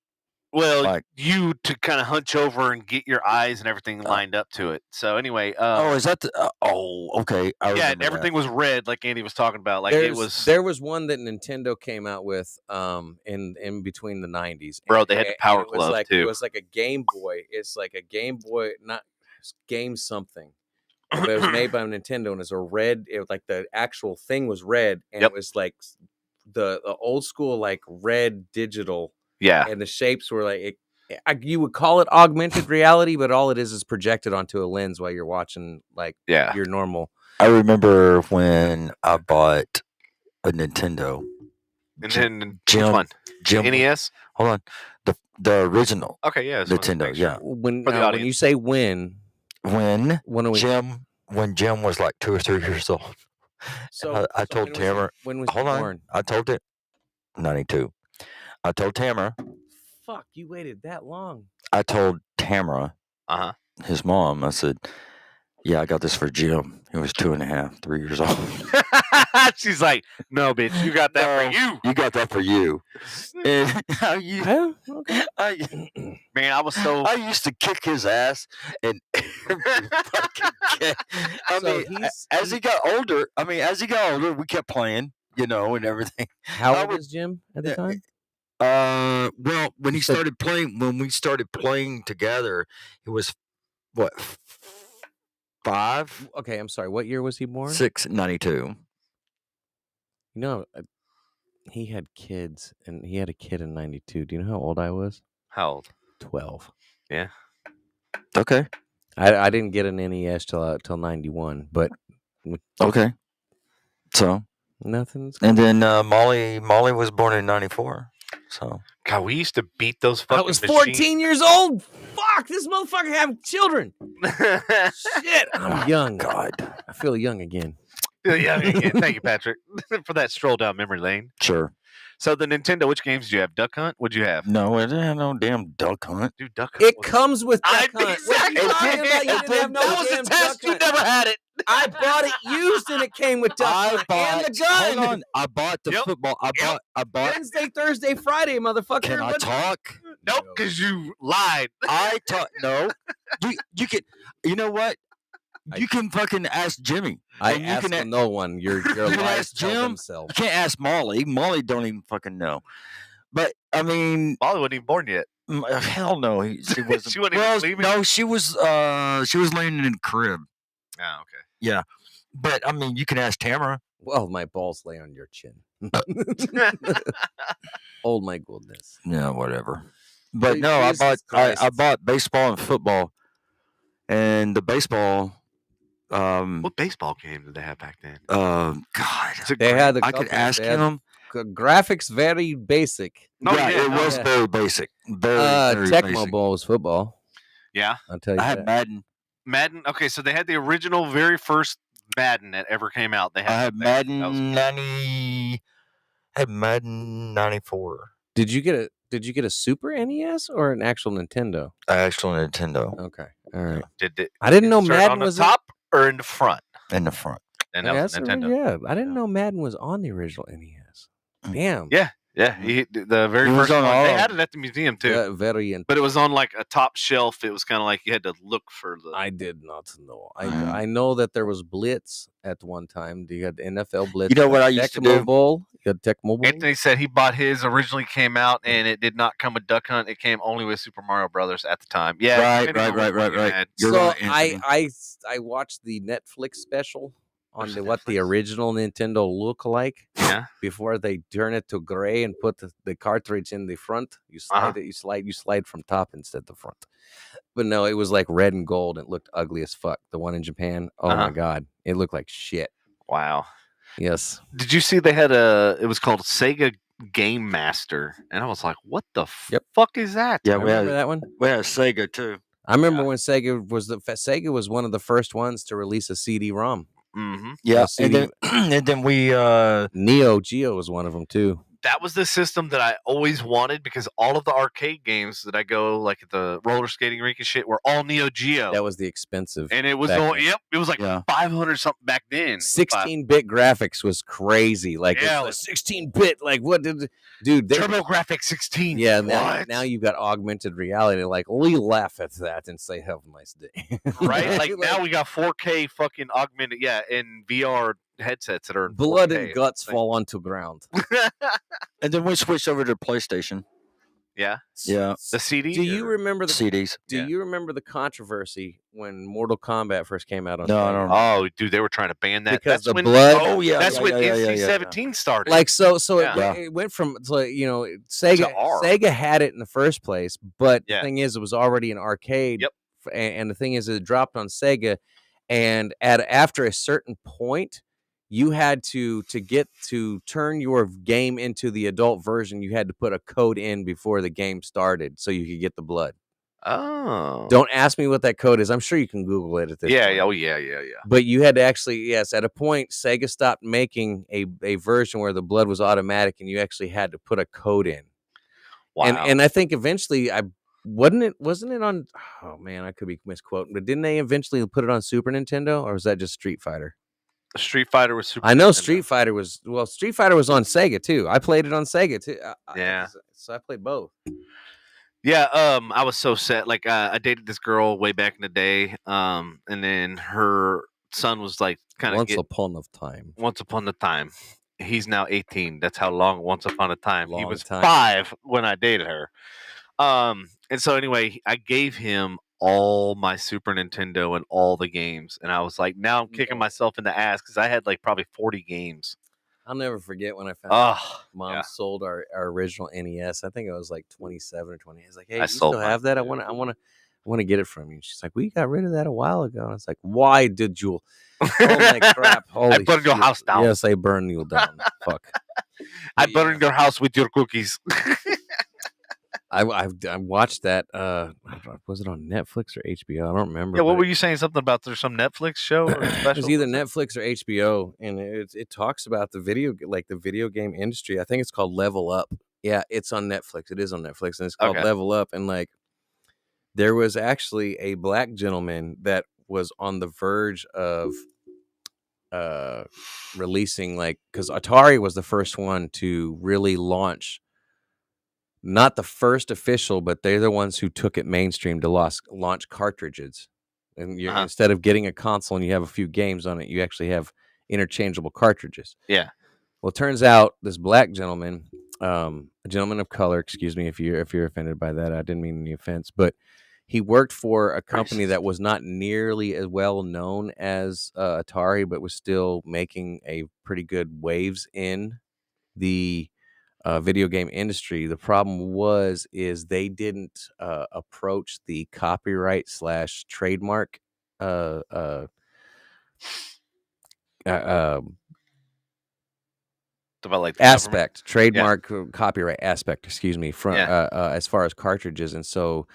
Well, Like- you to kind of hunch over and get your eyes and everything lined up to it. So anyway, Oh, is that the? Okay. I yeah, remember and everything was red, like Andy was talking about. Like it was, There was one that Nintendo came out with in between the 90s. Bro, they had the Power it was Glove, like, too. It was like a Game Boy. It's like a Game Boy, not Game something. But it was made by Nintendo, and it's a red. It was like the actual thing was red, and Yep. it was like the old school like red digital, yeah. and the shapes were like you would call it augmented reality, but all it is projected onto a lens while you're watching like Yeah. your normal. I remember when I bought a Nintendo. And then which Jim- one? Jim, NES? hold on, the original Okay, yeah. just wanted to Nintendo. make sure. Yeah, When For the when audience. you say when when are we? Jim was like 2 or 3 years old. So I told when was he- Tamara- when was Hold he on, born? I told it 92. I told Tamara. Fuck, you waited that long. I told Tamara, Uh-huh. his mom. I said, "Yeah, I got this for Jim. He was 2.5, 3 years old. She's like, no, bitch, you got that for you. You got that for you." And Huh? Okay. Man, I was so I used to kick his ass and fucking I So mean, as he got older, we kept playing, and everything. How I old would- was Jim at the Yeah, time? Well, when You said- we started playing together, it was what 5, Okay, I'm sorry. What year was he born? 6, 92. You know, he had kids, and he had a kid in '92. Do you know how old I was? how old? 12. Okay, I didn't get an NES till '91, but okay. So, nothing's. and then Molly was born in 94. So, God, we used to beat those I fucking was machines. 14 years old. Fuck. fuck, this motherfucker having children. Shit, I'm young. God, I feel young again. Yeah, thank you, Patrick, for that stroll down memory lane. Sure. So the Nintendo, which games did you have? Duck Hunt? What'd you have? No, it ain't no damn Duck Hunt. Dude, Duck Hunt. It comes with Duck Hunt. What are you Exactly. talking about? You didn't have no That was damn a test. Duck You Hunt. never had it. I bought it used and it came with Duck Hunt and the gun. Hold on. I bought the Yep. football. I bought. Wednesday, Thursday, Friday, motherfucker. Can I What- talk? Nope, because you lied. I talk. No. You can. You know what? You can fucking ask Jimmy. I And you asked can no one. Your can lies ask tell Jim. themselves. You can't ask Molly. Molly don't even fucking know. But I mean, Molly wasn't even born yet. hell no, she wasn't. She wasn't even well, sleeping? no, she was laying in the crib. Oh, okay. Yeah, but I mean, you can ask Tamara. Well, my balls lay on your chin. Oh my goodness. Yeah, whatever. But no, Jesus I Christ. bought baseball and football, and the baseball. What baseball game did they have back then? God, They had a I could couple. ask They had him. graphics very basic. No, yeah, yeah, it no. was Yeah. very basic. Very Tecmo basic. Bowl was football. Yeah. I'll tell you I had that. Madden. Madden. Okay, so they had the original, very first Madden that ever came out. They had. I had that was- Madden 90. I had Madden 94. Did you get a Super NES or an actual Nintendo? Actual Nintendo Okay. All right. Did it? I didn't know insert Madden on the was top or in the front. in the front. And Yeah, that was that's Nintendo. yeah, I didn't know Madden was on the original NES. Damn. Yeah, yeah. The very It was first one. on all They of had them. it at the museum too, Yeah, very. but it was on like a top shelf. It was kind of like you had to look for the. I did not know. Mm. I know that there was Blitz at one time. You had the NFL Blitz. You know what I used to Tecmo do? Bowl. You had Tecmo Bowl. Anthony said he bought his originally came out and it did not come with Duck Hunt. It came only with Super Mario Brothers at the time. Yeah, Right, depending on right, which right, one you right. had. You're so right, Anthony. I watched the Netflix special on What's the, the what the Netflix? original Nintendo look like Yeah. before they turn it to gray and put the cartridge in the front. You slide Uh-huh. it. You slide from top instead of the front. But no, it was like red and gold. It looked ugly as fuck. The one in Japan. Oh Uh-huh. my god, it looked like shit. Wow. Yes. Did you see they had it was called Sega Game Master, and I was like, what the Yep. fuck is that? Yeah, I we remember had, that one. we had Sega too. I remember Yeah. when Sega was one of the first ones to release a CD-ROM. Mm-hmm. Yeah, see and then and then we Neo Geo was one of them too. That was the system that I always wanted because all of the arcade games that I go like at the roller skating rink and shit were all Neo Geo. That was the expensive. And it was back all, then. yep, it was like Yeah. 500 something back then. 16-bit graphics was crazy. Like Yeah, it's 16-bit. Like what did dude? TurboGrafx 16. Yeah, What? now you've got augmented reality. Like we laugh at that and say, "Have a nice day." Right? Like now we got 4K fucking augmented, yeah, and VR headsets that are in blood 4K. and guts Like- fall onto ground. and then we switched over to PlayStation. Yeah, Yeah, the CD. Do you or- remember the? CDs. Do Yeah. you remember the controversy when Mortal Kombat first came out on? No, I Sega? don't Oh, dude, they were trying to ban that. Because That's the when, blood- Oh yeah, That's yeah, when yeah, yeah, yeah, NC-17 started. Like so Yeah. it went from Sega R. Sega had it in the first place, but Yeah. the thing is it was already an arcade. Yep. And the thing is it dropped on Sega, and after a certain point, you had to turn your game into the adult version. You had to put a code in before the game started so you could get the blood. oh, Don't ask me what that code is. I'm sure you can Google it at this yeah, point. yeah, oh yeah. But you had to actually, yes, at a point, Sega stopped making a version where the blood was automatic, and you actually had to put a code in. Wow. And I think eventually, wasn't it on? Oh man, I could be misquoting, but didn't they eventually put it on Super Nintendo, or was that just Street Fighter? Street Fighter was super. I know Nintendo. Street Fighter was on Sega too. I played it on Sega too. Yeah. So I played both. Yeah, I was so sad. Like, I dated this girl way back in the day, and then her son was like kind of Once upon a time. once upon a time. He's now 18. That's how long once upon a time. He Long was time. 5 when I dated her. And so anyway, I gave him all my Super Nintendo and all the games, and I was like, now I'm kicking myself in the ass because I had like probably 40 games. I'll never forget when I found out Oh, Mom yeah. sold our original NES. I think it was like 27 or 20. I was like, hey, I you sold still mine have that? I too. want to get it from you. She's like, we got rid of that a while ago. And I was like, why did you? Oh my crap! Holy burned your shit. house down. Yes, I burned you down. Fuck. I But burned your house with your cookies. I watched that. Was it on Netflix or HBO? I don't remember. Yeah, what but were you saying? Something about there's some Netflix show or It special? was either What's that? Netflix or HBO, and it talks about the video game industry. I think it's called Level Up. Yeah, it's on Netflix. It is on Netflix, and it's called Okay. Level Up. And like, there was actually a black gentleman that was on the verge of releasing, like, because Atari was the first one to really launch. Not the first official, but they're the ones who took it mainstream to launch cartridges. And you instead of getting a console and you have a few games on it, you actually have interchangeable cartridges. Yeah. Well, it turns out this black gentleman, a gentleman of color, excuse me if you're offended by that, I didn't mean any offense, but he worked for a company that was not nearly as well known as Atari, but was still making a pretty good waves in the video game industry. The problem is they didn't approach the copyright / trademark About like the aspect, trademark copyright aspect, excuse me, from Yeah. as far as cartridges. And so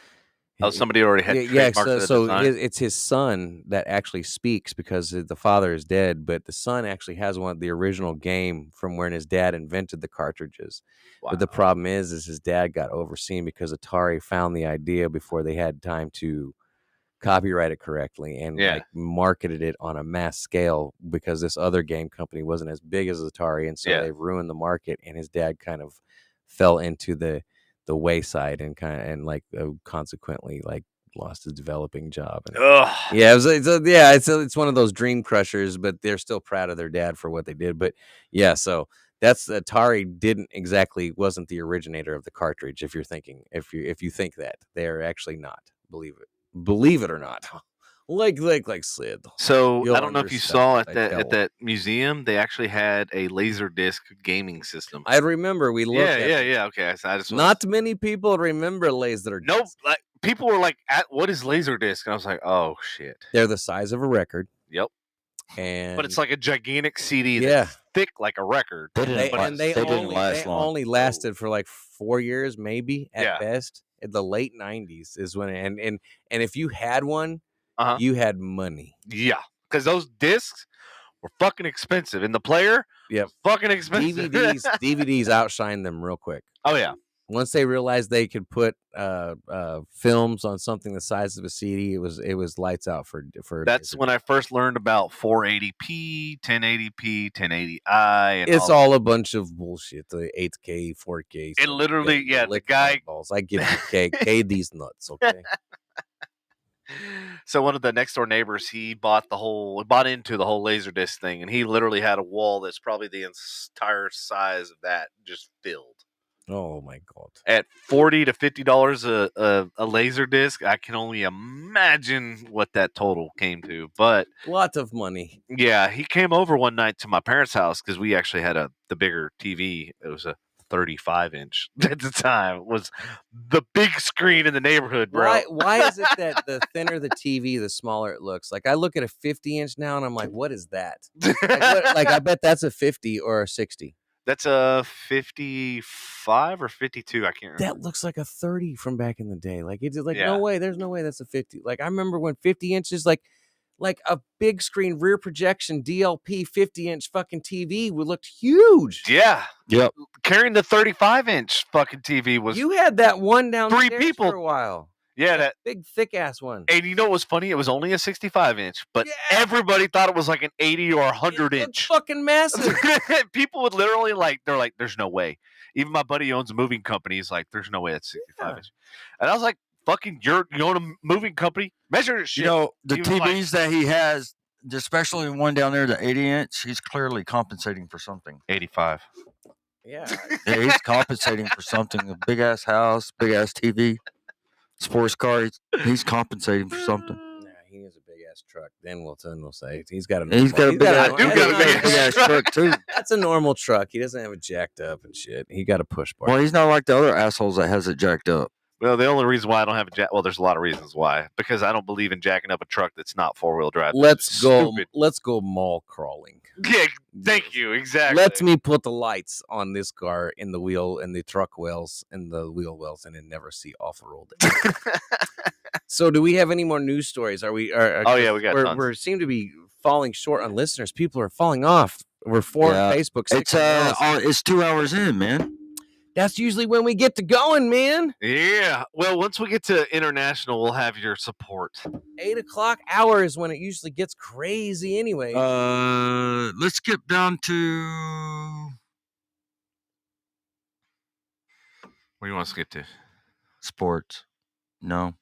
somebody already had trademarked the design? it's his son that actually speaks, because the father is dead, but the son actually has the original game from when his dad invented the cartridges. Wow. But the problem is his dad got overseen because Atari found the idea before they had time to copyright it correctly and like marketed it on a mass scale, because this other game company wasn't as big as Atari, and so they ruined the market, and his dad kind of fell into the wayside and consequently like lost his developing job. And, it's one of those dream crushers, but they're still proud of their dad for what they did. But yeah, so that's Atari wasn't the originator of the cartridge. If you think that, they're actually not. Believe it or not. Like Sid. So You'll I don't know if you understand saw what at I that tell. museum, they actually had a Laserdisc gaming system. I remember we looked at it. Yeah. Okay, I just Not many people remember Laserdisc. Nope. Like people were like, "What is Laserdisc?" And I was like, "Oh shit." They're the size of a record. Yep. And but it's like a gigantic CD that's thick like a record. They only lasted for like 4 years, maybe at best. In the late 90s is when and if you had one, you had money. Yeah, because those discs were fucking expensive, and the player, fucking expensive. DVDs outshine them real quick. Oh yeah. Once they realized they could put films on something the size of a CD, it was lights out for. That's when I first learned about 480p, 1080p, 1080i. And it's all a bunch of bullshit. The 8K, 4K. It literally, the guy. Balls. I give you K these nuts, okay. So one of the next door neighbors, he bought into the whole Laserdisc thing, and he literally had a wall that's probably the entire size of that just filled. Oh my god! At $40 to $50 a Laserdisc, I can only imagine what that total came to. But lot of money. Yeah, he came over one night to my parents' house because we actually had the bigger TV. It was a 35-inch at the time. It was the big screen in the neighborhood, bro. Why is it that the thinner the TV, the smaller it looks? Like I look at a 50-inch now, and I'm like, what is that? Like I bet that's a 50 or a 60. That's a 55 or 52. I can't remember. That looks like a 30 from back in the day. Like it's like no way. There's no way that's a 50. Like I remember when 50 inches, like a big screen rear projection DLP 50-inch fucking TV looked huge. Yeah. Yep. Carrying the 35-inch fucking TV was. You had that one downstairs 3 people for a while. Yeah, that big thick ass one. And you know what was funny? It was only a 65-inch, but everybody thought it was like an 80 or 100-inch. Fucking massive. People would literally they're like, "There's no way." Even my buddy owns a moving company. He's like, "There's no way that's 65-inch." And I was like, "Fucking, you own a moving company? Measure this shit." You know, the TVs that he has, especially the one down there, the 80-inch, he's clearly compensating for something. 85. Yeah, he's compensating for something. A big ass house, big ass TV. Sports car, he's compensating for something. Nah, he needs a big ass truck. Then we'll say he's got a big ass truck too. That's a normal truck. He doesn't have it jacked up and shit. He got a push bar. Well, he's not like the other assholes that has it jacked up. Well, the only reason why I don't have a jack. Well, there's a lot of reasons why. Because I don't believe in jacking up a truck that's not 4-wheel drive. Let's go. Stupid. Let's go mall crawling. Yeah, thank you. Exactly. Let me put the lights on this car in the wheel and the truck wells and the wheel wells, and then never see off the road. So, do we have any more news stories? Are we? Oh yeah, we got tons. We seem to be falling short on listeners. People are falling off. We're Facebook. It's 2 hours in, man. That's usually when we get to going, man. Yeah. Well, once we get to international, we'll have your support. 8 o'clock hour is when it usually gets crazy anyway. Let's get down to... What do you want us to get to? Sports. No.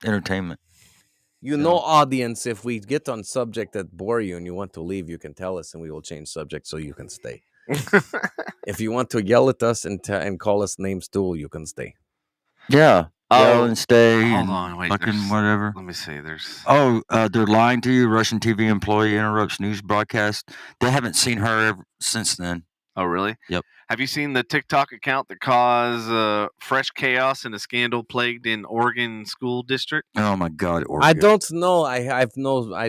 Entertainment. Audience, if we get on subject that bore you and you want to leave, you can tell us and we will change subject so you can stay. If you want to yell at us and call us names too, you can stay. Yeah. Yell and stay. Hold on, wait. Fucking whatever. Let me see. There's. They're lying to you. Russian TV employee interrupts news broadcast. They haven't seen her since then. Oh, really? Yep. Have you seen the TikTok account that caused fresh chaos in a scandal plagued in Oregon school district? Oh my God, Oregon. I don't know. I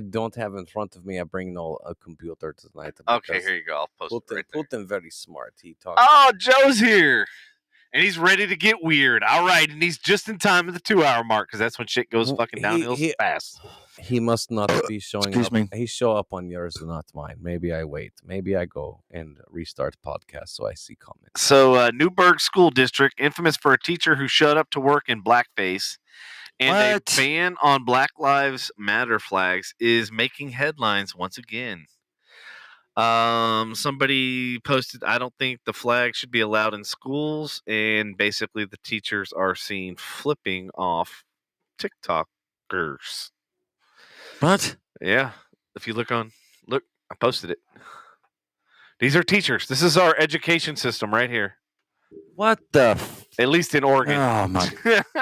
don't have in front of me. I bring a computer tonight. Okay, here you go. I'll post it right there. Putin very smart. He talks. Oh, Joe's here. And he's ready to get weird. All right. And he's just in time at the 2-hour mark because that's when shit goes fucking downhill fast. He must not be showing Excuse up. me. He show up on yours, not mine. Maybe I wait. Maybe I go and restart podcast so I see comments. So, Newburgh School District, infamous for a teacher who showed up to work in blackface, and a ban on Black Lives Matter flags is making headlines once again. Somebody posted, I don't think the flag should be allowed in schools, and basically the teachers are seen flipping off TikTokers. What? Yeah. If you look, I posted it. These are teachers. This is our education system right here. What the? At least in Oregon. Oh my.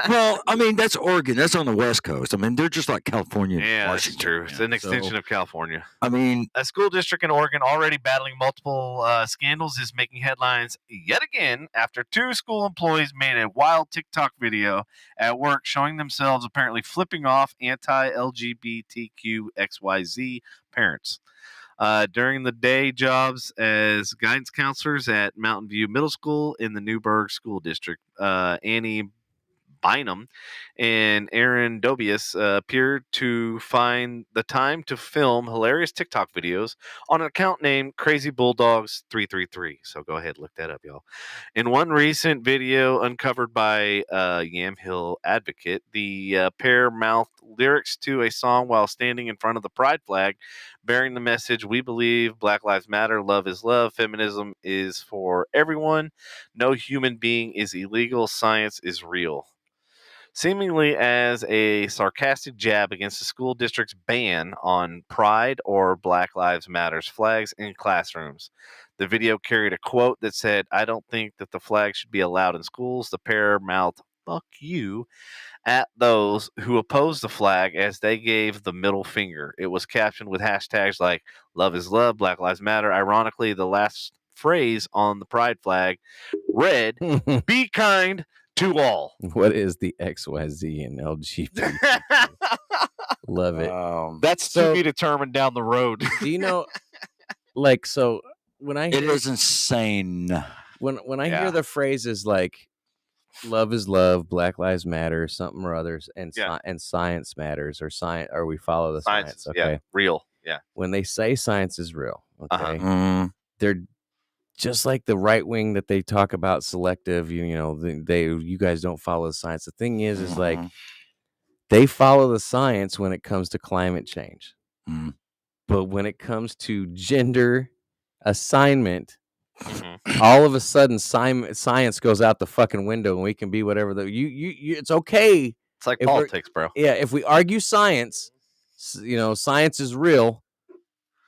Well, I mean, that's Oregon. That's on the West Coast. I mean, they're just like California. Yeah, Washington, that's true. It's an extension of California. I mean, a school district in Oregon already battling multiple scandals is making headlines yet again after 2 school employees made a wild TikTok video at work showing themselves apparently flipping off anti-LGBTQXYZ parents. During the day jobs as guidance counselors at Mountain View Middle School in the Newburgh School District, Annie Bynum and Aaron Dobius appeared to find the time to film hilarious TikTok videos on an account named Crazy Bulldogs 333. So go ahead, look that up, y'all. In one recent video uncovered by Yamhill Advocate, the pair mouthed lyrics to a song while standing in front of the pride flag, bearing the message, "We believe Black Lives Matter, love is love, feminism is for everyone, no human being is illegal, science is real." Seemingly as a sarcastic jab against the school district's ban on Pride or Black Lives Matters flags in classrooms. The video carried a quote that said, "I don't think that the flag should be allowed in schools." The pair mouthed, "Fuck you," at those who opposed the flag as they gave the middle finger. It was captioned with hashtags like "Love is love," "Black Lives Matter." Ironically, the last phrase on the pride flag read, "Be kind to all." What is the XYZ and LGBT? Love it. That's to be determined down the road. Do you know, like, so when I it is insane. When I hear the phrases like "love is love," "Black Lives Matter," something or others, and science matters, or we follow the science. Okay, yeah, real. Yeah. When they say science is real, okay, they're just like the right wing that they talk about selective. You guys don't follow the science. The thing is like they follow the science when it comes to climate change, but when it comes to gender assignment. All of a sudden, science goes out the fucking window, and we can be whatever it's okay. It's like politics, bro. Yeah, if we argue science, science is real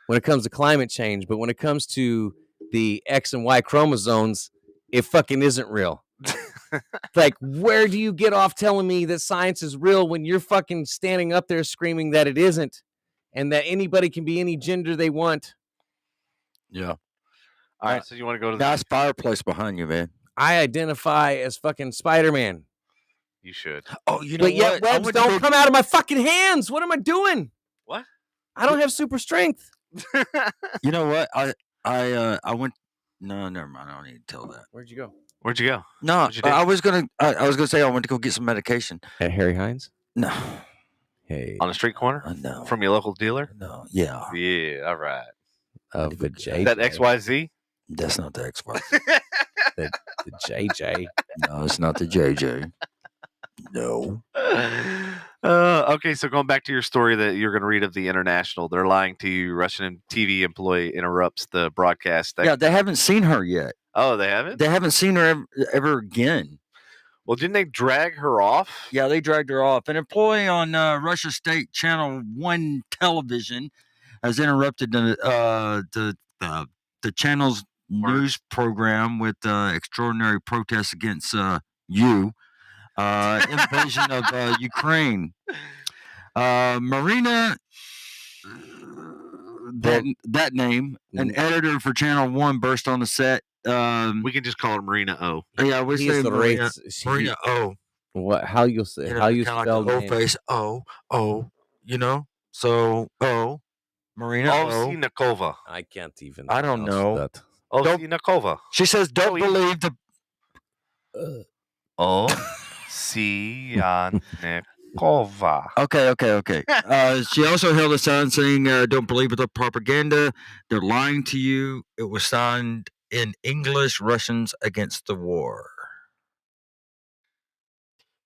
when it comes to climate change, but when it comes to the X and Y chromosomes, it fucking isn't real. Like, where do you get off telling me that science is real when you're fucking standing up there screaming that it isn't, and that anybody can be any gender they want? Yeah. All right, so you want to go to nice fireplace behind you, man. I identify as fucking Spider-Man. You should. Oh, you know But yet what? I webs went to don't go- come out of my fucking hands. What am I doing? What? I don't have super strength. You know what? I went. No, never mind. I don't need to tell that. Where'd you go? Where'd you go? No, What'd you do? I was gonna say I went to go get some medication. At Harry Hines? No, Hey. On a street corner? no, From your local dealer? no. Yeah, Yeah, all right. Of the JJ. That XYZ? that's not the XY. The JJ. No, it's not the JJ. No. Okay, so going back to your story that you're going to read of the international, they're lying to you. Russian TV employee interrupts the broadcast. Yeah, they haven't seen her yet. Oh, they haven't? They haven't seen her ever again. Well, didn't they drag her off? Yeah, they dragged her off. An employee on Russia State Channel 1 television has interrupted the channel's news program with extraordinary protests against invasion of Ukraine. Marina, that name, an editor for Channel 1 burst on the set. We can just call her Marina O. Yeah, we say Marina O. What? How you say? You know, How you kinda spell like name? O face O, you know? So O, Marina O. Osinikova. I can't even. I don't pronounce know. that. Osinikova. She says, "Don't believe the." Osinikova. Okay. She also held a sign saying, "Don't believe the propaganda. They're lying to you." It was signed in English. Russians against the war.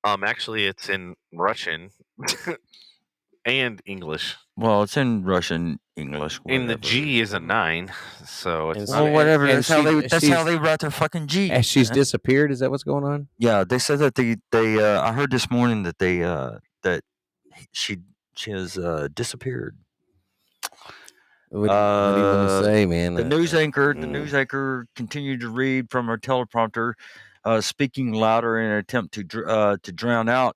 Actually, it's in Russian and English. Well, it's in Russian, English. And the whatever. G is a 9, so it's And not. Well, whatever. and That's how she's- they write their fucking G. And she's man. disappeared. Is that what's going on? Yeah, they said that they I heard this morning that that she has disappeared. What do you want to say, man? The news anchor continued to read from her teleprompter, speaking louder in an attempt to drown out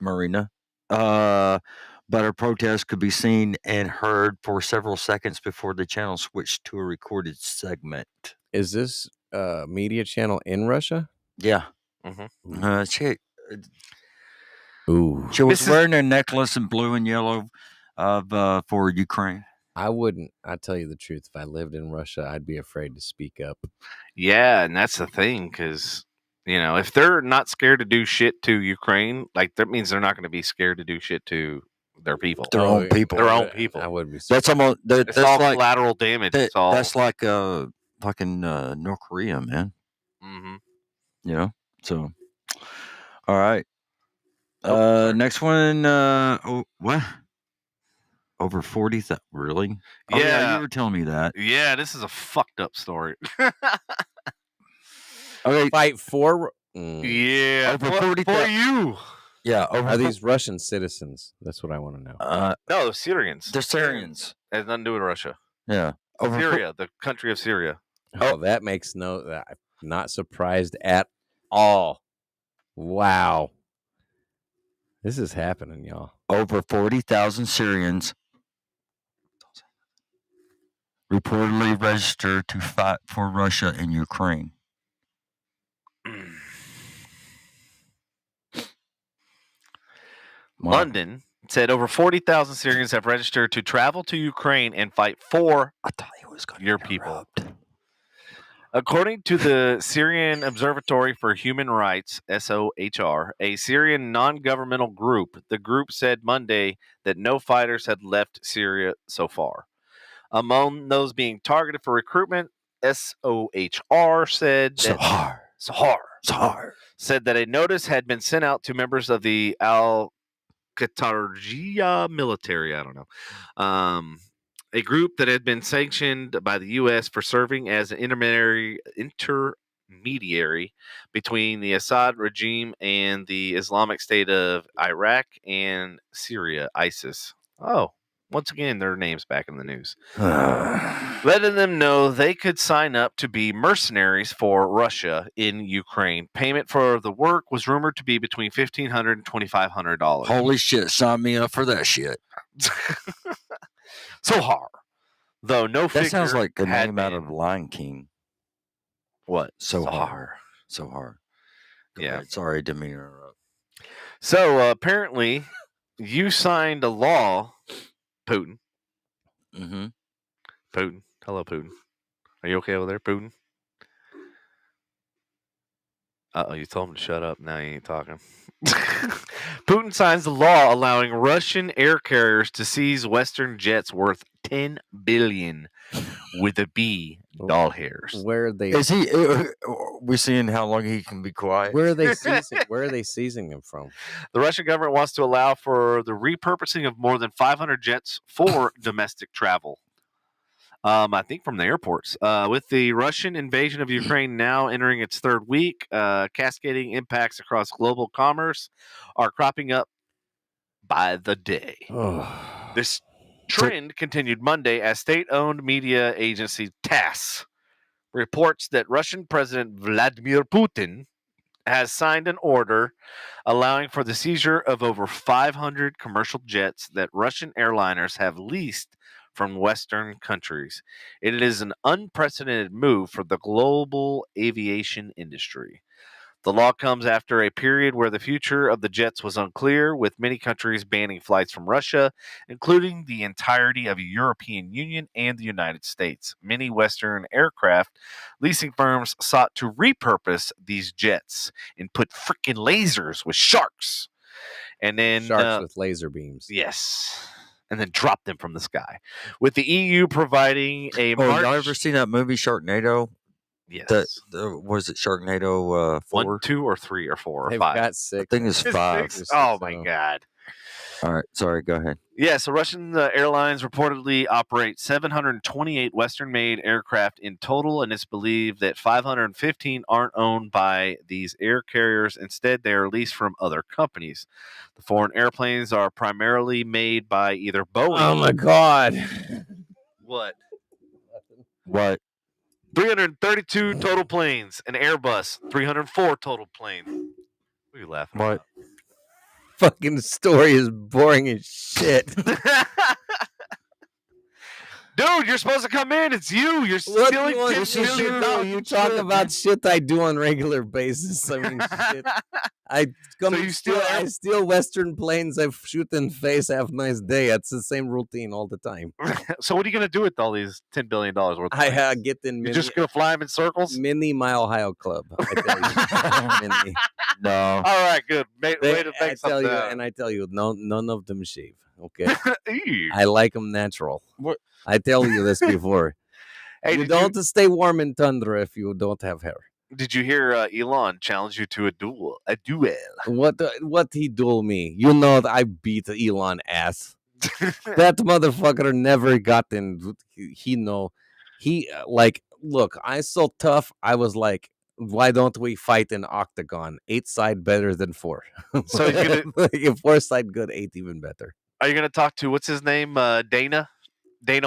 Marina. But her protest could be seen and heard for several seconds before the channel switched to a recorded segment. Is this media channel in Russia? Yeah. Mhm. Ooh, She was This is- wearing a necklace in blue and yellow for Ukraine. I wouldn't. I tell you the truth. If I lived in Russia, I'd be afraid to speak up. Yeah, and that's the thing, because if they're not scared to do shit to Ukraine, like that means they're not going to be scared to do shit to their people. Their own people. Their own people. I would be. That's almost It's that's all like collateral damage. It's all. that's like fucking North Korea, man. Mhm. You know. So, all right. Oh, sorry. Next one. What? Over 40. Really? Oh, Yeah. you were telling me that. Yeah, this is a fucked up story. Okay. Fight for. Yeah, Over for 40,000 you. Yeah. Over Are these Russian citizens? That's what I want to know. No, the Syrians. they're Syrians. It has nothing to do with Russia. Yeah. Over Syria, the country of Syria. Oh, that makes no. I'm not surprised at all. Wow, this is happening, y'all. Over 40,000 Syrians reportedly registered to fight for Russia and Ukraine. Wow. London said over 40,000 Syrians have registered to travel to Ukraine and fight for I thought he was going your people. According to the Syrian Observatory for Human Rights, SOHR, a Syrian non-governmental group, the group said Monday that no fighters had left Syria so far. Among those being targeted for recruitment, SOHR said that Sahar. said that a notice had been sent out to members of the Al-Qatariyya military. I don't know. A group that had been sanctioned by the U.S. for serving as an intermediary between the Assad regime and the Islamic State of Iraq and Syria, ISIS. Oh, once again, their names back in the news. Letting them know they could sign up to be mercenaries for Russia in Ukraine. Payment for the work was rumored to be between $1,500 and $2,500. Holy shit, sign me up for that shit. So hard. Though no figure That sounds like a had name out been- of Lion King. What? So Sahar. hard. So hard. Go Yeah. ahead. Sorry, didn't mean to interrupt. So apparently, you signed a law, Putin. Mm-hmm. Putin. Hello, Putin. Are you okay over there, Putin? Uh-oh, you told him to shut up. Now he ain't talking. Putin signs the law allowing Russian air carriers to seize Western jets worth $10 billion with a B doll hairs. Where are they? Is he? We're seeing how long he can be quiet. Where are they seizing? Where are they seizing them from? The Russian government wants to allow for the repurposing of more than 500 jets for domestic travel. I think from the airports. With the Russian invasion of Ukraine now entering its third week, cascading impacts across global commerce are cropping up by the day. This trend continued Monday as state-owned media agency TASS reports that Russian President Vladimir Putin has signed an order allowing for the seizure of over 500 commercial jets that Russian airliners have leased from Western countries. It is an unprecedented move for the global aviation industry. The law comes after a period where the future of the jets was unclear, with many countries banning flights from Russia, including the entirety of the European Union and the United States. Many Western aircraft leasing firms sought to repurpose these jets and put freaking lasers with sharks. And then Sharks with laser beams. yes. And then drop them from the sky. With the EU providing a Oh, March... y'all ever seen that movie Sharknado? Yes. Was it Sharknado 4? 1, 2, or 3, or 4, or They've 5? got 6. I think it's 5. Six? Oh, my God. All right, sorry, go ahead. Yeah, so Russian airlines reportedly operate 728 Western-made aircraft in total, and it's believed that 515 aren't owned by these air carriers. Instead, they are leased from other companies. The foreign airplanes are primarily made by either Boeing... Oh, my God. What? What? 332 total planes, and Airbus, 304 total planes. What are you laughing What? about? Fucking story is boring as shit. Dude, you're supposed to come in. It's you. You're What do stealing you want 10 to shit million about? dollars. You talk about shit I do on regular basis. I mean, shit. I come So you steal I steal Western planes. I shoot in face. Have a nice day. That's the same routine all the time. So what are you gonna do with all these $10 billion worth of I planes? get in You're just gonna fly them in circles? mini Mile High Club. I tell you. Mini. No. All right, good. Way to I make tell something you, out. and I tell you, none of them shave. Okay, Ew. I like them natural. What? I tell you this before. Hey, You don't stay warm in tundra if you don't have hair. Did you hear Elon challenge you to a duel? What he duel me? You know that I beat Elon ass. That motherfucker never got in. He look. I so tough. I was like, why don't we fight in octagon? 8 side better than 4. So you're if 4 side good, 8 even better. Are you gonna talk to what's his name? Dana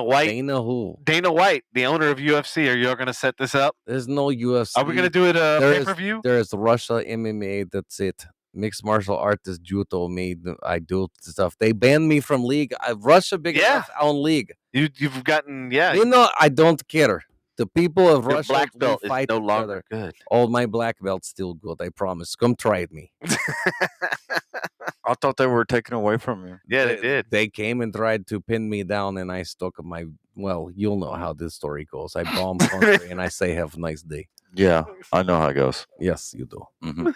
White. Dana who? Dana White, the owner of UFC. Are you all gonna set this up? There's no UFC. Are we gonna do it There pay per view? There's Russia MMA. That's it. Mixed martial artist judo made. I do stuff. They banned me from league. Russia big enough own league. You've gotten I don't care. The people of Your Russia black belt we is fight no each longer other. good. Oh, my black belt's still good. I promise. Come try me. I thought they were taken away from you. Yeah, they did. They came and tried to pin me down, and I stuck my. Well, you'll know how this story goes. I bomb country, and I say, "Have a nice day." Yeah, I know how it goes. Yes, you do. Mm-hmm.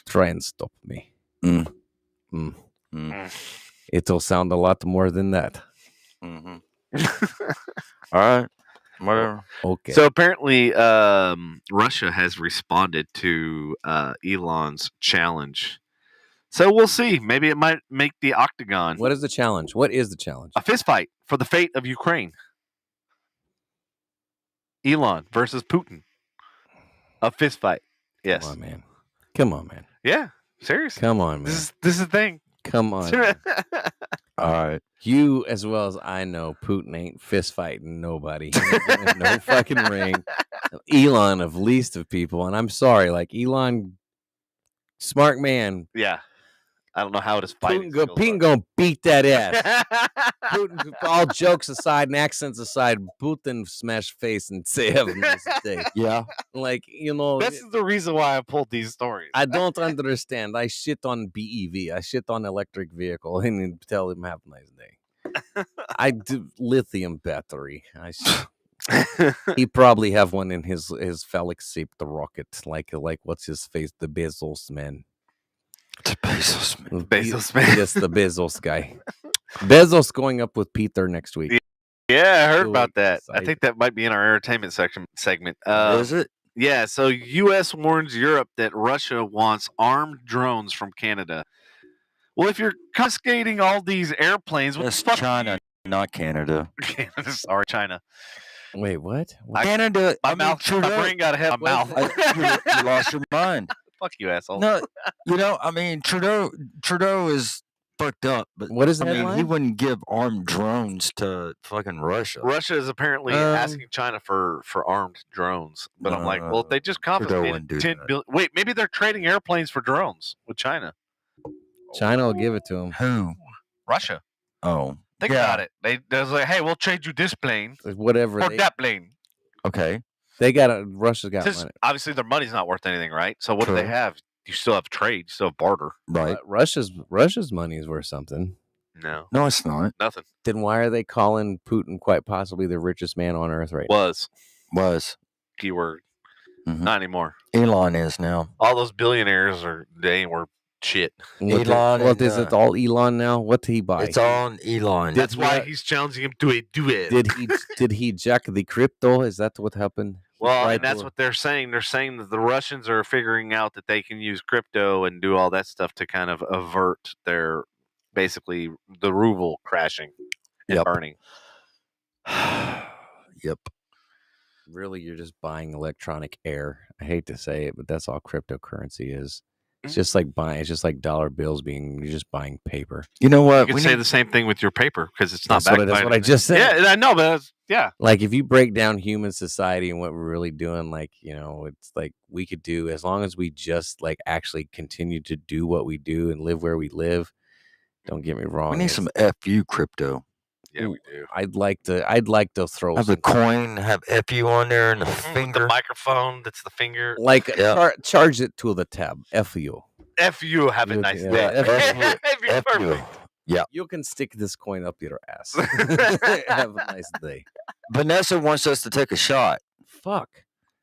Try and stop me. Mm. It'll sound a lot more than that. Mm-hmm. All right, whatever. Okay. So apparently, Russia has responded to Elon's challenge. So we'll see. Maybe it might make the octagon. What is the challenge? What is the challenge? A fist fight for the fate of Ukraine. Elon versus Putin. A fist fight. Yes. Come on, man. Yeah. Seriously. Come on, man. This is the thing. Come on. Man. All right. You, as well as I know, Putin ain't fist fighting nobody. He ain't getting in no fucking ring. Elon, of least of people, and I'm sorry, like Elon, smart man. Yeah. I don't know how his fighting Putin gonna beat that ass. Putin, all jokes aside and accents aside, Putin smash face and say have a nice day. Yeah. Like, you know, This is the reason why I pulled these stories. I don't understand. I shit on BEV. I shit on electric vehicle and tell him have a nice day. I do lithium battery. He probably have one in his phallic shaped rocket, like what's his face, the Bezos man. The Bezos man. Bezos man. Yes, the Bezos guy. Bezos going up with Peter next week. Yeah, I heard So about that. I excited. think that might be in our entertainment segment. Is it? Yeah, so U.S. warns Europe that Russia wants armed drones from Canada. Well, if you're confiscating all these airplanes, what That's the fuck? China, not Canada. Canada, sorry, China. Wait, what? Canada. My I mean, mouth, my Trudeau. brain got ahead of my mouth. You lost your mind. Fuck you, asshole. No, I mean, Trudeau is fucked up, but What is the I mean, he headline? wouldn't give armed drones to fucking Russia. Russia is apparently asking China for armed drones, but I'm like, well, if they just confiscated wouldn't do 10 that. billion. Wait, maybe they're trading airplanes for drones with China. China will give it to him. Who? Russia. Oh, Think yeah. about it. They're like, hey, we'll trade you this plane Whatever. or that plane. Okay. They got it. Russia's got Since money. obviously their money's not worth anything, right? So what do they True. have? You still have trade, you still have barter. Right. Russia's money is worth something. No, No, it's not. nothing. Then why are they calling Putin quite possibly the richest man on earth right now? Was Keyword. Mhm. Not anymore. Elon is now. All those billionaires they ain't worth shit. Elon What and, is it? All Elon now? What did he buy? It's on Elon. That's why he's challenging him to a duet. Did he jack the crypto? Is that what happened? He Well, tried and that's to- what they're saying. They're saying that the Russians are figuring out that they can use crypto and do all that stuff to kind of avert their basically the ruble crashing and Yep. burning. Yep. Really, you're just buying electronic air. I hate to say it, but that's all cryptocurrency is. It's just like buying. It's just like dollar bills being. You're just buying paper. You know what? You can say the same thing with your paper because it's not That's backed what by I just said. Yeah, I know, but yeah. Like if you break down human society and what we're really doing, like, you know, it's like we could do as long as we just like actually continue to do what we do and live where we live. Don't get me wrong. We need it's- some FU crypto. Yeah, we do. I'd like to throw Have the some, coin, have FU on there, and the With finger. the microphone, that's the finger. like Yeah. charge it to the tab. FU. F you, have a You nice can- day. yeah, F you, FU. perfect. Yeah. You can stick this coin up your ass. Have a nice day. Vanessa wants us to take a shot. Fuck.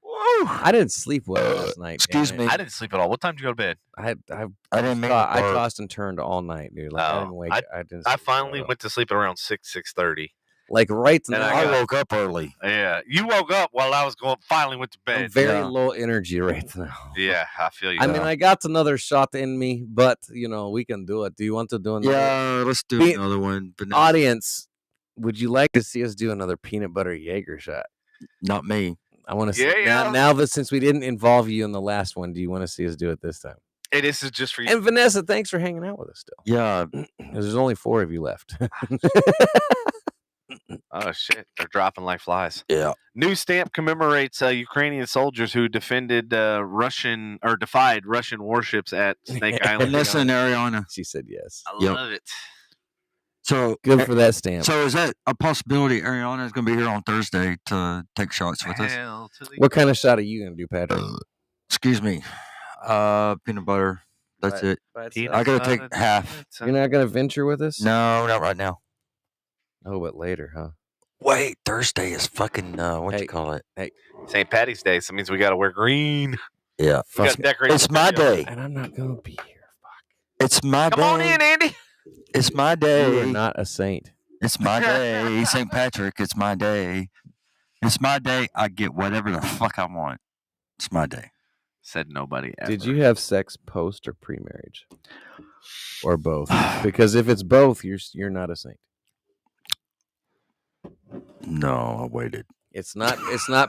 Woo. I didn't sleep well last night. excuse damn me. it. I didn't sleep at all. What time did you go to bed? I didn't mean I to burp. tossed and turned all night, dude. Like I Oh, didn't wake. I didn't. I sleep finally well. went to sleep at around 6:30. Like right And now. I I got- woke up early. Yeah, you woke up while I was finally went to I'm bed. very Yeah. low energy right now. Yeah, I feel you. I mean, I got another shot in me, but you know we can do it. Do you want to do another? Yeah, let's do Be- another one. Vanessa. Audience, would you like to see us do another peanut butter Jaeger shot? Not me. I want to see Yeah. now that since we didn't involve you in the last one, do you want to see us do it this time? Hey, this is just for you. And Vanessa, thanks for hanging out with us still. Yeah. 'Cause there's only 4 of you left. Oh shit, they're dropping like flies. Yeah. New stamp commemorates Ukrainian soldiers who defied Russian warships at Snake Island. Vanessa and Ariana. She said yes. I Yep. love it. So Good for that stamp. So is that a possibility? Ariana is going to be here on Thursday to take shots with us. Hell to the What kind of shot are you gonna do, Patrick? Excuse me. Peanut butter. That's it. Peanut I gotta take butter, half. You're not gonna venture with us? No, not right now. Oh, but later, huh? Wait, Thursday is fucking what Hey. you call it? St. Patty's Day, so it means we got to wear green. Yeah. We got to decorate. It's the my studio. day. And I'm not gonna be here. Fuck. It's my Come day. on in, Andy. It's my You are day. not a saint. It's my day. St. Patrick, it's my day. It's my day. I get whatever the fuck I want. It's my day. Said nobody ever. Did you have sex post or pre-marriage, or both? Because if it's both, you're not a saint. No, I waited. It's not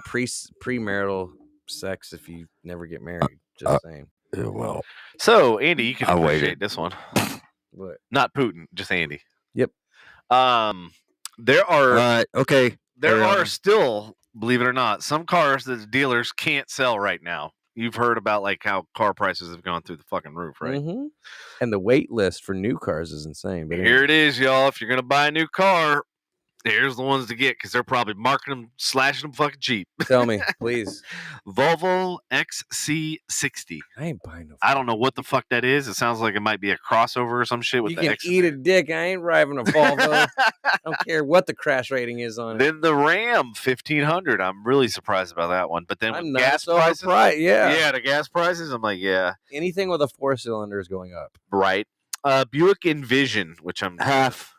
premarital sex if you never get married. Just saying. Yeah, well, So, Andy, you can I appreciate waited. this one. What? Not Putin, just Andy. Yep. There are okay. there carry are on. still, believe it or not, some cars that the dealers can't sell right now. you've heard about like how car prices have gone through the fucking roof, right? Mm-hmm. And the wait list for new cars is insane. But Here it is, y'all. If you're gonna buy a new car, here's the ones to get because they're probably marking them, slashing them fucking cheap. Tell me, please. Volvo XC60. I ain't buying no. I don't know what the fuck that is. It sounds like it might be a crossover or some shit with You the can X. eat a dick. I ain't driving a Volvo. I don't care what the crash rating is on it. Then the Ram 1500. I'm really surprised about that one. But then I'm with not gas so prices, surprised. Yeah. the gas prices. I'm like, yeah, Anything with a 4-cylinder is going up. right. Buick Envision, which I'm Half.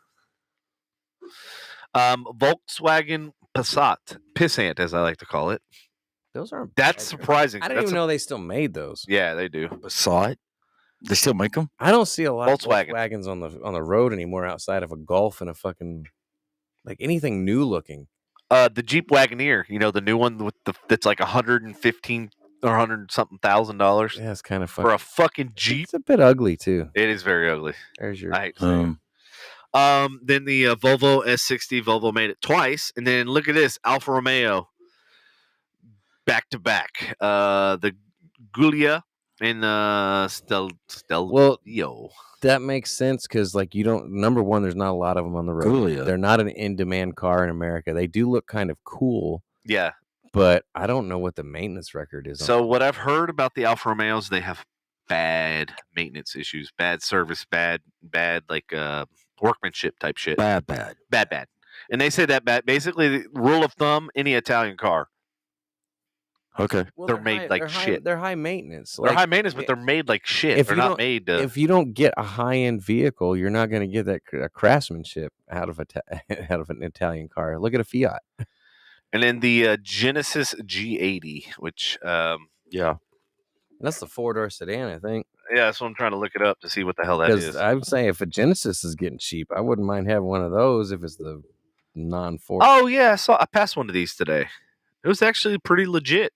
Volkswagen Pissant, as I like to call it. Those aren't. That's bad. surprising. I didn't even know they still made those. Yeah, they do. Saw it. They still make them. I don't see a lot Volkswagen. of Volkswagens on the road anymore outside of a Golf and a fucking like anything new looking. The Jeep Wagoneer, the new one with that's like $115 or $100 something $1,000 Yeah, it's kind of for a fucking Jeep. It's a bit ugly too. It is very ugly. There's your. I hate to say it. Then the Volvo S60. Volvo made it twice, and then look at this Alfa Romeo back to back. The Giulia and Stelvio. That makes sense because like you don't. Number one, there's not a lot of them on the road. Giulia. They're not an in-demand car in America. They do look kind of cool, Yeah. but I don't know what the maintenance record is. So what I've heard about the Alfa Romeos, they have bad maintenance issues, bad service, bad like workmanship type shit. Bad. And they say that basically the rule of thumb, any Italian car, Okay. Well, they're made like shit. They're high maintenance. They're high maintenance, but they're made like shit. if They're you not don't- made to. If you don't get a high-end vehicle, you're not going to get that craftsmanship out of out of an Italian car. Look at a Fiat. And then the Genesis G80, which Yeah. That's the 4-door sedan, I think. yeah, so I'm trying to look it up to see what the hell that Because is. I'm saying if a Genesis is getting cheap, I wouldn't mind having one of those if it's the non-4. Oh yeah, I passed one of these today. It was actually pretty legit.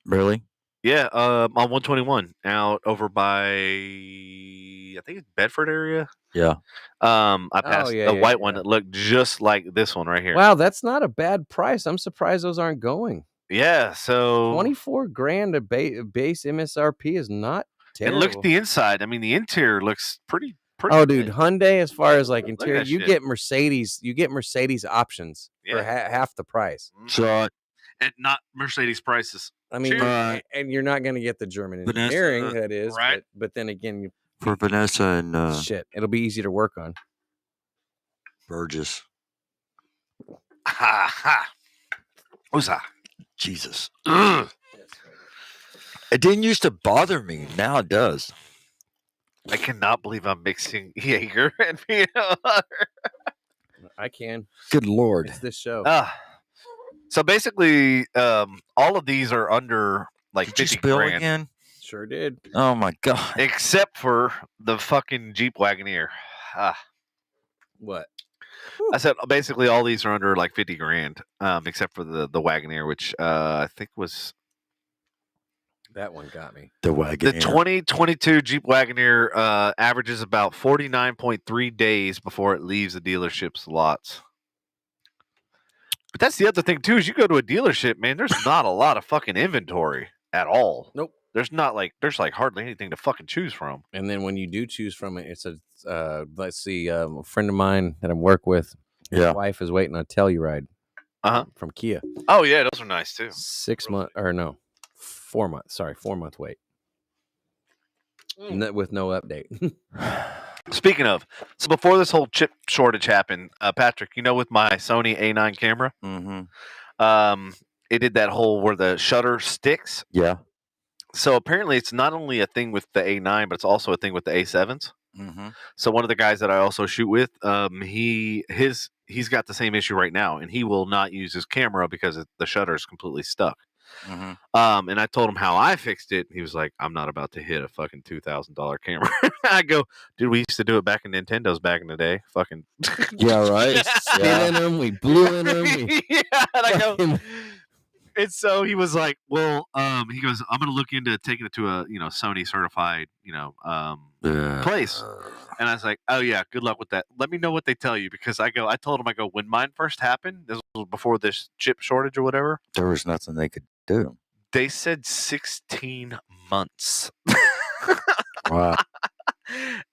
Really? Yeah, on 121 out over by I think it's Bedford area. Yeah. I passed yeah, a yeah, white one yeah. that looked just like this one right here. Wow, that's not a bad price. I'm surprised those aren't going. Yeah, so 24 grand a base MSRP is not and terrible. look at the inside. I mean, the interior looks pretty. Oh, dude, Hyundai, as far as like Look at interior, that you shit. get Mercedes options for Yeah. half the price. So And not Mercedes prices. I mean, Cheers. and you're not going to get the German Vanessa, engineering, that is, right. but then again, for Vanessa and shit, it'll be easy to work on. Burgess. Ha ha. Uza. Jesus. Ugh. It didn't used to bother me. Now it does. I cannot believe I'm mixing Jaeger and peanut butter. I can. Good Lord. It's this show. So basically, all of these are under like Did you 50 spill grand, again? Sure did. Oh my God. except for the fucking Jeep Wagoneer. What? I said basically all these are under like 50 grand, except for the Wagoneer, which I think was That one got me. The wagon. the 2022 Jeep Wagoneer. Averages about 49.3 days before it leaves the dealership's lots. But that's the other thing too, is you go to a dealership, man, there's not a lot of fucking inventory at all. Nope. There's like hardly anything to fucking choose from. And then when you do choose from it, it's a let's see, a friend of mine that I work with. His Yeah. wife is waiting on a Telluride. Uh-huh. From Kia. Oh yeah, those are nice too. 6 month or no, 4 months. Sorry, 4-month wait. With no update. Speaking of, so before this whole chip shortage happened, Patrick, with my Sony A9 camera, Mm-hmm. it did that whole where the shutter sticks. Yeah. So apparently it's not only a thing with the A9, but it's also a thing with the A7s. Mm-hmm. So one of the guys that I also shoot with, he's got the same issue right now, and he will not use his camera because the shutter is completely stuck. Mm-hmm. And I told him how I fixed it. He was like, "I'm not about to hit a fucking $2,000 camera." I go, "Dude, we used to do it back in Nintendo's back in the day. Fucking Yeah, right. Spit in them, we blew in them. yeah." And I go, and so he was like, "Well, he goes, I'm gonna look into taking it to a Sony certified place." And I was like, "Oh yeah, good luck with that. Let me know what they tell you," because I told him, when mine first happened, this was before this chip shortage or whatever. There was nothing they could do. They said 16 months. Wow.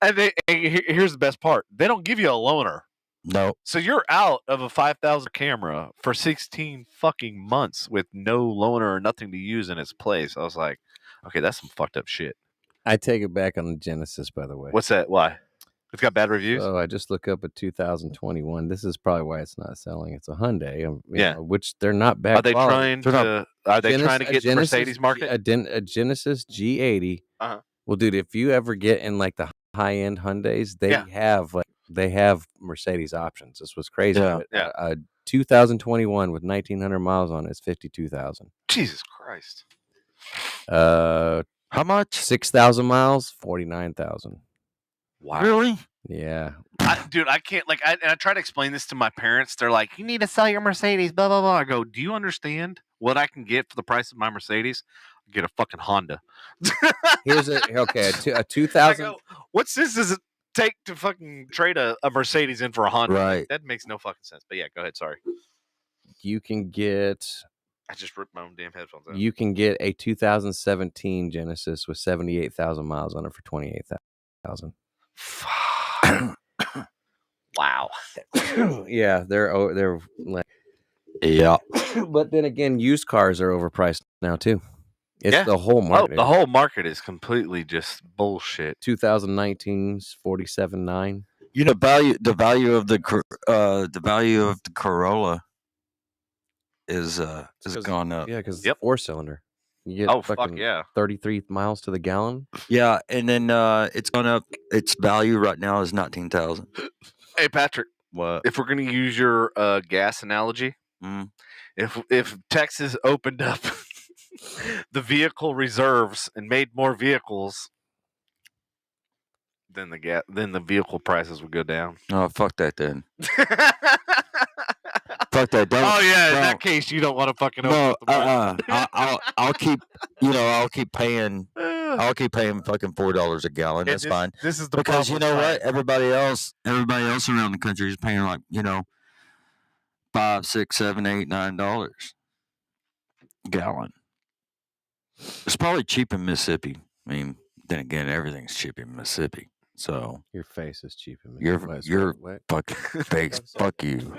And here's the best part. They don't give you a loaner. No. So you're out of a 5,000 camera for 16 fucking months with no loaner or nothing to use in its place. I was like, okay, that's some fucked up shit. I take it back on the Genesis, by the way. What's that? Why? It's got bad reviews? Oh, I just look up at 2021. This is probably why it's not selling. It's a Hyundai, you know, which they're not bad. Are they trying to get the Mercedes market? A Genesis G80. Uh-huh. Well, dude, if you ever get in like the high end Hyundais, they have Mercedes options. This was crazy. Yeah. But, 2021 with 1,900 miles on it is $52,000. Jesus Christ. How much? 6,000 miles, $49,000. Wow. Really? Yeah. Dude, I can't, like, I try to explain this to my parents. They're like, you need to sell your Mercedes, blah, blah, blah. I go, do you understand what I can get for the price of my Mercedes? I get a fucking Honda. Here's a 2000. I go, what's this does it take to fucking trade a Mercedes in for a Honda? Right. That makes no fucking sense. But yeah, go ahead. Sorry. You can get I just ripped my own damn headphones out. You can get a 2017 Genesis with 78,000 miles on it for $28,000. Wow. Yeah, they're like, Yeah. but then again, used cars are overpriced now too. It's Yeah. the whole market. The whole market is completely just bullshit. 2019's 47.9. You know, the value of the Corolla is gone up. Yeah, because Yep. it's 4-cylinder. You get Fuck fucking yeah. 33 miles to the gallon. Yeah, and then it's gone up. Its value right now is 19,000. Hey Patrick, What? if we're gonna use your gas analogy, if Texas opened up the vehicle reserves and made more vehicles, then the vehicle prices would go down. Oh, fuck that then. Fuck that. Don't, oh yeah, in don't. that case you don't want to fucking open No, up the market. I'll keep paying. I'll keep paying fucking $4 a gallon. That's fine. This is the Because you problem know with what? Everybody else around the country is paying like, $5, $6, $7, $8, $9 a gallon. It's probably cheap in Mississippi. I mean, then again, everything's cheap in Mississippi. So Your face is cheap. Your fucking face. Fuck you.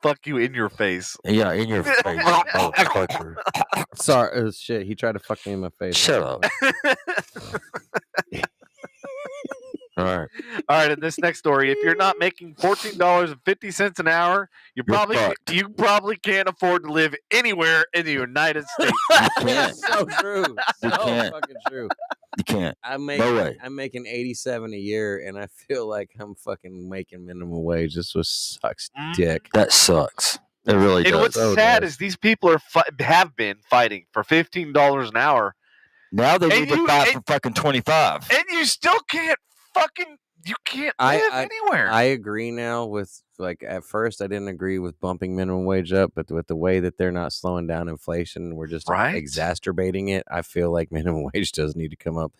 Fuck you in your face. Yeah, in your face, motherfucker. Sorry, shit. He tried to fuck me in my face. Shut up. All right. All right. In this next story, if you're not making $14.50 an hour, you probably can't afford to live anywhere in the United States. You can't. So true. You So can't. fucking true. You can't. I'm way. making $87 a year, and I feel like I'm fucking making minimum wage. This was sucks dick. That sucks. It really does. And what's So sad does. is these people have been fighting for $15 an hour, Now they need to you- fight and- for fucking 25. and you still can't live anywhere. I agree now with, like, at first I didn't agree with bumping minimum wage up, but with the way that they're not slowing down inflation, we're just Right. exacerbating it. I feel like minimum wage does need to come up.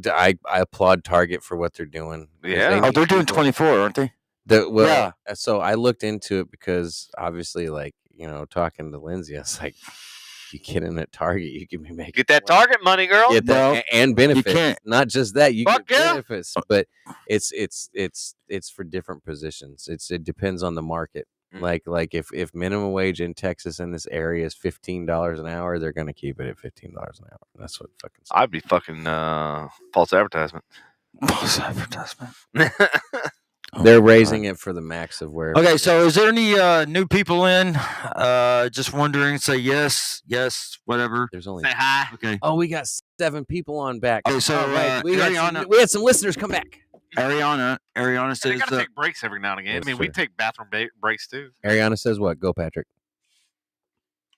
I applaud Target for what they're doing. 'cause Yeah. they Oh, need they're doing people- 24, aren't they? Yeah. So I looked into it because obviously, like, talking to Lindsay, I was like, you get in at Target, you can be making Get that Target money, girl. Get that, No, and benefits. can't. Not just that, you Fuck get yeah. benefits, but it's for different positions. It depends on the market. Mm. Like if minimum wage in Texas in this area is $15 an hour, they're gonna keep it at $15 an hour. That's what fucking. I'd be fucking false advertisement. False advertisement. They're raising it for the max of where. Okay, so is there any new people in? Just wondering. Say yes, whatever. There's only. Say hi. Okay. Oh, we got 7 people on back. Okay, so, we Ariana- had some listeners come back. Ariana They says gotta take breaks every now and again. That's I mean, we true. take bathroom breaks too. Ariana says what? Go, Patrick.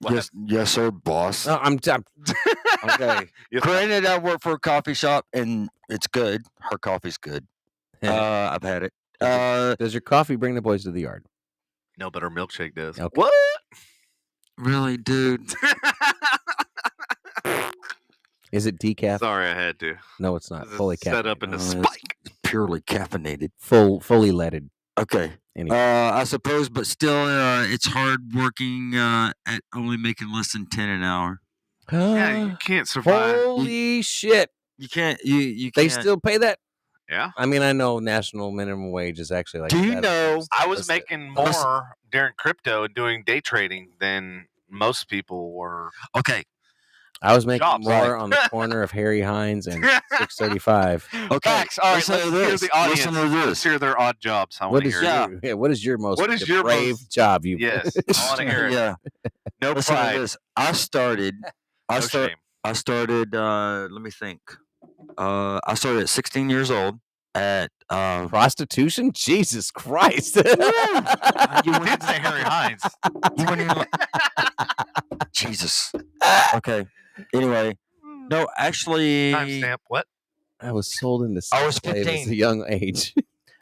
yes, sir, boss. Oh, I'm Okay. Yes, Granted, I work for a coffee shop and it's good. Her coffee's good. I've had it. Does your coffee bring the boys to the yard? No, but her milkshake does. Okay. What? Really, dude? Is it decaf? Sorry, I had to. No, it's not. This is Fully set caffeinated. up in a it's spike. purely caffeinated. Fully leaded. Okay. Anyway. I suppose, but still, it's hard working at only making less than 10 an hour. Yeah, you can't survive. Holy shit! You can't. You They can't. still pay that? Yeah. I mean, I know national minimum wage is actually like. Do you $7. know- I was Listen, making more during crypto and doing day trading than most people were. Okay. I was making Jobs, more right. on the corner of Harry Hines and 635. Okay. Facts. All right, Listen let's to hear this. the audience. Listen to Let's this. hear their odd jobs. I want What to is hear your it. what is your most What is your brave most- job you? Yes, I want to hear it. Yeah. No Listen to pride. this. I started. No shame. I started. Let me think. I started at 16 years old at. Prostitution? Jesus Christ! You did say Harry Hines. You wouldn't even. Jesus. Okay. Anyway, no, actually, Timestamp. What? I was sold into I was sex slave at 15. a young age.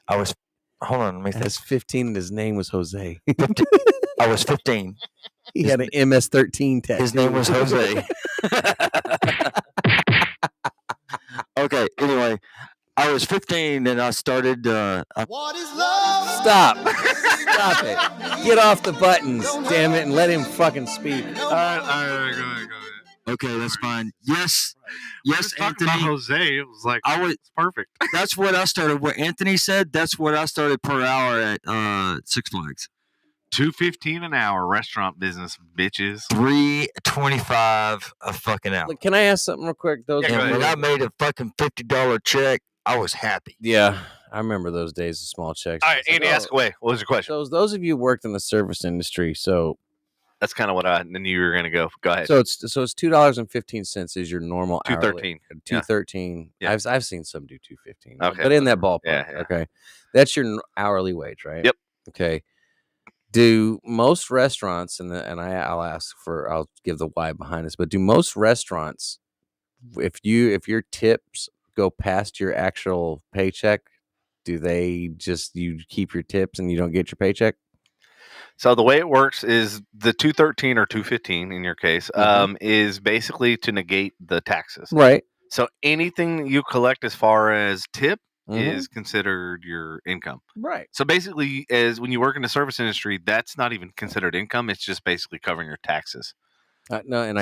I was. Hold on. Let me think. As 15, and his name was Jose. I was 15. He had an MS-13 tattoo. His name was Jose. Okay. Anyway, I was 15 and I started. What is love? Stop! Stop it! Get off the buttons, damn it, and let him fucking speak. All right, go ahead. Okay, that's fine. Yes, We're yes, just talking about Anthony. Jose. It was like I was. it's perfect. That's what I started. What Anthony said. That's what I started per hour at Six Flags. $2.15 an hour, restaurant business, bitches. $3.25 a fucking hour. Look, can I ask something real quick? Those Yeah, go And ahead. when I made a fucking $50 check, I was happy. Yeah, I remember those days of small checks. All right, It's like, Andy, ask away. What was your question? those of you who worked in the service industry, so That's kind of what I knew you were going to go. Go ahead. it's $2.15 is your normal $2.13. Yeah. $2.13. Yeah. I've seen some do $2.15. Okay, but in that ballpark. Yeah. Okay, that's your hourly wage, right? Yep. Okay. Do most restaurants I'll give the why behind this, but do most restaurants, if your tips go past your actual paycheck, do they just you keep your tips and you don't get your paycheck? So the way it works is the $2.13 or $2.15 in your case is basically to negate the taxes. Right. So anything that you collect as far as tip Mhm. is considered your income. Right. So basically, as when you work in the service industry, that's not even considered income. It's just basically covering your taxes. No, and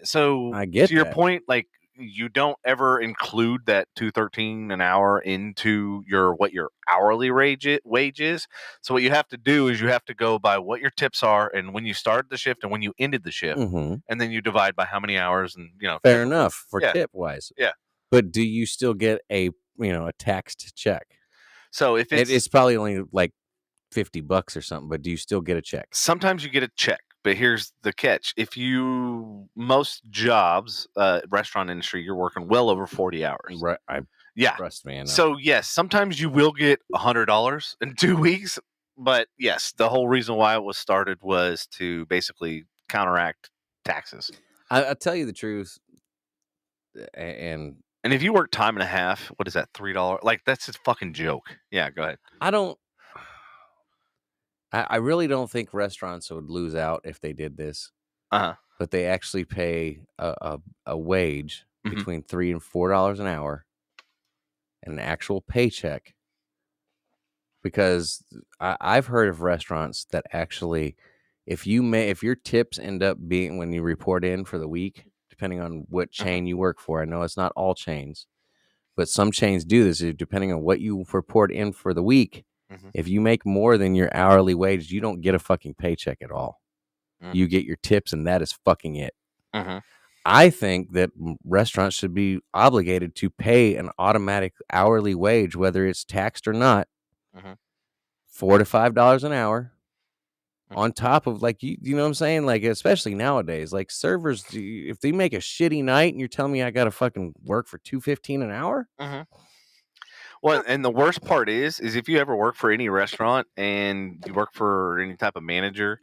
So I get to your that. point, like you don't ever include that $2.13 an hour into what your hourly wage is. So what you have to do is you have to go by what your tips are and when you started the shift and when you ended the shift, Mhm. and then you divide by how many hours and Fair enough for Yeah. tip wise. Yeah. But do you still get a taxed check? So if It's probably only like $50 or something, but do you still get a check? sometimes you get a check, but here's the catch: most jobs, restaurant industry, you're working well over 40 hours. Right. Yeah. Trust me. I know. So yes, sometimes you will get $100 in 2 weeks, but yes, the whole reason why it was started was to basically counteract taxes. I'll tell you the truth, and And if you work time and a half, what is that, $3? Like that's a fucking joke. Yeah, go ahead. I really don't think restaurants would lose out if they did this. Uh-huh. But they actually pay a wage Mhm. between $3 and $4 an hour, and an actual paycheck. Because I've heard of restaurants that actually, if your tips end up being when you report in for the week, depending on what chain you work for, I know it's not all chains, but some chains do this. Depending on what you report in for the week, if you make more than your hourly wage, you don't get a fucking paycheck at all. You get your tips, and that is fucking it. I think that restaurants should be obligated to pay an automatic hourly wage, whether it's taxed or not, $4 to $5 an hour, on top of, like, you know what I'm saying? Like, especially nowadays, like servers, if they make a shitty night and you're telling me I got to fucking work for $2.15 an hour. Well, and the worst part is if you ever work for any restaurant and you work for any type of manager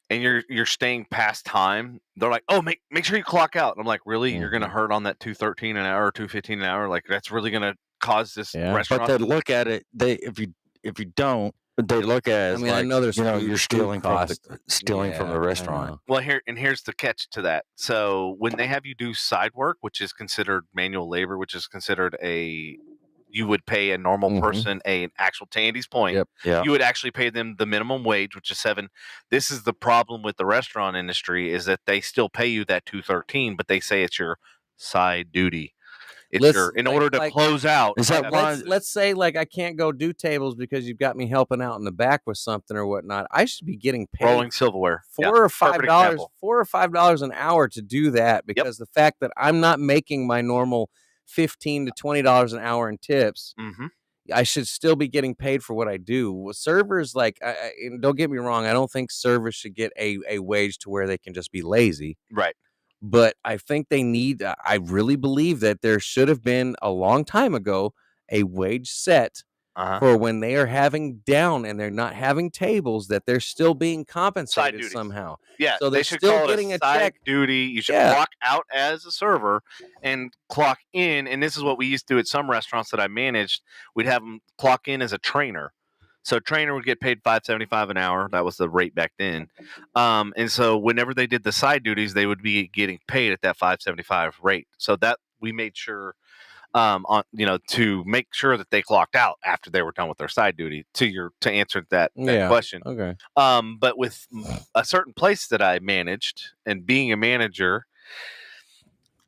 and you're staying past time, they're like, "Oh, make sure you clock out." And I'm like, "Really? You're going to hurt on that $2.13 an hour or $2.15 an hour? Like that's really going to cause this restaurant?" But they look at it. If you don't, they look at it as I know there's you're stealing from costs. the restaurant. Well, here's the catch to that. So when they have you do side work, which is considered manual labor, which is considered a you would pay a normal Mhm. person an actual, to Andy's point, Yep. Yeah. you would actually pay them the minimum wage, which is $7. This is the problem with the restaurant industry, is that they still pay you that $2.13, but they say it's your side duty. It's Listen, in like- order to like- close out. Is that why- Let's say like I can't go do tables because you've got me helping out in the back with something or whatnot. I should be getting paid rolling silverware? $4 Yeah, or perfect $5, example. $4 or $5 an hour to do that, because the fact that I'm not making my normal $15 to $20 an hour in tips, Mm-hmm. I should still be getting paid for what I do. With servers, like, and don't get me wrong, I don't think servers should get a wage to where they can just be lazy. Right. But I think they need, I really believe that there should have been a long time ago a wage set for when they are having down and they're not having tables, that they're still being compensated duties. somehow. Yeah, So they they're should still call getting it a side check. duty. You should Yeah. clock out as a server and clock in. And this is what we used to do at some restaurants that I managed. We'd have them clock in as a trainer. So a trainer would get paid $5.75 an hour. That was the rate back then. And so whenever they did the side duties, they would be getting paid at that $5.75 rate. So that we made sure, to make sure that they clocked out after they were done with their side duty. To answer that question. Okay. But with a certain place that I managed, and being a manager,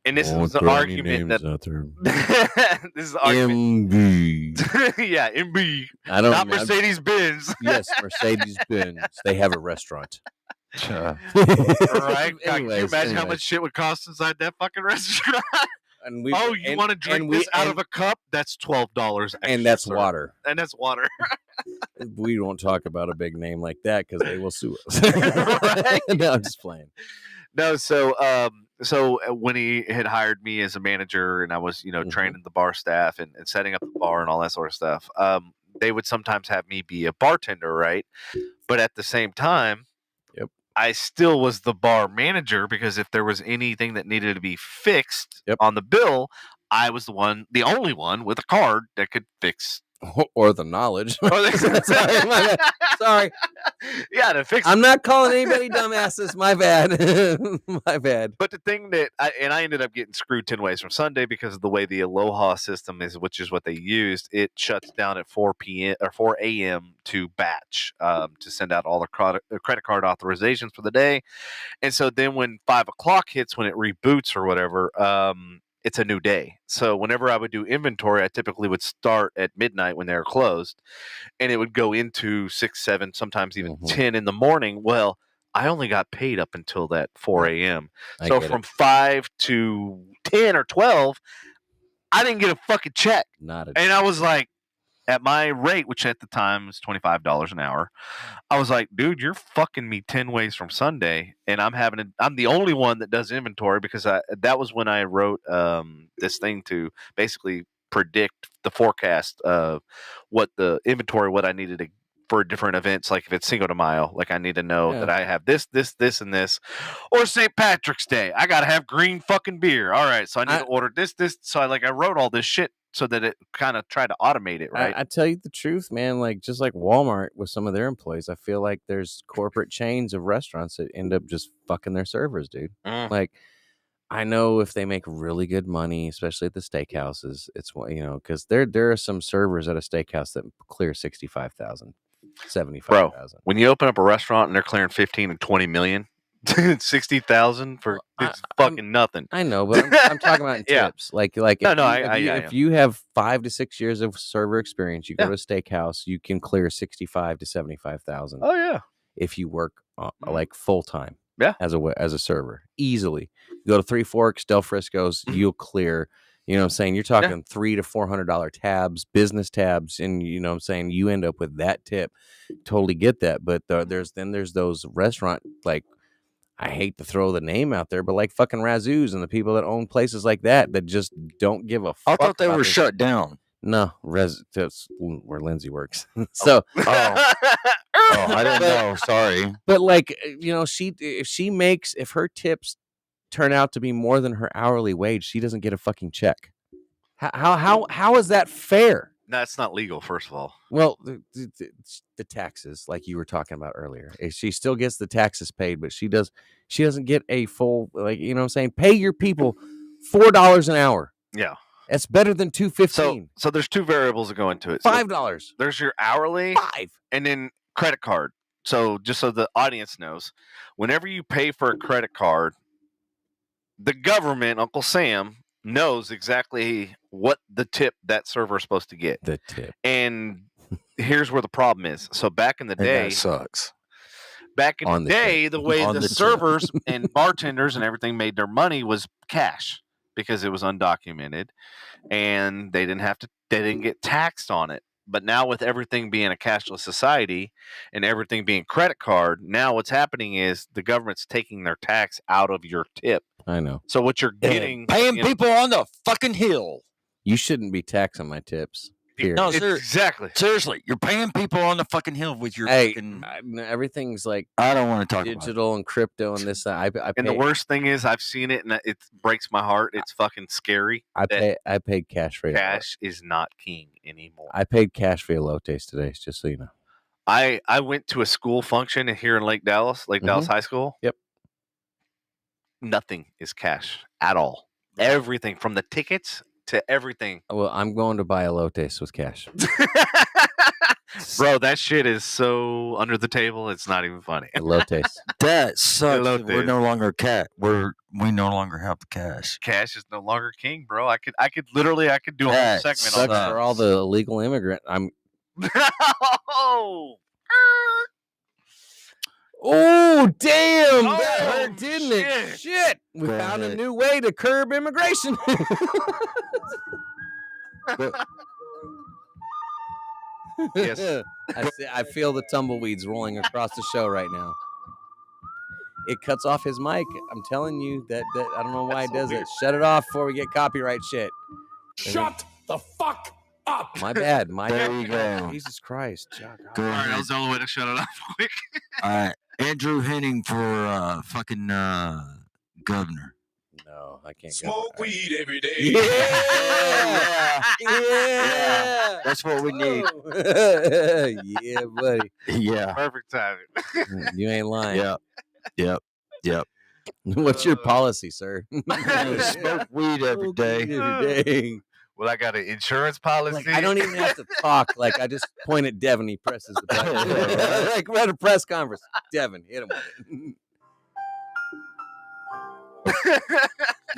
and this is the argument that this is the argument. MB. Yeah, MB. I don't Not know. Mercedes Benz. Yes, Mercedes Benz. They have a restaurant. Right? God, can you imagine how anyways. much shit would cost inside that fucking restaurant? And we, Oh, you want to drink this out of a cup? That's $12 extra, and that's sir. water. And that's water. We won't talk about a big name like that because they will sue us. Right? No, I'm just playing. No, so when he had hired me as a manager, and I was, training the bar staff and setting up the bar and all that sort of stuff, they would sometimes have me be a bartender, right? But at the same time, I still was the bar manager, because if there was anything that needed to be fixed on the bill, I was the only one with a card that could fix. Or the knowledge. Sorry, my bad. Sorry. Yeah, to fix. I'm not calling anybody dumbasses. My bad. My bad. But the thing that I ended up getting screwed 10 ways from Sunday because of the way the Aloha system is, which is what they used. It shuts down at 4 p.m. or 4 a.m. to batch, to send out all the credit card authorizations for the day. And so then when 5 o'clock hits, when it reboots or whatever, it's a new day. So whenever I would do inventory, I typically would start at midnight when they were closed, and it would go into 6, 7, sometimes even 10 in the morning. Well, I only got paid up until that 4 a.m. So from 5 to 10 or 12, I didn't get a fucking check. And I was like, at my rate, which at the time was $25 an hour, I was like, dude, you're fucking me 10 ways from Sunday, and I'm the only one that does inventory, because that was when I wrote this thing to basically predict the forecast of what the inventory, what I needed for different events. Like if it's Cinco de Mayo, like I need to know that I have this, and this, or St. Patrick's Day, I gotta have green fucking beer. All right, so I need to order this. So I wrote all this shit so that it kind of tried to automate it, right? I tell you the truth, man. Like just like Walmart with some of their employees, I feel like there's corporate chains of restaurants that end up just fucking their servers, dude. Like I know if they make really good money, especially at the steakhouses, it's because there are some servers at a steakhouse that clear 65,000, 75,000. Bro, when you open up a restaurant and they're clearing 15 and 20 million. 60,000 for it's fucking nothing. I know, but I'm talking about in tips. Like if you have 5 to 6 years of server experience, you go to a steakhouse, you can clear 65 to 75,000. Oh yeah, if you work like full time, as a server, easily. You go to Three Forks, Del Frisco's, you'll clear. You know what I'm saying? You're talking $300 to $400 tabs, business tabs, and you know what I'm saying? You end up with that tip. Totally get that, but there's those restaurant, like, I hate to throw the name out there, but like fucking Razoo's and the people that own places like that just don't give a fuck. I thought they were shut down. No, that's where Lindsay works. So, I didn't know. Sorry, but like if her tips turn out to be more than her hourly wage, she doesn't get a fucking check. How is that fair? That's not legal, first of all. Well, the taxes, like you were talking about earlier, she still gets the taxes paid, but she doesn't get a full, like, you know what I'm saying? Pay your people $4 an hour. Yeah. That's better than $2.15. So there's two variables that go into it. $5. There's your hourly, $5. and then credit card. So just so the audience knows, whenever you pay for a credit card, the government, Uncle Sam, knows exactly what the tip that server is supposed to get. The tip. And here's where the problem is. So back in the day, that sucks. Back in On the the day, tip. the way On the the tip. servers and bartenders and everything made their money was cash because it was undocumented, and they didn't get taxed on it. But now with everything being a cashless society and everything being credit card, now what's happening is the government's taking their tax out of your tip. I know. So what you're getting, Paying you know, people on the fucking hill. You shouldn't be taxing my tips. Period. No, it's sir. exactly. Seriously, you're paying people on the fucking hill with your Hey, fucking. everything's like I don't want to talk about it. digital and crypto and this. I And the pay, worst thing is, I've seen it, and it breaks my heart. It's fucking scary. I paid cash for it. Cash is not king anymore. I paid cash for elotes today, just so you know. I went to a school function here in Lake Dallas High School. Yep. Nothing is cash at all. Everything from the tickets to everything. Well, I'm going to buy elotes with cash. Bro, that shit is so under the table. It's not even funny. Elotes. That sucks. Hello, We're Dave. no longer we no longer have the cash. Cash is no longer king, bro. I could do a whole That segment Sucks on that. for all the illegal immigrant. Oh, Oh, damn! Oh, That hurt, didn't it? shit. Shit! We Go found a ahead. new way to curb immigration. Yes. I feel the tumbleweeds rolling across the show right now. It cuts off his mic. I'm telling you that I don't know why That's it so does weird. it. Shut it off before we get copyright shit. Shut the fuck up. My bad. My There bad. you go. Jesus Christ. Chuck. Go all right, that ahead. was the only way to shut it off quick. All right, Andrew Henning for fucking governor. No, I can't Smoke go. weed every day. Yeah. Yeah. That's what we need. Yeah, buddy. Yeah, Perfect timing. You ain't lying. yep. What's your policy, sir? Smoke weed every Smoke day. weed every day. Well, I got an insurance policy. Like, I don't even have to talk. Like, I just point at Devin. He presses the button. Like, we're at a press conference. Devin, hit him with it.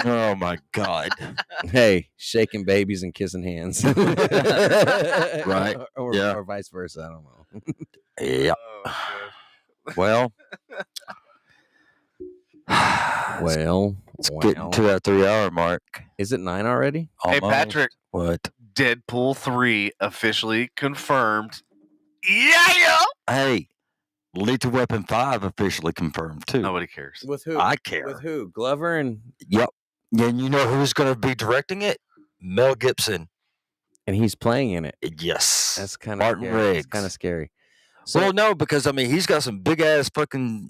Oh my God. Hey, shaking babies and kissing hands. Right. Yeah. Or vice versa. I don't know. Yeah. Oh, Well. Well, It's getting to that 3-hour mark. is it 9 already? Hey, Almost. Patrick, What? Deadpool 3 officially confirmed. Yeah. Hey, Lethal Weapon 5 officially confirmed too. Nobody cares. With who? I care. With who? Glover and Yep. And you know who's going to be directing it? Mel Gibson. he's playing in it. Yes. That's kind of Martin scary. It's Riggs. kind of scary. So Well, no, because I mean he's got some big ass fucking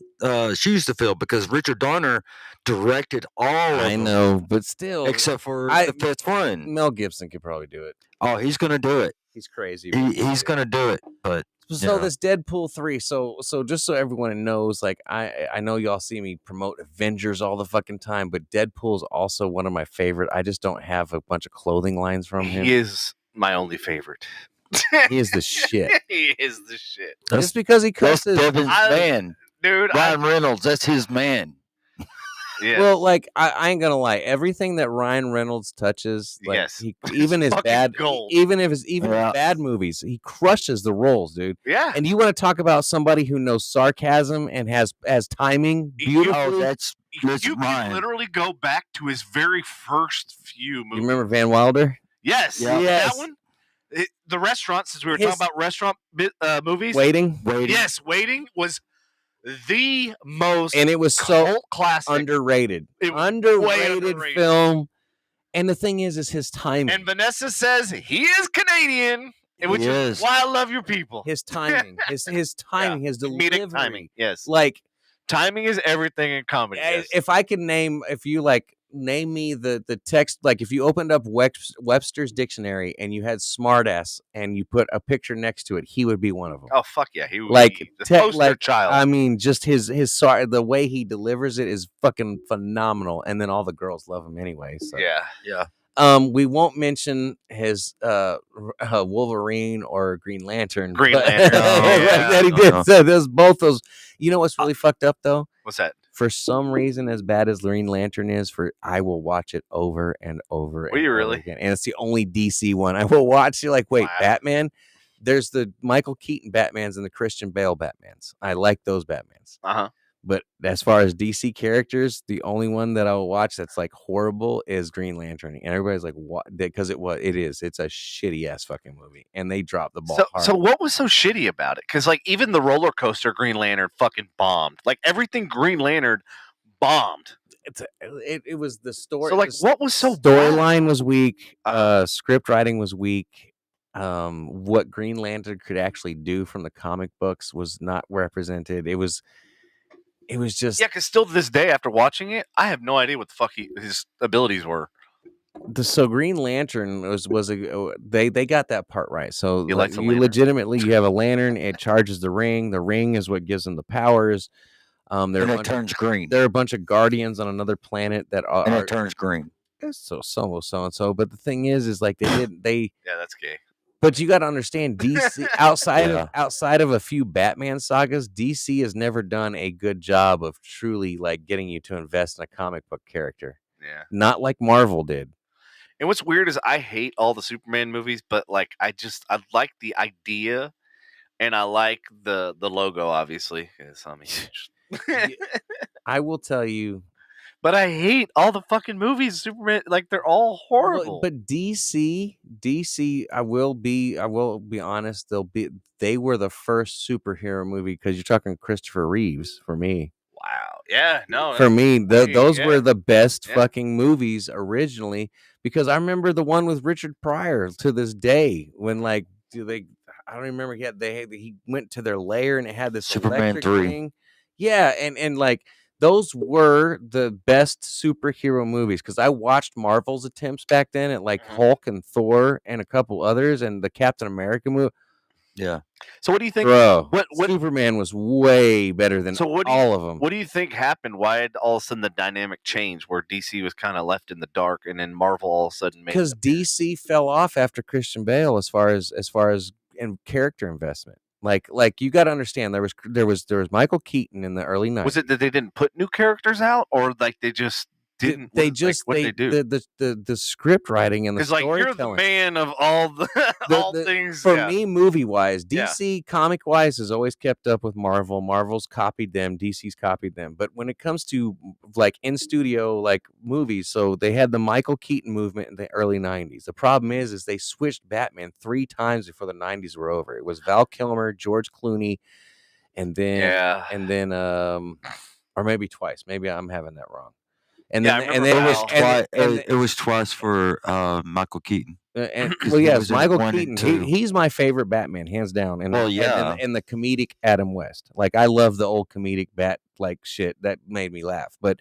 shoes to fill because Richard Donner directed all of I them, know, but still, except for I- the fifth one. Mel Gibson could probably do it. Oh, he's gonna do it. He's crazy. He's gonna do it. But So yeah. this Deadpool 3, so just so everyone knows, like I know y'all see me promote Avengers all the fucking time, but Deadpool's also one of my favorite. I just don't have a bunch of clothing lines from him. He is my only favorite. He is the shit. He is the shit. That's- Just because he that's cusses. Devin's man. Dude, Ryan Reynolds. That's his man. yeah. Well, like I ain't gonna lie, everything that Ryan Reynolds touches, like Yes. he, even his fucking bad, gold. even if it's even Yeah. his bad movies, he crushes the roles, dude. yeah. And you want to talk about somebody who knows sarcasm and has timing beautifully? Oh, that's You can Ryan. literally go back to his very first few movies. You remember Van Wilder? Yes. Yeah. Yes. That one. The restaurant, since we were His- talking about restaurant movies. Waiting, Yes, Waiting was the most and it was so cult classic. underrated, It was way underrated underrated. film. And the thing is his timing, And Vanessa says he is Canadian, which He is is. why I love your people. his timing, his timing, his Comedic delivery. timing. Yes. Like, Timing is everything in comedy. Yes. if I could name, if you like name me the text, like if you opened up Webster's dictionary and you had smartass and you put a picture next to it, he would be one of them. Oh fuck yeah, he would Like, be the te- poster like, child. I mean, just his the way he delivers it is fucking phenomenal, and then all the girls love him anyway. So. yeah. yeah. We won't mention his Wolverine or Green Lantern. Green but- Lantern, like that he yeah. did. So there's both those. You know what's really fucked up though? What's that? For some reason, as bad as Green Lantern is, I will watch it over and over. Will you really? Again. And it's the only DC one I will watch. You're like, wait, Wow. Batman? There's the Michael Keaton Batmans and the Christian Bale Batmans. I like those Batmans. Uh-huh. But as far as DC characters, the only one that I'll watch that's like horrible is Green Lantern. And everybody's like, what? Because it is. It's a shitty ass fucking movie. And they dropped the ball hard. So what was so shitty about it? Because like even the roller coaster Green Lantern fucking bombed. Like everything Green Lantern bombed. It was the story. So like what was so storyline was weak. Script writing was weak. What Green Lantern could actually do from the comic books was not represented. It was just because still to this day after watching it, I have no idea what the fuck his abilities were. So Green Lantern they got that part right. So You legitimately you have a lantern. It charges the ring. The ring is what gives them the powers. And it turns green. There are a bunch of guardians on another planet that are. And it turns green. So and so. But the thing is like yeah, that's gay. But you got to understand, DC outside of a few Batman sagas, DC has never done a good job of truly like getting you to invest in a comic book character. Yeah, not like Marvel did. And what's weird is I hate all the Superman movies, but like I like the idea, and I like the logo, obviously. I will tell you. But I hate all the fucking movies. Superman, like they're all horrible. But DC, I will be honest. They were the first superhero movie because you're talking Christopher Reeves for me. Wow. Yeah. No. For me, those were the best fucking movies originally because I remember the one with Richard Pryor to this day when like I don't remember he went to their lair and it had this Superman 3. Thing. Yeah, and like. Those were the best superhero movies because I watched Marvel's attempts back then at like Hulk and Thor and a couple others and the Captain America movie. Yeah. So what do you think? Bro, what Superman was way better than all of them. What do you think happened? Why did all of a sudden the dynamic change where DC was kind of left in the dark and then Marvel all of a sudden made? Because DC fell off after Christian Bale as far as in character investment. Like you got to understand there was Michael Keaton in the early 90s. Was it that they didn't put new characters out or like they just didn't they do the script writing and the storytelling. Like you're the man of all the things for me movie wise. DC comic wise has always kept up with Marvel. Marvel's copied them, DC's copied them. But when it comes to like in studio like movies, so they had the Michael Keaton movement in the early 90s. The problem is they switched Batman 3 times before the 90s were over. It was Val Kilmer, George Clooney, and then or maybe twice. Maybe I'm having that wrong. And then it was twice for Michael Keaton. Michael Keaton. He's my favorite Batman, hands down. And and the comedic Adam West. Like I love the old comedic Bat like shit that made me laugh. But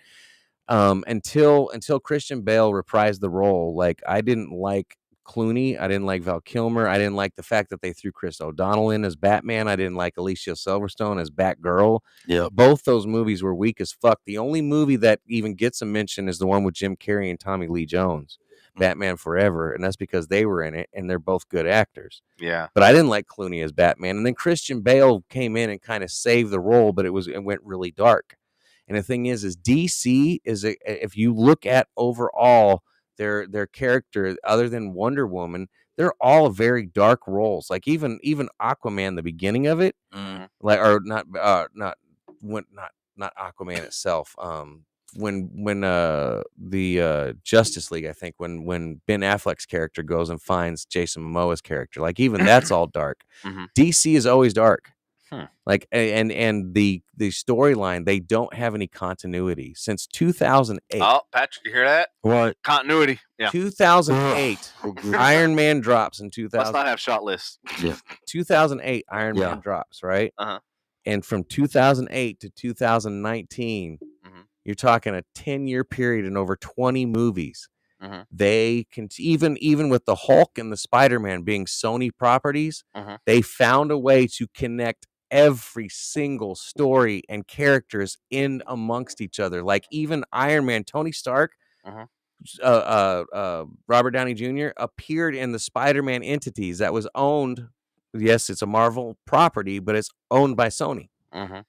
until Christian Bale reprised the role, like I didn't like Clooney. I didn't like Val Kilmer. I didn't like the fact that they threw Chris O'Donnell in as Batman. I didn't like Alicia Silverstone as Batgirl. Yeah, both those movies were weak as fuck. The only movie that even gets a mention is the one with Jim Carrey and Tommy Lee Jones, Batman Forever, and that's because they were in it and they're both good actors. Yeah, but I didn't like Clooney as Batman. And then Christian Bale came in and kind of saved the role, but it went really dark. And the thing is DC if you look at overall. Their character, other than Wonder Woman, they're all very dark roles. Like even Aquaman, the beginning of it, like or not Aquaman itself. When the Justice League, I think when Ben Affleck's character goes and finds Jason Momoa's character, like even that's all dark. DC is always dark. Like and the storyline, they don't have any continuity since 2008. Oh, Patrick, you hear that? What? Continuity. Yeah. 2008. Iron Man drops in 2000. Let's not have shot lists. Yeah. 2008 Iron Man drops, right? And from 2008 to 2019, you're talking a 10-year period and over 20 movies. They can even with the Hulk and the Spider-Man being Sony properties, they found a way to connect every single story and characters in amongst each other. Like even Iron Man, Tony Stark Robert Downey Jr. appeared in the Spider-Man entities that was owned. Yes, it's a Marvel property, but it's owned by Sony. Mm-hmm.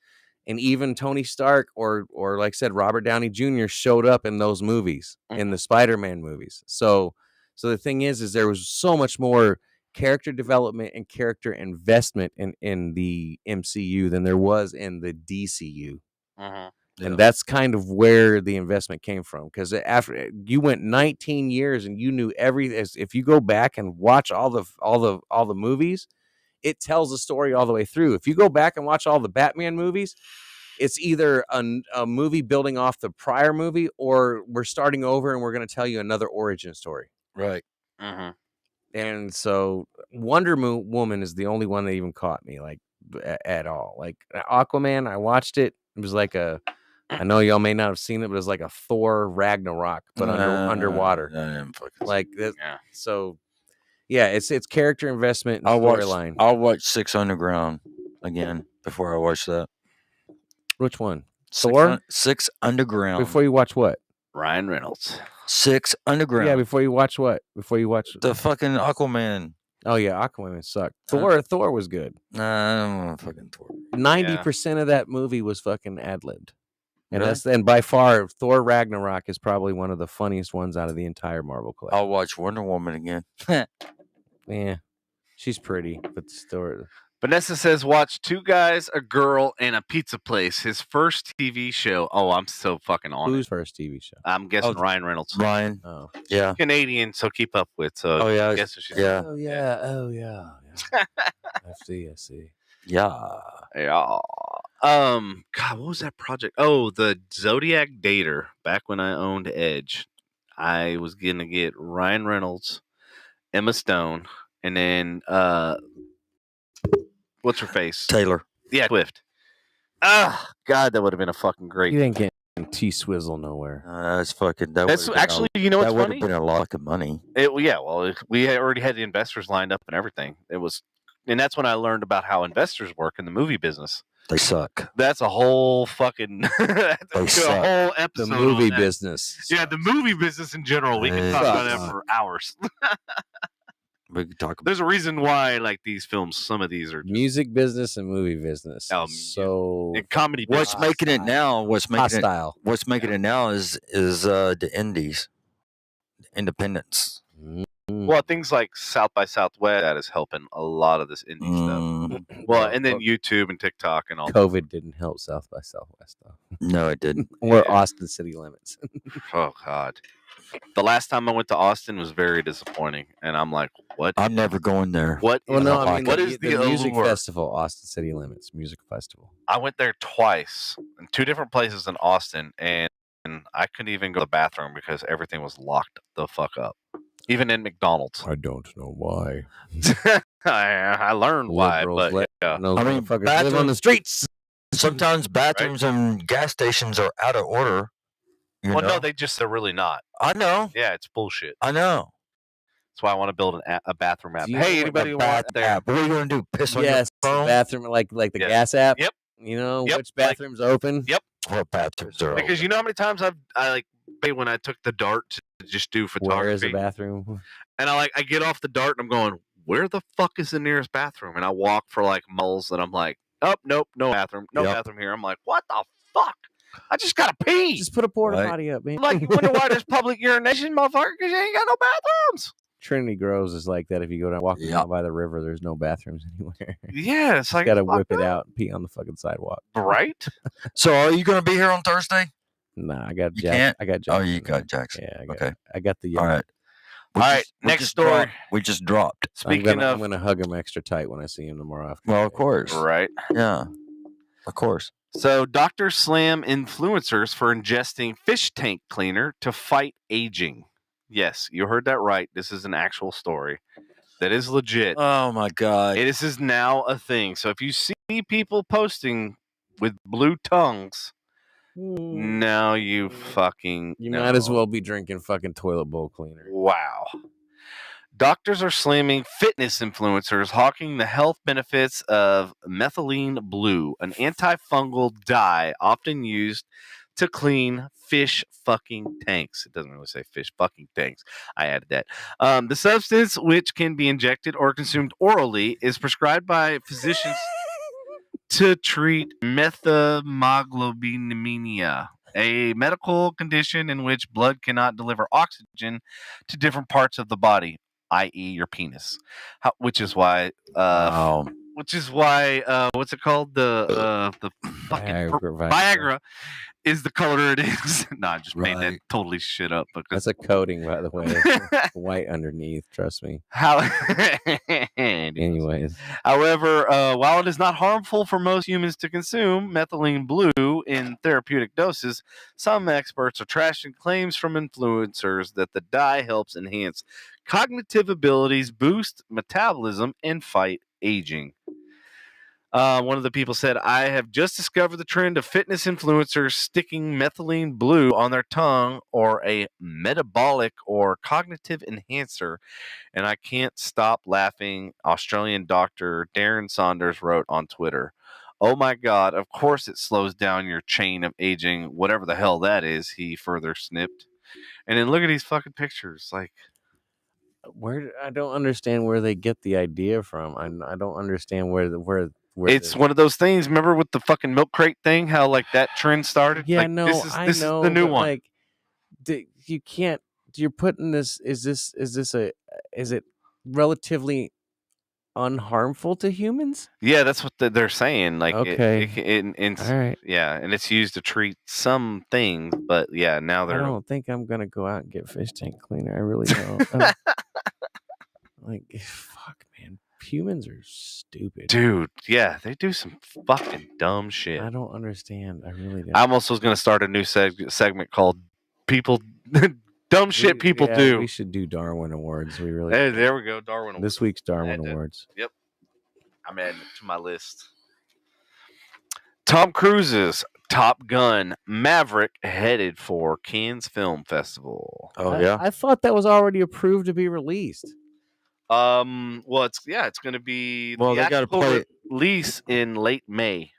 And even Tony Stark or like I said, Robert Downey Jr. showed up in those movies, in the Spider-Man movies. So the thing is there was so much more character development and character investment in the MCU than there was in the DCU. And that's kind of where the investment came from. Because after you went 19 years and you knew everything, if you go back and watch all the movies, it tells the story all the way through. If you go back and watch all the Batman movies, it's either a movie building off the prior movie, or we're starting over and we're going to tell you another origin story. Right. And so Wonder Woman is the only one that even caught me like at all. Like Aquaman, I watched it. It was like I know y'all may not have seen it, but it was like a Thor Ragnarok, but underwater. Like that. Yeah. So yeah, it's character investment and storyline. I'll watch 6 Underground again before I watch that. Which one? Thor? 6 Underground. Before you watch what? Ryan Reynolds. 6 Underground. Yeah, before you watch what? Before you watch the fucking Aquaman. Oh yeah, Aquaman sucked. Thor was good. Nah, I don't want fucking Thor. 90% of that movie was fucking ad-libbed. And Really? and by far, Thor Ragnarok is probably one of the funniest ones out of the entire Marvel collection. I'll watch Wonder Woman again. Yeah, she's pretty, but still. Vanessa says, watch Two Guys, a Girl, and a Pizza Place. His first TV show. Oh, I'm so fucking on Whose it. first TV show? I'm guessing Ryan Reynolds. Ryan. Oh. Yeah. Canadian, so keep up with. So yeah. I guess what she's yeah. Oh, yeah. Oh, yeah. I see. Yeah. Yeah. God, what was that project? Oh, the Zodiac Dater. Back when I owned Edge, I was gonna get Ryan Reynolds, Emma Stone, and then what's her face? Taylor. Yeah, Swift. Ah, God, that would have been a fucking great. You ain't getting T-Swizzle nowhere. That's fucking. That's actually, you know, what's that would funny? have been a lot of money. We already had the investors lined up and everything. And that's when I learned about how investors work in the movie business. They suck. That's a whole fucking a whole episode. The movie business. Yeah, the movie business in general. We can talk about that for hours. We can talk about. There's a reason why, like, these films, some of these are just, Music business and movie business. So and comedy. What's making it now? What's making hostile. What's making it now is the indies, independents. Well, things like South by Southwest, that is helping a lot of this indie stuff. Well, and then YouTube and TikTok and all. COVID didn't help South by Southwest though. No, it didn't. Or Austin City Limits. Oh God. The last time I went to Austin was very disappointing, and I'm like, "What? I'm never going there." What? Well, no, I mean, what the is the music allure? festival? Austin City Limits Music Festival. I went there twice in 2 different places in Austin, and I couldn't even go to the bathroom because everything was locked the fuck up, even in McDonald's. I don't know why. I learned why, Liberals but yeah. No, I mean, motherfuckers live on the streets. Sometimes bathrooms and gas stations are out of order. Well, no, they're really not. I know. Yeah, it's bullshit. I know. That's why I want to build a bathroom app. Do you Hey, know anybody A who bath wants there? app. What are you going to do? Piss on Yes, your phone? bathroom like the Yes. gas app. Yep. You know Yep, which bathrooms open. Yep. What bathrooms are Because you know how many times I when I took the dart to just do Where is photography, the bathroom? and I get off the dart and I'm going, where the fuck is the nearest bathroom? And I walk for like miles, and I'm like, oh nope, no bathroom, no bathroom here. I'm like, what the fuck? I just gotta pee. Just put a porta Right. potty up, man. Like, you wonder why there's public urination, motherfucker? Because you ain't got no bathrooms. Trinity Groves is like that. If you go down walking Yeah. down by the river, there's no bathrooms anywhere. Yeah, it's like Got to fuck whip it up. out and pee on the fucking sidewalk. Right? So are you going to be here on Thursday? Nah, I got You Jack. can't? I got Jack. Oh, you got Jackson. Yeah. Okay. I got the. All right. All right, next just story. dropped. We just dropped. Speaking I'm of, gonna hug him extra tight when I see him tomorrow. After Well, of course. right. Yeah. Of course. So, doctors slam influencers for ingesting fish tank cleaner to fight aging. Yes, you heard that right. This is an actual story that is legit. Oh, my God. This is now a thing. So, if you see people posting with blue tongues, now you fucking You know. might as well be drinking fucking toilet bowl cleaner. Wow. Doctors are slamming fitness influencers hawking the health benefits of methylene blue, an antifungal dye often used to clean fish fucking tanks. It doesn't really say fish fucking tanks. I added that. The substance, which can be injected or consumed orally, is prescribed by physicians to treat methemoglobinemia, a medical condition in which blood cannot deliver oxygen to different parts of the body, i.e., your penis. Which is why, what's it called? The fucking Viagra is the color it is. No, I just made that totally shit up. That's a coating, by the way. It's white underneath. Trust me. Anyways, however, while it is not harmful for most humans to consume methylene blue in therapeutic doses, some experts are trashing claims from influencers that the dye helps enhance cognitive abilities, boost metabolism, and fight aging. One of the people said, I have just discovered the trend of fitness influencers sticking methylene blue on their tongue or a metabolic or cognitive enhancer, and I can't stop laughing, Australian doctor Darren Saunders wrote on Twitter. Oh my God, of course it slows down your chain of aging, whatever the hell that is, he further snipped. And then look at these fucking pictures. Like, I don't understand where they get the idea from. I don't understand where it's one of those things. Remember with the fucking milk crate thing, how like that trend started? Yeah, like, no, this is the new one. Like, you can't. You're putting this. Is it relatively unharmful to humans? Yeah, that's what they're saying. Like, okay, all right, yeah, and it's used to treat some things, but yeah, now they're. I don't think I'm gonna go out and get fish tank cleaner. I really don't. Like, fuck, man. Humans are stupid, dude. Yeah, they do some fucking dumb shit. I don't understand. I really don't. I almost was going to start a new segment called "People Dumb Shit People Do." We should do Darwin Awards. We really. Hey, there we go. Darwin Awards. This week's Darwin Awards. Yep, I'm adding it to my list. Tom Cruise's Top Gun Maverick headed for Cannes Film Festival. Oh yeah, I thought that was already approved to be released. Well, it's going to be they got to play release in late May,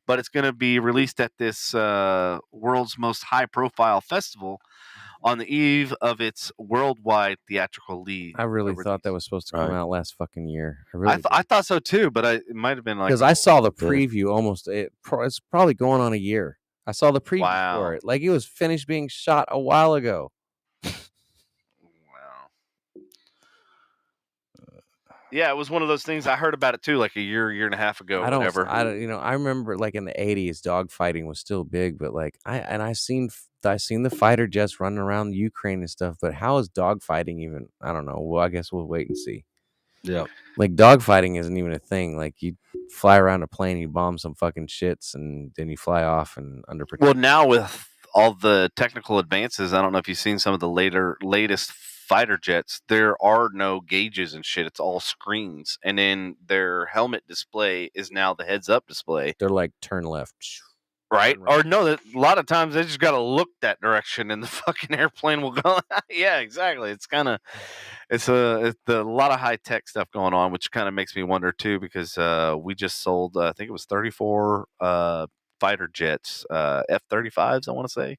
but it's going to be released at this world's most high-profile festival on the eve of its worldwide theatrical league. I really thought that was supposed to come out last fucking year. I thought so too, but it might have been like because I saw the preview almost. It's probably going on a year. I saw the preview for it, like it was finished being shot a while ago. Yeah, it was one of those things. I heard about it too, like a year and a half ago. I remember like in the 80s, dogfighting was still big, but like I seen the fighter jets running around Ukraine and stuff. But how is dogfighting even? I don't know. Well, I guess we'll wait and see. Yeah, like dogfighting isn't even a thing. Like you fly around a plane, you bomb some fucking shits, and then you fly off and under protection. Well, now with all the technical advances, I don't know if you've seen some of the latest fighter jets. There are no gauges and shit. It's all screens, and then their helmet display is now the heads-up display. They're like turn left, right? Or no, a lot of times they just got to look that direction, and the fucking airplane will go. Yeah, exactly. It's a lot of high tech stuff going on, which kind of makes me wonder too, because we just sold, I think it was 34 fighter jets, F-35s, I want to say,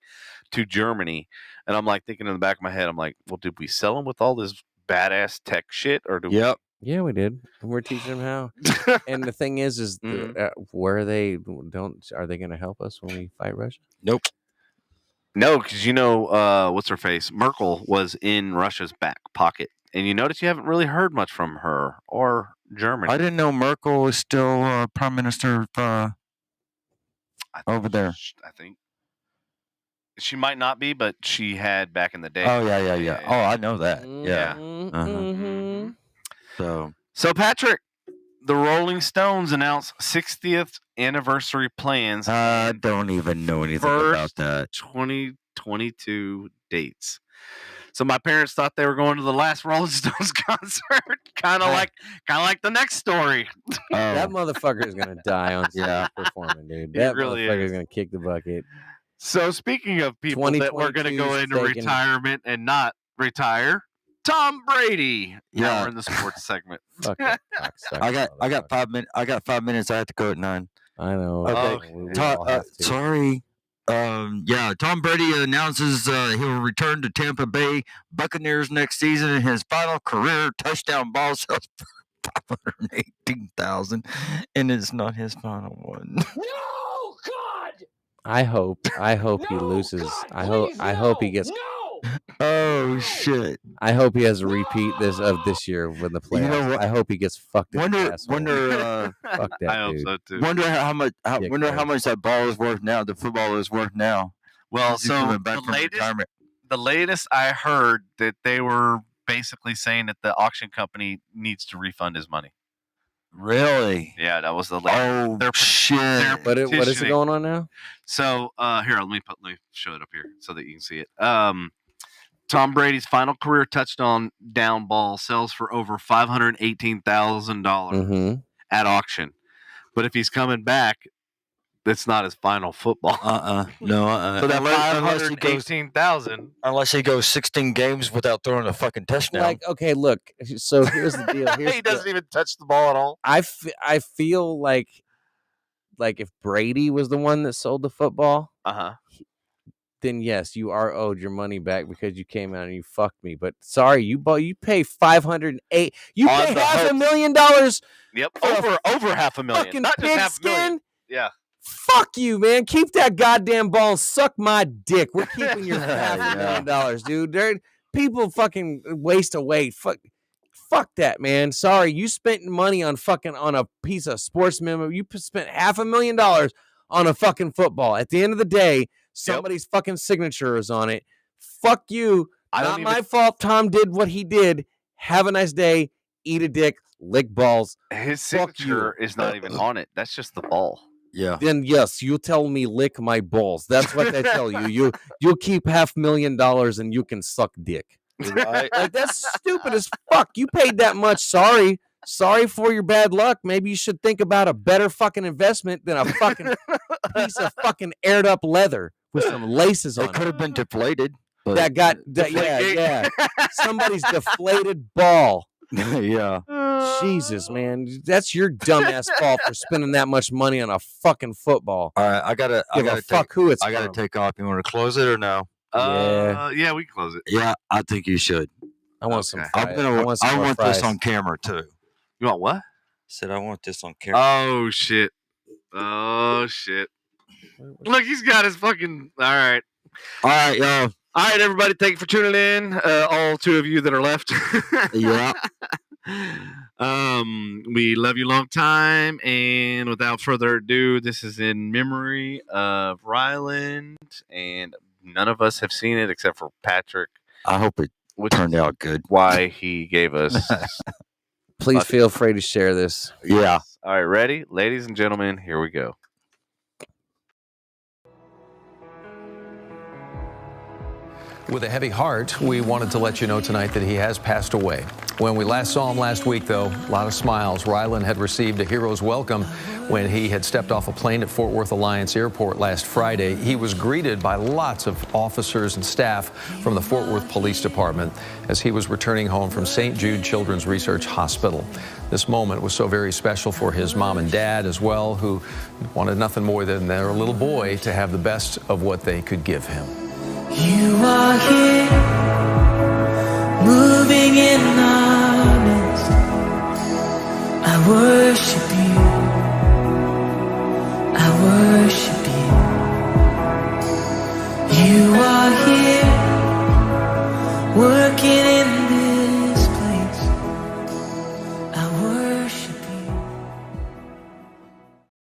to Germany. And I'm like thinking in the back of my head, I'm like, well, did we sell them with all this badass tech shit, or do? Yep. Yeah, we did. And we're teaching them how. And the thing is where are they going to help us when we fight Russia? Nope. No, because what's her face? Merkel was in Russia's back pocket, and you notice you haven't really heard much from her or Germany. I didn't know Merkel was still prime minister of over there. I think she might not be, but she had back in the day. Oh yeah. Oh, I know that. Yeah. Mm-hmm. So Patrick, the Rolling Stones announced 60th anniversary plans. I don't even know anything about that. 2022 dates. So my parents thought they were going to the last Rolling Stones concert, kind of like the next story. That motherfucker is gonna die on stage performing, dude. That really motherfucker is is gonna kick the bucket. So speaking of people that were going to go into retirement and not retire, Tom Brady. Now we're in the sports segment. Fuck that I got 5 minutes. I got 5 minutes. I have to go at 9. I know. Okay. Sorry. Yeah, Tom Brady announces he will return to Tampa Bay Buccaneers next season, and his final career touchdown ball sells for $518,000, and it's not his final one. No, God! I hope he loses. God, I hope he gets. No! Oh shit! I hope he has a repeat this year with the playoffs. You know what? I hope he gets fucked. In the asshole. Fuck that I hope dude. so too. Wonder how much. Yeah, Wonder how Chris. much that ball is worth now. The football is worth now. Well, As he's so coming back from retirement. the latest I heard that they were basically saying that the auction company needs to refund his money. Really? Yeah, that was the latest. Oh shit! What is it petitioning. going on now? So here, let me show it up here so that you can see it. Tom Brady's final career touchdown down ball sells for over $518,000 Mm-hmm. at auction. But if he's coming back, that's not his final football. No. So that unless he goes, $518,000. unless he goes 16 games without throwing a fucking touchdown. Like, okay, look. So here's the deal. He doesn't even touch the ball at all. I feel like if Brady was the one that sold the football, then yes, you are owed your money back because you came out and you fucked me. But sorry, you pay $508. You On pay the $500,000. Yep, For a over $500,000. Fucking Not just $500,000. pigskin. Yeah. Fuck you, man. Keep that goddamn ball and suck my dick. We're keeping your $500,000, dude. People fucking waste away. Fuck that, man. Sorry, you spent money on a piece of sports memo. You spent $500,000 on a fucking football. At the end of the day, somebody's fucking signature is on it. Fuck you. Not my fault. Tom did what he did. Have a nice day. Eat a dick. Lick balls. His Fuck signature is not even on it. That's just the ball. Yeah. Then yes, you tell me lick my balls. That's what they tell you. You'll keep $500,000 and you can suck dick. Right. Like that's stupid as fuck. You paid that much. Sorry for your bad luck. Maybe you should think about a better fucking investment than a fucking piece of fucking aired up leather with some laces on It could have been deflated. That got yeah. Somebody's deflated ball. Yeah. Jesus, man, that's your dumbass fault for spending that much money on a fucking football. All right, I gotta fuck who it's. I gotta take off. You want to close it or no? Yeah, we can close it. Yeah, I think you should. I want some. I want this on camera too. You want what? Said I want this on camera. Oh shit! Look, he's got his fucking. All right, y'all. All right, everybody. Thank you for tuning in. All two of you that are left. Yeah. We love you long time, and without further ado, this is in memory of Ryland, and none of us have seen it except for Patrick. I hope it turned out good. Why he gave us. Please feel free to share this. Yeah. All right, ready? Ladies and gentlemen, here we go. With a heavy heart, we wanted to let you know tonight that he has passed away. When we last saw him last week, though, a lot of smiles. Ryland had received a hero's welcome when he had stepped off a plane at Fort Worth Alliance Airport last Friday. He was greeted by lots of officers and staff from the Fort Worth Police Department as he was returning home from St. Jude Children's Research Hospital. This moment was so very special for his mom and dad as well, who wanted nothing more than their little boy to have the best of what they could give him. You are here, moving in the